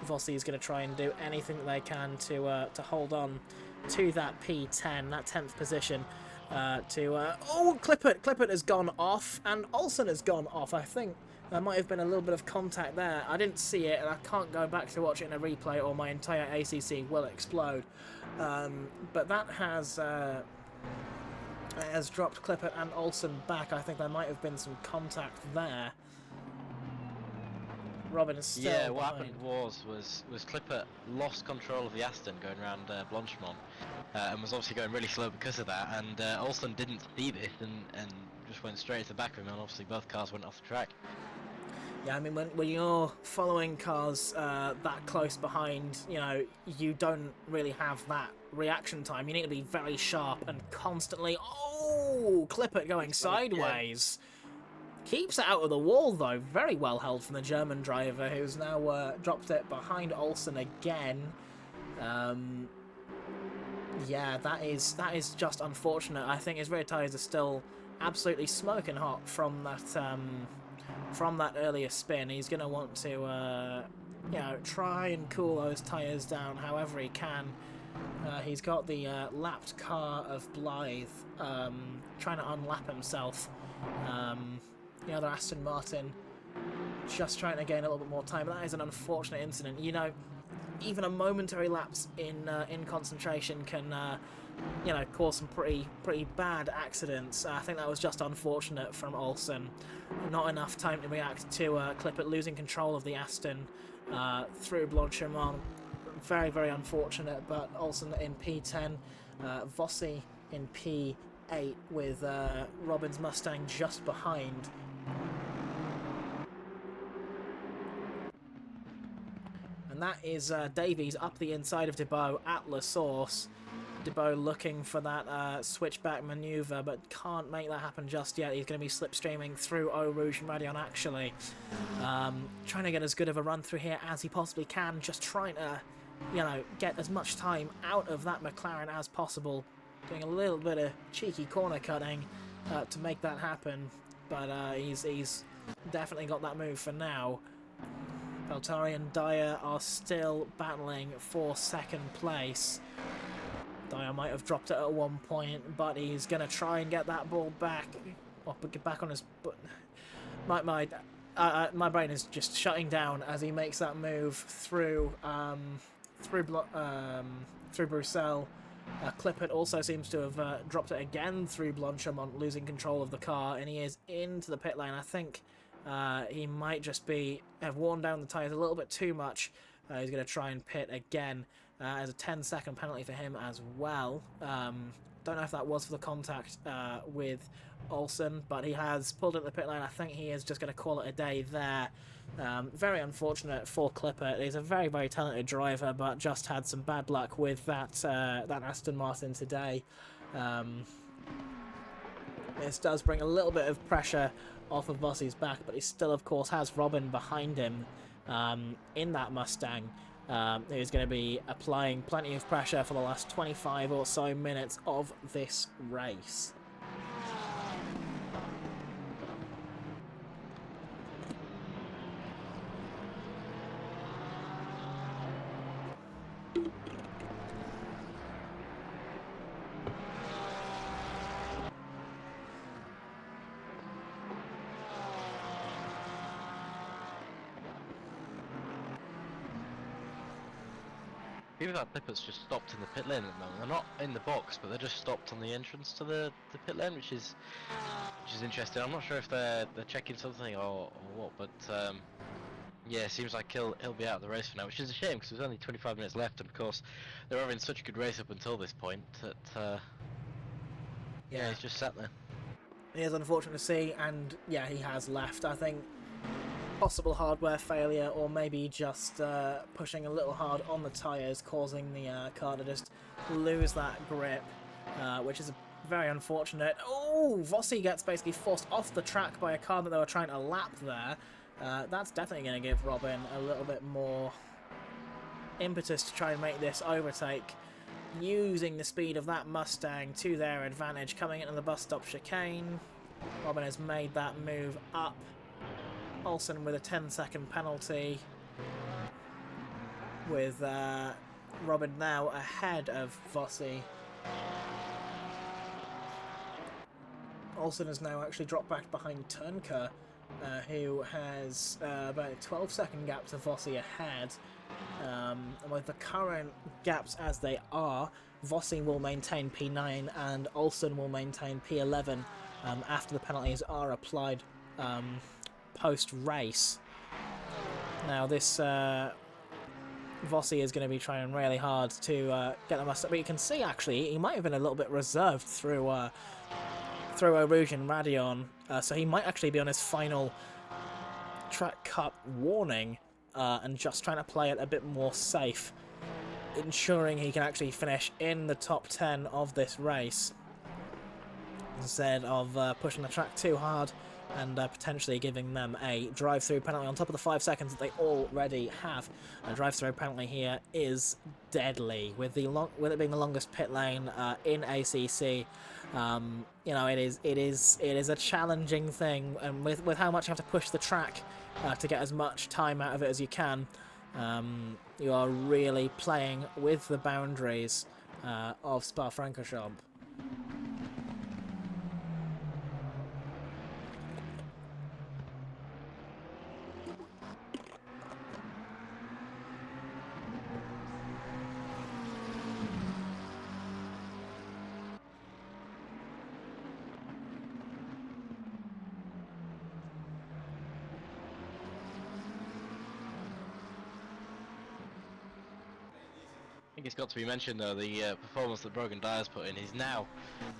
Vossi is going to try and do anything that they can to hold on to that P10, that 10th position. Oh, Clippert has gone off, and Olsen has gone off. I think there might have been a little bit of contact there. I didn't see it, and I can't go back to watch it in a replay, or my entire ACC will explode. But that has dropped Clippert and Olsen back. I think there might have been some contact there. Robin is still Yeah, what behind. happened was Clippert lost control of the Aston going around Blanchemont, and was obviously going really slow because of that, and Olsen didn't see this and just went straight to the back of him, and obviously both cars went off the track. Yeah, I mean, when you're following cars that close behind, you know, you don't really have that reaction time. You need to be very sharp and constantly... Oh! Clippert going sideways. Keeps it out of the wall, though. Very well held from the German driver, who's now dropped it behind Olsen again. Yeah, that is just unfortunate. I think his rear tyres are still absolutely smoking hot from that earlier spin. He's going to want to, you know, try and cool those tyres down however he can. He's got the lapped car of Blythe trying to unlap himself. The other Aston Martin just trying to gain a little bit more time. That is an unfortunate incident. You know, even a momentary lapse in concentration can, you know, cause some pretty bad accidents. I think that was just unfortunate from Olsen. Not enough time to react to Clippert losing control of the Aston through Blanchemont. Very, very unfortunate, but Olsen in P10, Vossi in P8 with Robin's Mustang just behind. And that is Davies up the inside of Dubot at La Source. Debo looking for that switchback maneuver, but can't make that happen just yet. He's going to be slipstreaming through Eau Rouge and Radion, actually. Trying to get as good of a run through here as he possibly can, just trying to, you know, get as much time out of that McLaren as possible. Doing a little bit of cheeky corner cutting to make that happen, but he's definitely got that move for now. Valtteri and Dyer are still battling for second place. Dyer might have dropped it at one point, but he's going to try and get that ball back. Or get back on his... My brain is just shutting down as he makes that move through Bruxelles. Clippert also seems to have dropped it again through Blanchimont, losing control of the car, and he is into the pit lane. I think he might just have worn down the tyres a little bit too much. He's going to try and pit again as a 10-second penalty for him as well. Don't know if that was for the contact with Olsen, but he has pulled into the pit lane. I think he is just going to call it a day there. Very unfortunate for Clippert. He's a very, very talented driver, but just had some bad luck with that Aston Martin today. This does bring a little bit of pressure off of Vossi's back, but he still, of course, has Robin behind him in that Mustang, who's going to be applying plenty of pressure for the last 25 or so minutes of this race. Even that Clippert's just stopped in the pit lane at the moment. They're not in the box, but they're just stopped on the entrance to the pit lane, which is interesting. I'm not sure if they're checking something or what, but yeah, it seems like he'll be out of the race for now, which is a shame because there's only 25 minutes left, and of course they're having such a good race up until this point that yeah, he's just sat there. It is unfortunate to see, and yeah, he has left. I think possible hardware failure, or maybe just pushing a little hard on the tyres, causing the car to just lose that grip, which is very unfortunate. Oh, Vossi gets basically forced off the track by a car that they were trying to lap there. That's definitely going to give Robin a little bit more impetus to try and make this overtake, using the speed of that Mustang to their advantage. Coming into the bus stop chicane, Robin has made that move up. Olsen with a 10-second penalty, with Robin now ahead of Vossi. Olsen has now actually dropped back behind Turnker, who has about a 12-second gap to Vossi ahead. And with the current gaps as they are, Vossi will maintain P9 and Olsen will maintain P11 after the penalties are applied post-race. Now this Vossi is going to be trying really hard to get the Mustang, but you can see actually he might have been a little bit reserved through Eau Rouge and Radion, so he might actually be on his final track cut warning and just trying to play it a bit more safe, ensuring he can actually finish in the top 10 of this race instead of pushing the track too hard and potentially giving them a drive-through penalty on top of the 5 seconds that they already have. A drive-through penalty here is deadly, with it being the longest pit lane in ACC. You know, it is a challenging thing, and with how much you have to push the track to get as much time out of it as you can, you are really playing with the boundaries of Spa-Francorchamps. I think it's got to be mentioned though, the performance that Brogan Dyer's put in. He's now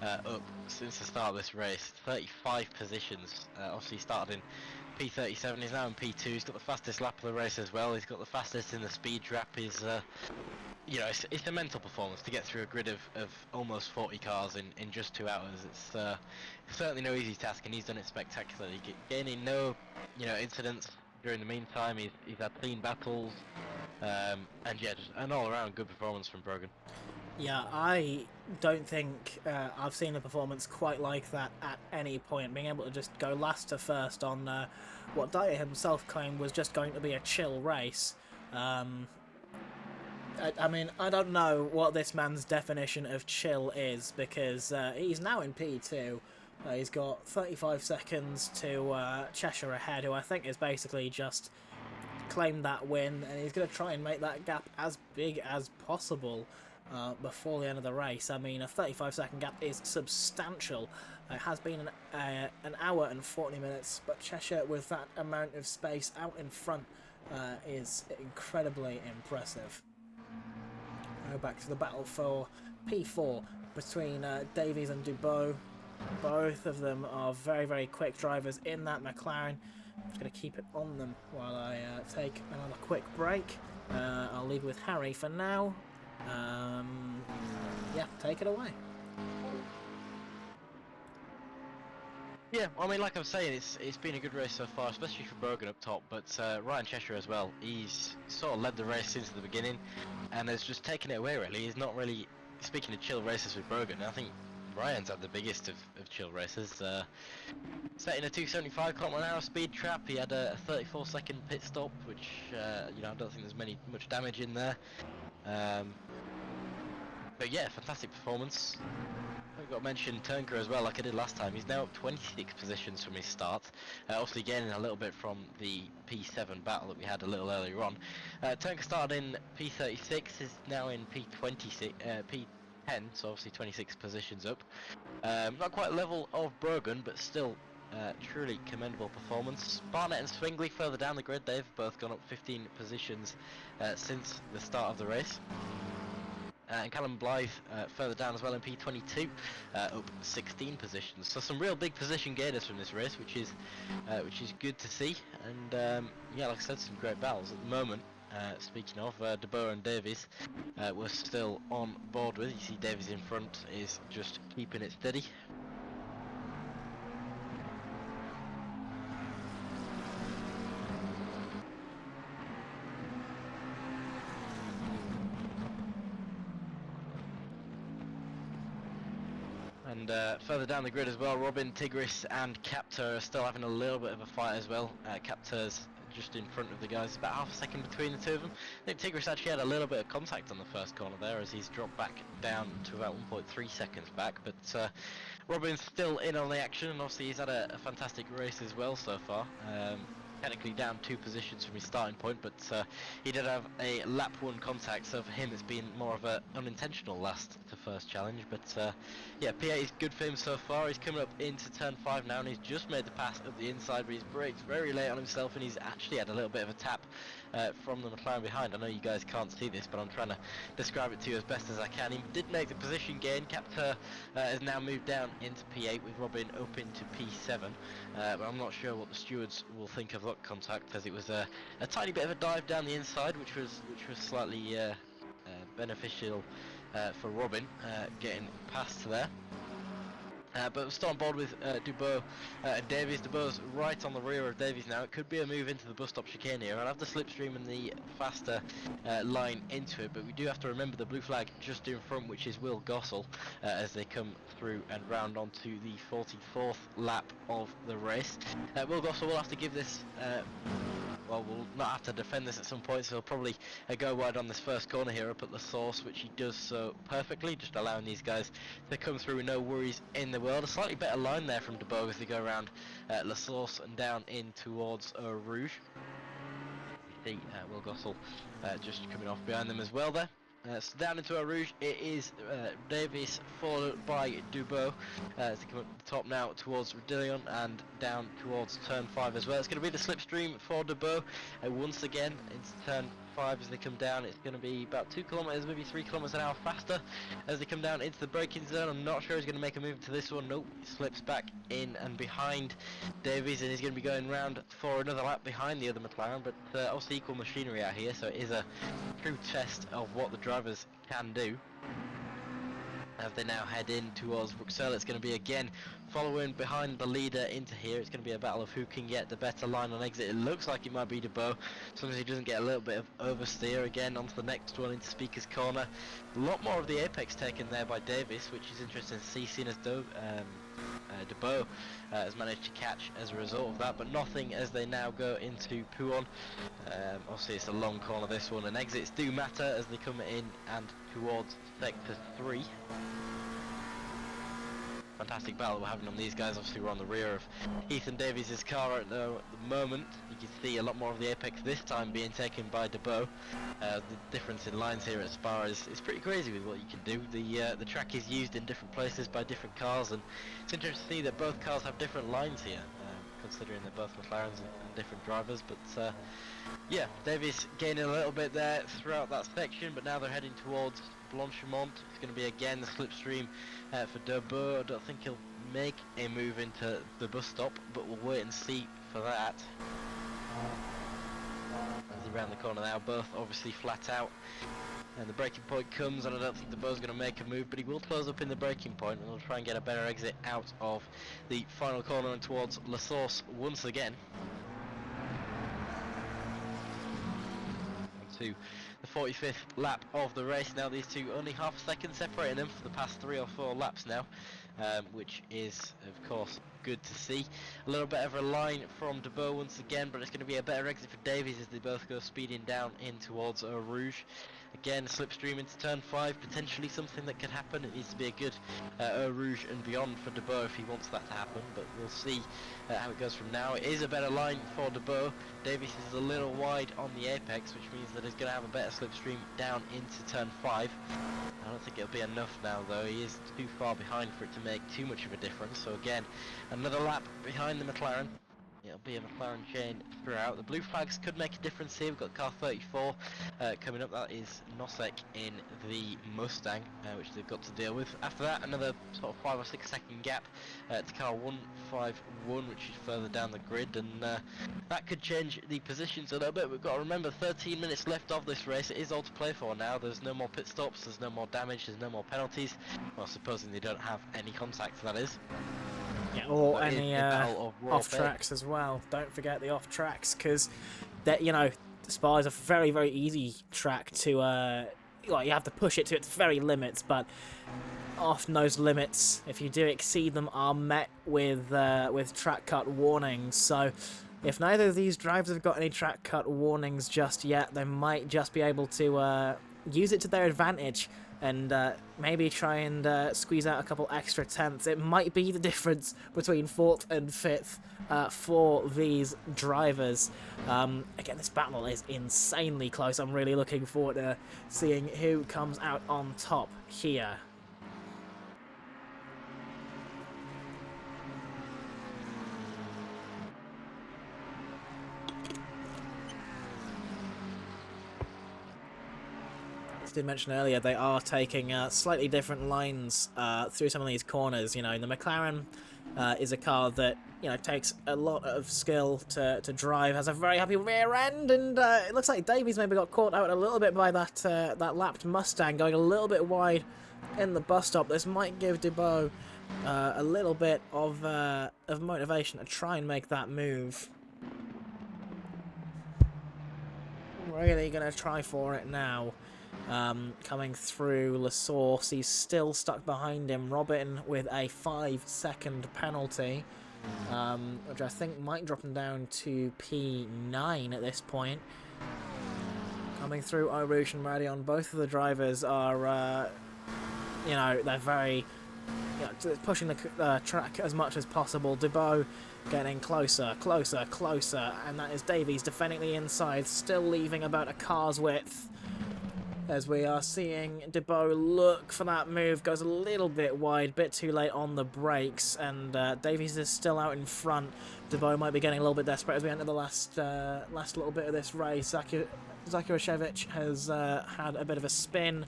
up since the start of this race 35 positions. Obviously he started in P37, he's now in P2. He's got the fastest lap of the race as well. He's got the fastest in the speed trap. He's you know, it's a mental performance to get through a grid of almost 40 cars in just 2 hours. It's certainly no easy task, and he's done it spectacularly, gaining no, you know, incidents during the meantime. He's had clean battles, and yeah, just an all-around good performance from Brogan. Yeah, I don't think I've seen a performance quite like that at any point. Being able to just go last to first on what Dyer himself claimed was just going to be a chill race. I mean, I don't know what this man's definition of chill is, because he's now in P2. He's got 35 seconds to Cheshire ahead, who I think is basically just claimed that win, and he's going to try and make that gap as big as possible before the end of the race. I mean, a 35-second gap is substantial. It has been an hour and 40 minutes, but Cheshire, with that amount of space out in front, is incredibly impressive. Go back to the battle for P4 between Davies and Dubois. Both of them are very, very quick drivers in that McLaren. I'm just going to keep it on them while I take another quick break. I'll leave with Harry for now. Yeah, take it away. Yeah, I mean, like I was saying, it's been a good race so far, especially for Brogan up top, but Ryan Cheshire as well. He's sort of led the race since the beginning, and has just taken it away, really. He's not really, speaking of chill races with Brogan, I think Ryan's had the biggest of chill races. Setting a 275 km/h speed trap, he had a 34-second pit stop, which, you know, I don't think there's much damage in there. But yeah, fantastic performance. I've got to mention Turnker as well, like I did last time. He's now up 26 positions from his start, obviously gaining a little bit from the P7 battle that we had a little earlier on. Turnker started in P36, is now in P26, P10, so obviously 26 positions up. Not quite level of Brogan, but still truly commendable performance. Barnett and Swingley further down the grid, they've both gone up 15 positions since the start of the race. And Callum Blythe further down as well in P22, up 16 positions. So some real big position gainers from this race, which is good to see. And yeah, like I said, some great battles at the moment. Speaking of, Dubois and Davies, we're still on board with. You see Davies in front is just keeping it steady. And further down the grid as well, Robin, Tigris and Captor are still having a little bit of a fight as well. Captor's just in front of the guys, about half a second between the two of them. I think Tigris actually had a little bit of contact on the first corner there, as he's dropped back down to about 1.3 seconds back. But Robin's still in on the action, and obviously he's had a fantastic race as well so far. Technically down 2 positions from his starting point, but he did have a lap 1 contact, so for him it's been more of an unintentional last to first challenge. But yeah, P8 is good for him so far. He's coming up into turn 5 now, and he's just made the pass at the inside, but he's braked very late on himself, and he's actually had a little bit of a tap from the McLaren behind. I know you guys can't see this, but I'm trying to describe it to you as best as I can. He did make the position gain. Captor has now moved down into P8 with Robin up into P7, but I'm not sure what the stewards will think of that contact, as it was a tiny bit of a dive down the inside, which was slightly beneficial for Robin getting past there. But we're still on board with Dubois and Davies. Dubois right on the rear of Davies now. It could be a move into the bus stop chicane here. I'll have the slipstream and the faster line into it, but we do have to remember the blue flag just in front, which is Will Gossell, as they come through and round onto the 44th lap of the race. Will Gossell will have to give this well, we'll not have to defend this at some point, so he'll probably go wide on this first corner here up at the source, which he does so perfectly, just allowing these guys to come through with no worries in the world. A slightly better line there from Dubois as they go around La Source and down in towards Rouge. You see Will Gossell just coming off behind them as well there. So down into Eau Rouge, it is Davies followed by Dubois as they come up the top now towards Rodillion and down towards turn 5 as well. It's going to be the slipstream for Dubois once again into turn 5 as they come down. It's going to be about 2 kilometers, maybe 3 kilometers an hour faster as they come down into the braking zone. I'm not sure he's going to make a move to this one. Nope, he slips back in and behind Davies, and he's going to be going round for another lap behind the other McLaren. But obviously equal machinery out here, so it is a true test of what the drivers can do. As they now head in towards Bruxelles, it's going to be again following behind the leader into here. It's going to be a battle of who can get the better line on exit. It looks like it might be Debo, as long as he doesn't get a little bit of oversteer again onto the next one into Speaker's Corner. A lot more of the apex taken there by Davis, which is interesting to see, seeing as Debo has managed to catch as a result of that, but nothing as they now go into Pouon. Obviously it's a long corner this one, and exits do matter as they come in and towards sector 3. Fantastic battle we're having on these guys. Obviously we're on the rear of Ethan Davies' car at the moment. You can see a lot more of the apex this time being taken by Debo. The difference in lines here at Spa is pretty crazy with what you can do. The track is used in different places by different cars, and it's interesting to see that both cars have different lines here, considering they're both McLarens and different drivers. But yeah, Davies gaining a little bit there throughout that section, but now they're heading towards Blanchimont. It's going to be again the slipstream for Debo. I don't think he'll make a move into the bus stop, but we'll wait and see for that. As he round the corner now, both obviously flat out, and the braking point comes, and I don't think Debo's going to make a move, but he will close up in the braking point, and he'll try and get a better exit out of the final corner and towards La Source once again. To the 45th lap of the race now. These two only half a second separating them for the past 3 or 4 laps now, which is of course good to see. A little bit of a line from Debo once again, but it's going to be a better exit for Davies as they both go speeding down in towards Eau Rouge. Again, slipstream into turn 5, potentially something that could happen. It needs to be a good Eau Rouge and beyond for Debo if he wants that to happen, but we'll see how it goes from now. It is a better line for Debo. Davies is a little wide on the apex, which means that he's going to have a better slipstream down into turn 5. I don't think it'll be enough now though. He is too far behind for it to make too much of a difference. So again, another lap behind the McLaren. It'll be a McLaren chain throughout. The blue flags could make a difference here. We've got car 34 coming up. That is Nosek in the Mustang, which they've got to deal with. After that, another sort of 5 or 6 second gap to car 151, which is further down the grid, and that could change the positions a little bit. We've got to remember 13 minutes left of this race. It is all to play for now. There's no more pit stops, there's no more damage, there's no more penalties. Well, supposing they don't have any contact, that is. Yeah, or But any off tracks as well. Don't forget the off tracks, because that, you know, Spa is a very, very easy track to well, you have to push it to its very limits, but often those limits, if you do exceed them, are met with track cut warnings. So if neither of these drivers have got any track cut warnings just yet, they might just be able to use it to their advantage and maybe try and squeeze out a couple extra tenths. It might be the difference between 4th and 5th for these drivers. Again, this battle is insanely close. I'm really looking forward to seeing who comes out on top here. Did mention earlier, they are taking slightly different lines through some of these corners. You know, the McLaren is a car that, you know, takes a lot of skill to drive, has a very happy rear end, and it looks like Davies maybe got caught out a little bit by that lapped Mustang going a little bit wide in the bus stop. This might give Debo a little bit of motivation to try and make that move. Really gonna try for it now. Coming through La Source, he's still stuck behind him. Robin with a 5-second penalty, which I think might drop him down to P9 at this point. Coming through Eau Rouge and Radion, both of the drivers are, you know, they're very, you know, pushing the track as much as possible. Debo getting closer, closer, closer, and that is Davies defending the inside, still leaving about a car's width. As we are seeing Debo look for that move, goes a little bit wide, bit too late on the brakes, and Davies is still out in front. Debo might be getting a little bit desperate as we enter the last little bit of this race. Zakirashevich has had a bit of a spin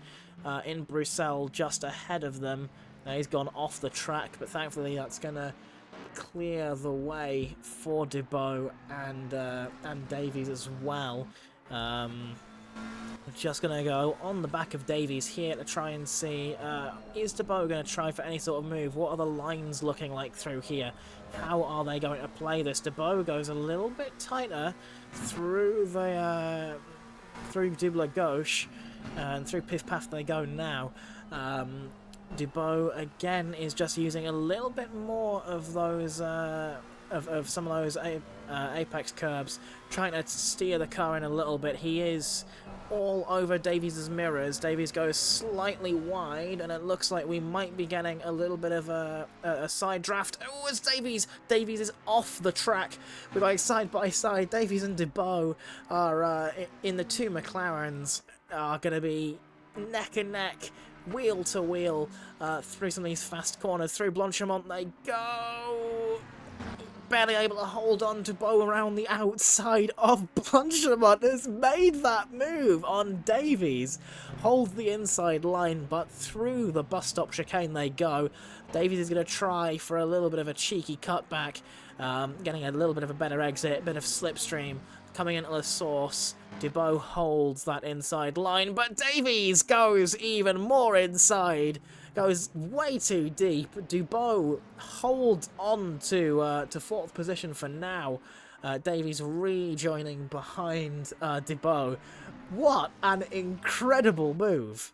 in Bruxelles just ahead of them. Now he's gone off the track, but thankfully that's going to clear the way for Dubois and Davies as well. We're just going to go on the back of Davies here to try and see, is Dubois going to try for any sort of move? What are the lines looking like through here? How are they going to play this? Dubois goes a little bit tighter through the through Double Gauche, and through Piff Paff they go now. Dubois again is just using a little bit more of those of some of those apex curbs, trying to steer the car in a little bit. He is all over Davies' mirrors. Davies goes slightly wide, and it looks like we might be getting a little bit of a side draft. Oh, it's Davies! Davies is off the track. We're going side by side. Davies and Dubois are in the two McLarens are going to be neck and neck, wheel to wheel, through some of these fast corners. Through Blanchimont they go. Barely able to hold on to Dubois around the outside of Blanchimont. Has made that move on Davies. Holds the inside line, but through the bus stop chicane they go. Davies is going to try for a little bit of a cheeky cutback, getting a little bit of a better exit, bit of slipstream coming into the source. Dubois holds that inside line, but Davies goes even more inside. Goes way too deep. Dubois holds on to fourth position for now. Davies rejoining behind Dubois. What an incredible move.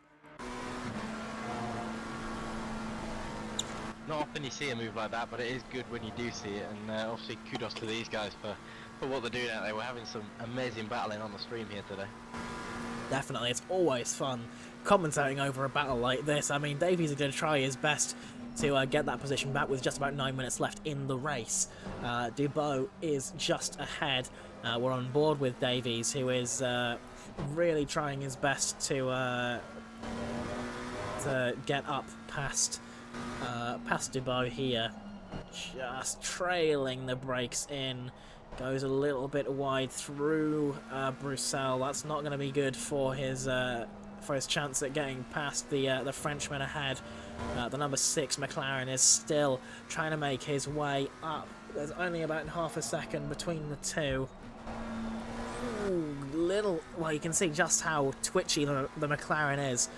Not often you see a move like that, but it is good when you do see it, and obviously kudos to these guys for what they're doing out there. We're having some amazing battling on the stream here today. Definitely, it's always fun commentating over a battle like this. I mean, Davies is going to try his best to get that position back with just about 9 minutes left in the race. Dubois is just ahead. We're on board with Davies, who is really trying his best to get up past Dubois here. Just trailing the brakes in. Goes a little bit wide through Bruxelles. That's not going to be good for his chance at getting past the Frenchman ahead. The number 6 McLaren is still trying to make his way up. There's only about half a second between the two. Ooh, well, you can see just how twitchy the McLaren is.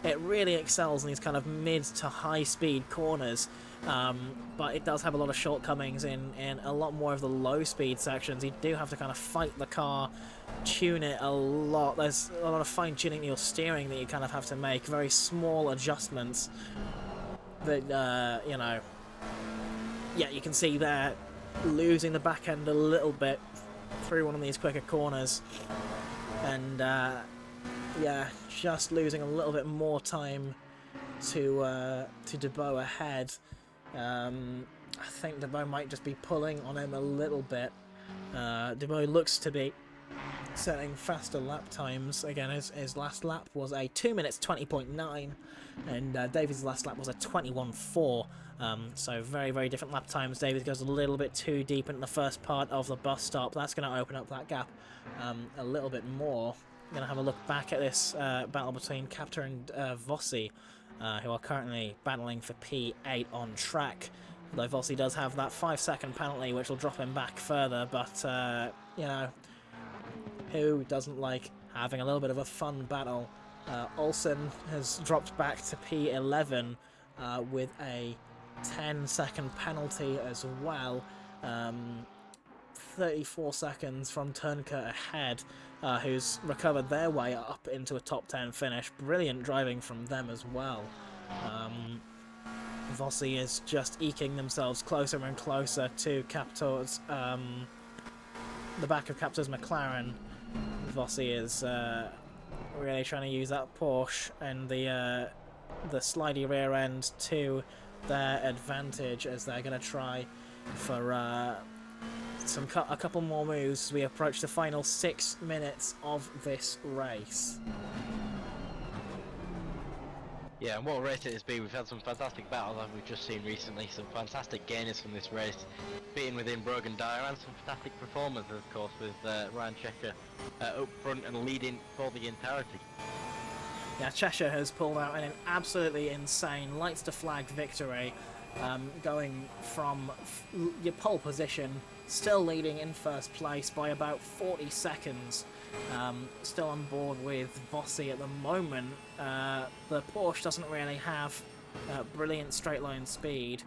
It really excels in these kind of mid to high speed corners. But it does have a lot of shortcomings in a lot more of the low speed sections. You do have to kind of fight the car, tune it a lot. There's a lot of fine tuning to your steering that you kind of have to make, very small adjustments that, you know, yeah, you can see there losing the back end a little bit through one of these quicker corners, and yeah, just losing a little bit more time to Dubois ahead. I think Dubois might just be pulling on him a little bit. Dubois looks to be setting faster lap times. Again, his last lap was a 2 minutes 20.9, and Davies' last lap was a 21.4. So very, very different lap times. Davies goes a little bit too deep in the first part of the bus stop. That's going to open up that gap a little bit more. I'm going to have a look back at this battle between Captor and Vossi, who are currently battling for P8 on track. Though Vossi does have that 5-second penalty, which will drop him back further, but, you know, who doesn't like having a little bit of a fun battle? Olsen has dropped back to P11 with a 10-second penalty as well. 34 seconds from Turnker ahead, who's recovered their way up into a top 10 finish. Brilliant driving from them as well. Vossi is just eking themselves closer and closer to Captor's, the back of Captor's McLaren. Vossi is really trying to use that Porsche and the slidey rear end to their advantage, as they're going to try for a couple more moves as we approach the final 6 minutes of this race. Yeah, and what a race it has been. We've had some fantastic battles like we've just seen recently, some fantastic gainers from this race, beating within Brogan Dyer, and some fantastic performers, of course, with Ryan Checker up front and leading for the entirety. Yeah, Cheshire has pulled out an absolutely insane lights to flag victory, going from your pole position, still leading in first place by about 40 seconds. Still on board with Vossi at the moment. The Porsche doesn't really have brilliant straight line speed,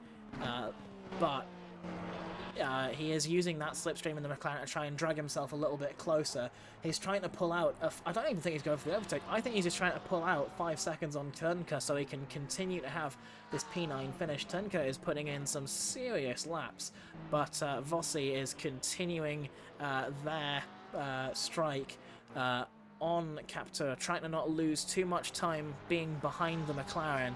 but he is using that slipstream in the McLaren to try and drag himself a little bit closer. He's trying to pull out, I don't even think he's going for the overtake, I think he's just trying to pull out 5 seconds on Turnker so he can continue to have this P9 finish. Turnker is putting in some serious laps, but Vossi is continuing their strike on Captur, trying to not lose too much time being behind the McLaren.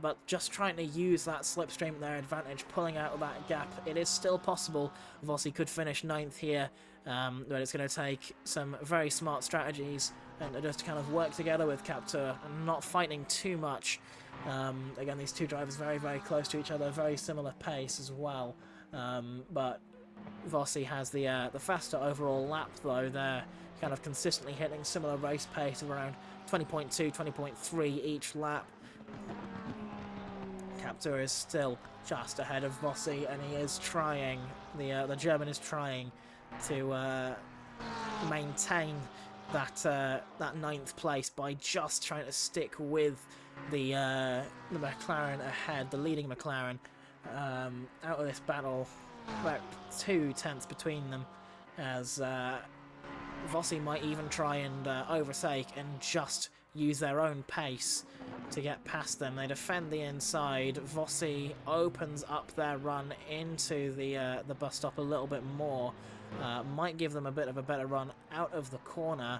But just trying to use that slipstream to their advantage, pulling out of that gap. It is still possible Vossi could finish 9th here, but it's going to take some very smart strategies and just kind of work together with Captur and not fighting too much. Again, these two drivers very, very close to each other, very similar pace as well. But Vossi has the faster overall lap, though. They're kind of consistently hitting similar race pace of around 20.2, 20.3 each lap. Captur is still just ahead of Vossi, and he is trying, the German is trying to maintain that 9th place by just trying to stick with the McLaren ahead, the leading McLaren. Out of this battle, about 2/10 between them, as Vossi might even try and overtake and just use their own pace to get past them. They defend the inside. Vossi opens up their run into the bus stop a little bit more. Might give them a bit of a better run out of the corner.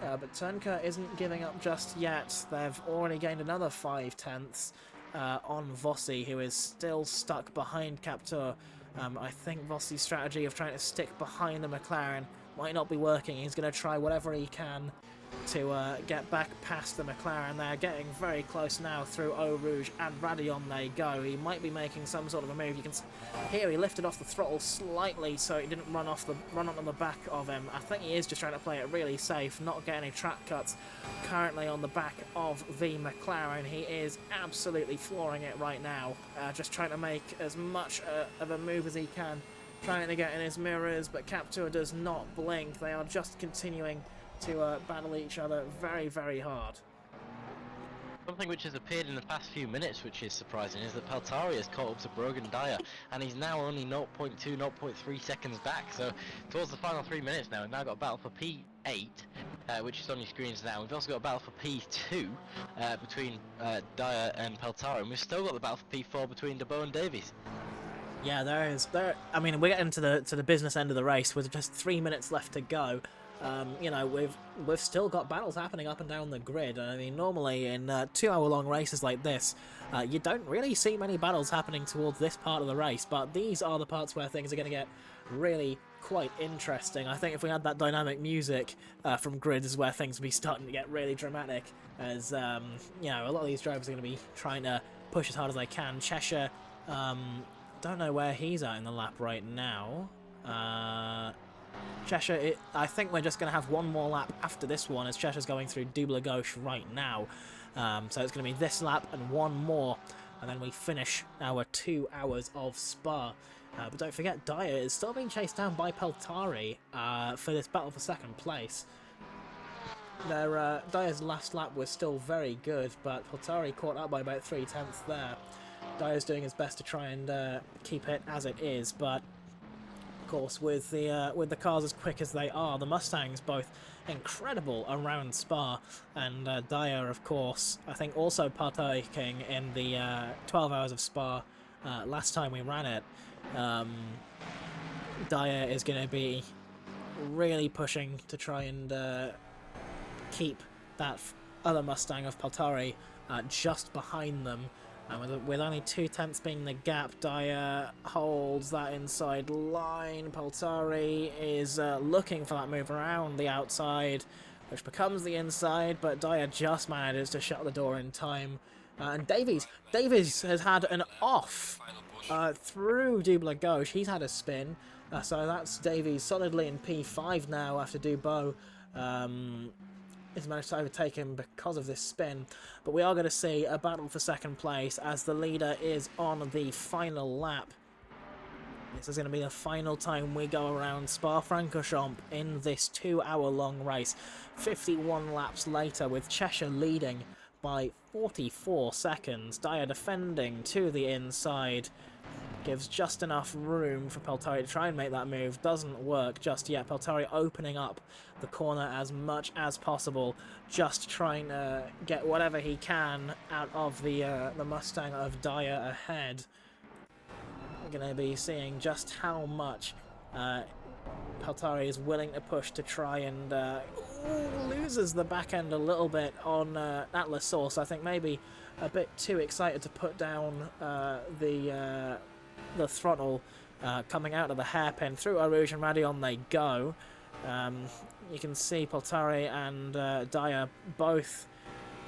But Turnker isn't giving up just yet. They've already gained another 5/10 on Vossi, who is still stuck behind Captur. I think Vossi's strategy of trying to stick behind the McLaren might not be working. He's going to try whatever he can to get back past the McLaren. They're getting very close now through Eau Rouge, and Radeon they go. He might be making some sort of a move. You can hear he lifted off the throttle slightly so he didn't run onto the back of him. I think he is just trying to play it really safe, not get any track cuts. Currently on the back of the McLaren, he is absolutely flooring it right now, just trying to make as much of a move as he can, trying to get in his mirrors, but Captur does not blink. They are just continuing to battle each other very, very hard. Something which has appeared in the past few minutes, which is surprising, is that Peltari has caught up to Brogan Dyer, and he's now only 0.2, 0.3 seconds back. So towards the final 3 minutes now, we've now got a battle for P8, which is on your screens now. We've also got a battle for P2 between Dyer and Peltari, and we've still got the battle for P4 between DeBow and Davies. Yeah, I mean, we're getting to the business end of the race with just 3 minutes left to go. You know, we've still got battles happening up and down the grid. I mean, normally in 2-hour-long races like this, you don't really see many battles happening towards this part of the race, but these are the parts where things are going to get really quite interesting. I think if we had that dynamic music from Grid is where things would be starting to get really dramatic, as you know, a lot of these drivers are going to be trying to push as hard as they can. Cheshire, don't know where he's at in the lap right now. Cheshire, I think we're just going to have one more lap after this one, as Cheshire's going through Double Gauche right now. So it's going to be this lap and one more, and then we finish our 2 hours of Spa. But don't forget, Dyer is still being chased down by Peltari for this battle for second place. Dyer's last lap was still very good, but Peltari caught up by about 3/10 there. Dyer's doing his best to try and keep it as it is, but of course, with the cars as quick as they are, the Mustangs both incredible around Spa, and Dyer, of course, I think also partaking in the 12 hours of Spa last time we ran it. Dyer is going to be really pushing to try and keep that other Mustang of Peltari just behind them. And with only 2/10 being the gap, Dyer holds that inside line. Peltari is looking for that move around the outside, which becomes the inside, but Dyer just manages to shut the door in time. And Davies has had an off through Double Gauche. He's had a spin, so that's Davies solidly in P5 now after Dubois has managed to overtake him because of this spin. But we are going to see a battle for second place as the leader is on the final lap. This is going to be the final time we go around Spa-Francorchamps in this 2-hour-long race. 51 laps later, with Cheshire leading by 44 seconds. Dyer defending to the inside. Gives just enough room for Peltari to try and make that move. Doesn't work just yet. Peltari opening up the corner as much as possible. Just trying to get whatever he can out of the Mustang of Dyer ahead. We're going to be seeing just how much Peltari is willing to push to try and loses the back end a little bit on Atlas Source. I think maybe a bit too excited to put down the throttle, coming out of the hairpin. Through Rouge and Radion they go. You can see Peltari and Dyer both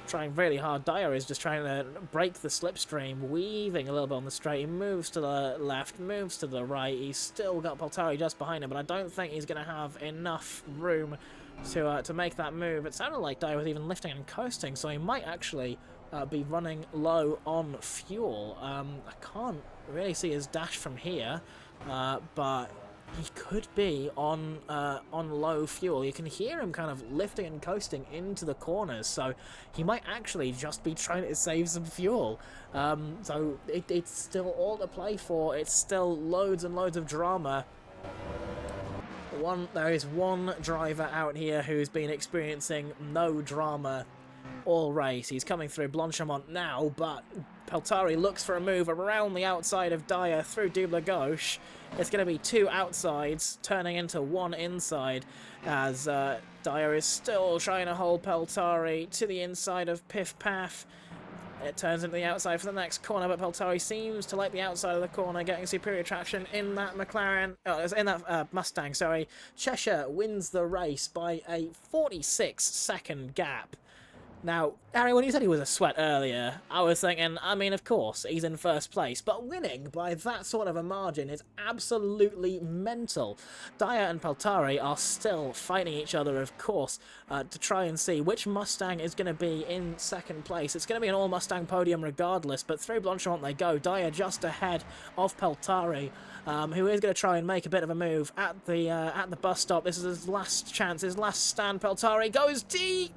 trying really hard. Dyer is just trying to break the slipstream, weaving a little bit on the straight. He moves to the left, moves to the right. He's still got Peltari just behind him, but I don't think he's going to have enough room to make that move. It sounded like Dyer was even lifting and coasting, so he might actually be running low on fuel. I can't really see his dash from here, but he could be on low fuel. You can hear him kind of lifting and coasting into the corners, so he might actually just be trying to save some fuel. So it's still all to play for. It's still loads and loads of drama. There is one driver out here who's been experiencing no drama all race. He's coming through Blanchimont now, but Peltari looks for a move around the outside of Dyer through Double Gauche. It's going to be two outsides turning into one inside as Dyer is still trying to hold Peltari to the inside of Piff Paff. It turns into the outside for the next corner, but Peltari seems to like the outside of the corner, getting superior traction in that Mustang, sorry. Cheshire wins the race by a 46-second gap. Now, Harry, when you said he was a sweat earlier, I was thinking, I mean, of course, he's in first place, but winning by that sort of a margin is absolutely mental. Dyer and Peltari are still fighting each other, of course, to try and see which Mustang is going to be in second place. It's going to be an all-Mustang podium regardless, but through Blanchimont they go. Dyer just ahead of Peltari, who is going to try and make a bit of a move at the bus stop. This is his last chance, his last stand. Peltari goes deep!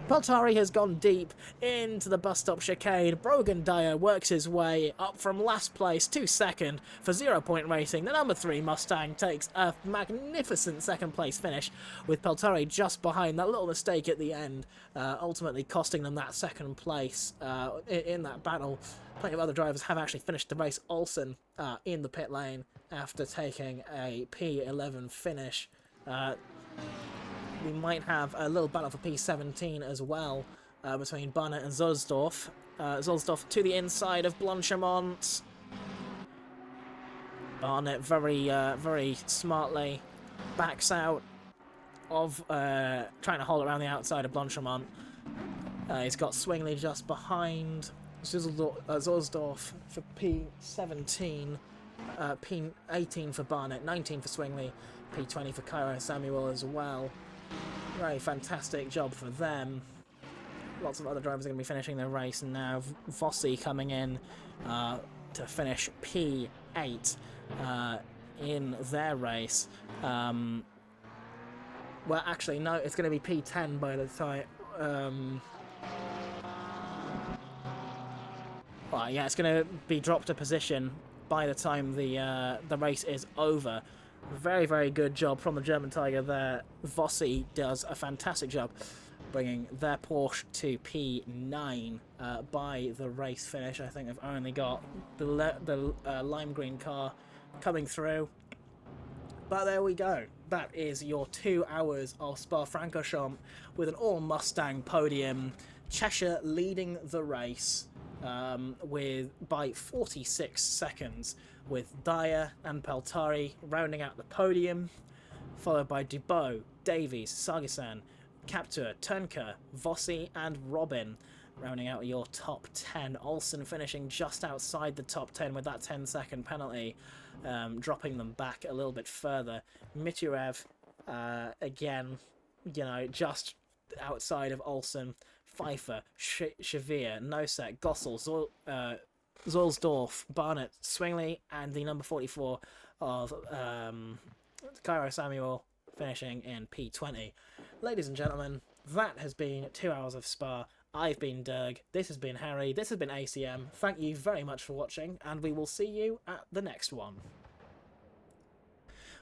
Peltari has gone deep into the bus stop chicane. Brogan Dyer works his way up from last place to second for 0 Point Racing. The number 3 Mustang takes a magnificent second place finish, with Peltari just behind. That little mistake at the end ultimately costing them that second place in that battle. Plenty of other drivers have actually finished the race. Olsen in the pit lane after taking a P11 finish. We might have a little battle for P17 as well between Barnett and Zulsdorf. Zulsdorf to the inside of Blanchimont. Barnett very smartly backs out of trying to hold around the outside of Blanchimont. He's got Swingley just behind Zulsdorf for P17, P18 for Barnett, 19 for Swingley, P20 for Cairo Samuel as well. Very fantastic job for them. Lots of other drivers are going to be finishing their race now. Vossi coming in to finish P8 in their race. Well, actually, no, it's going to be P10 by the time. Well, yeah, it's going to be dropped a position by the time the race is over. Very, very good job from the German Tiger there. Vossi does a fantastic job bringing their Porsche to P9 by the race finish. I think they've only got the lime green car coming through. But there we go. That is your 2 hours of Spa-Francorchamps with an all-Mustang podium. Cheshire leading the race by 46 seconds, with Dyer and Peltari rounding out the podium, followed by Dubois, Davies, Sargissan, Captur, Turnker, Vossi, and Robin rounding out your top 10. Olsen finishing just outside the top 10 with that 10-second penalty, dropping them back a little bit further. Miturev, again, just outside of Olsen. Pfeiffer, Shavir, Nosek, Gossel, Zollsdorf, Barnett, Swingley, and the number 44 of Cairo Samuel finishing in P20. Ladies and gentlemen, that has been 2 hours of Spa. I've been Derg, this has been Harry, this has been ACM. Thank you very much for watching, and we will see you at the next one.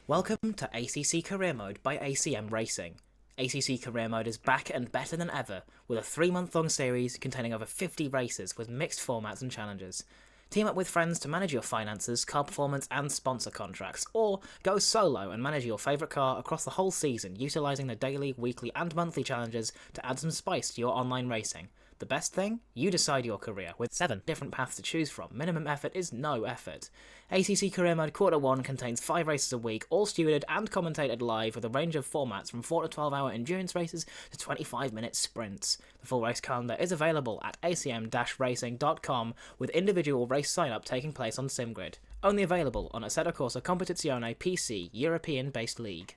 Welcome to ACC Career Mode by ACM Racing. ACC Career Mode is back and better than ever, with a 3-month-long series containing over 50 races with mixed formats and challenges. Team up with friends to manage your finances, car performance and sponsor contracts, or go solo and manage your favourite car across the whole season, utilising the daily, weekly and monthly challenges to add some spice to your online racing. The best thing? You decide your career, with 7 different paths to choose from. Minimum effort is no effort. ACC Career Mode Quarter 1 contains 5 races a week, all stewarded and commentated live with a range of formats from 4 to 12 hour endurance races to 25-minute sprints. The full race calendar is available at acm-racing.com, with individual race sign-up taking place on SimGrid. Only available on Assetto Corsa Competizione PC European-based league.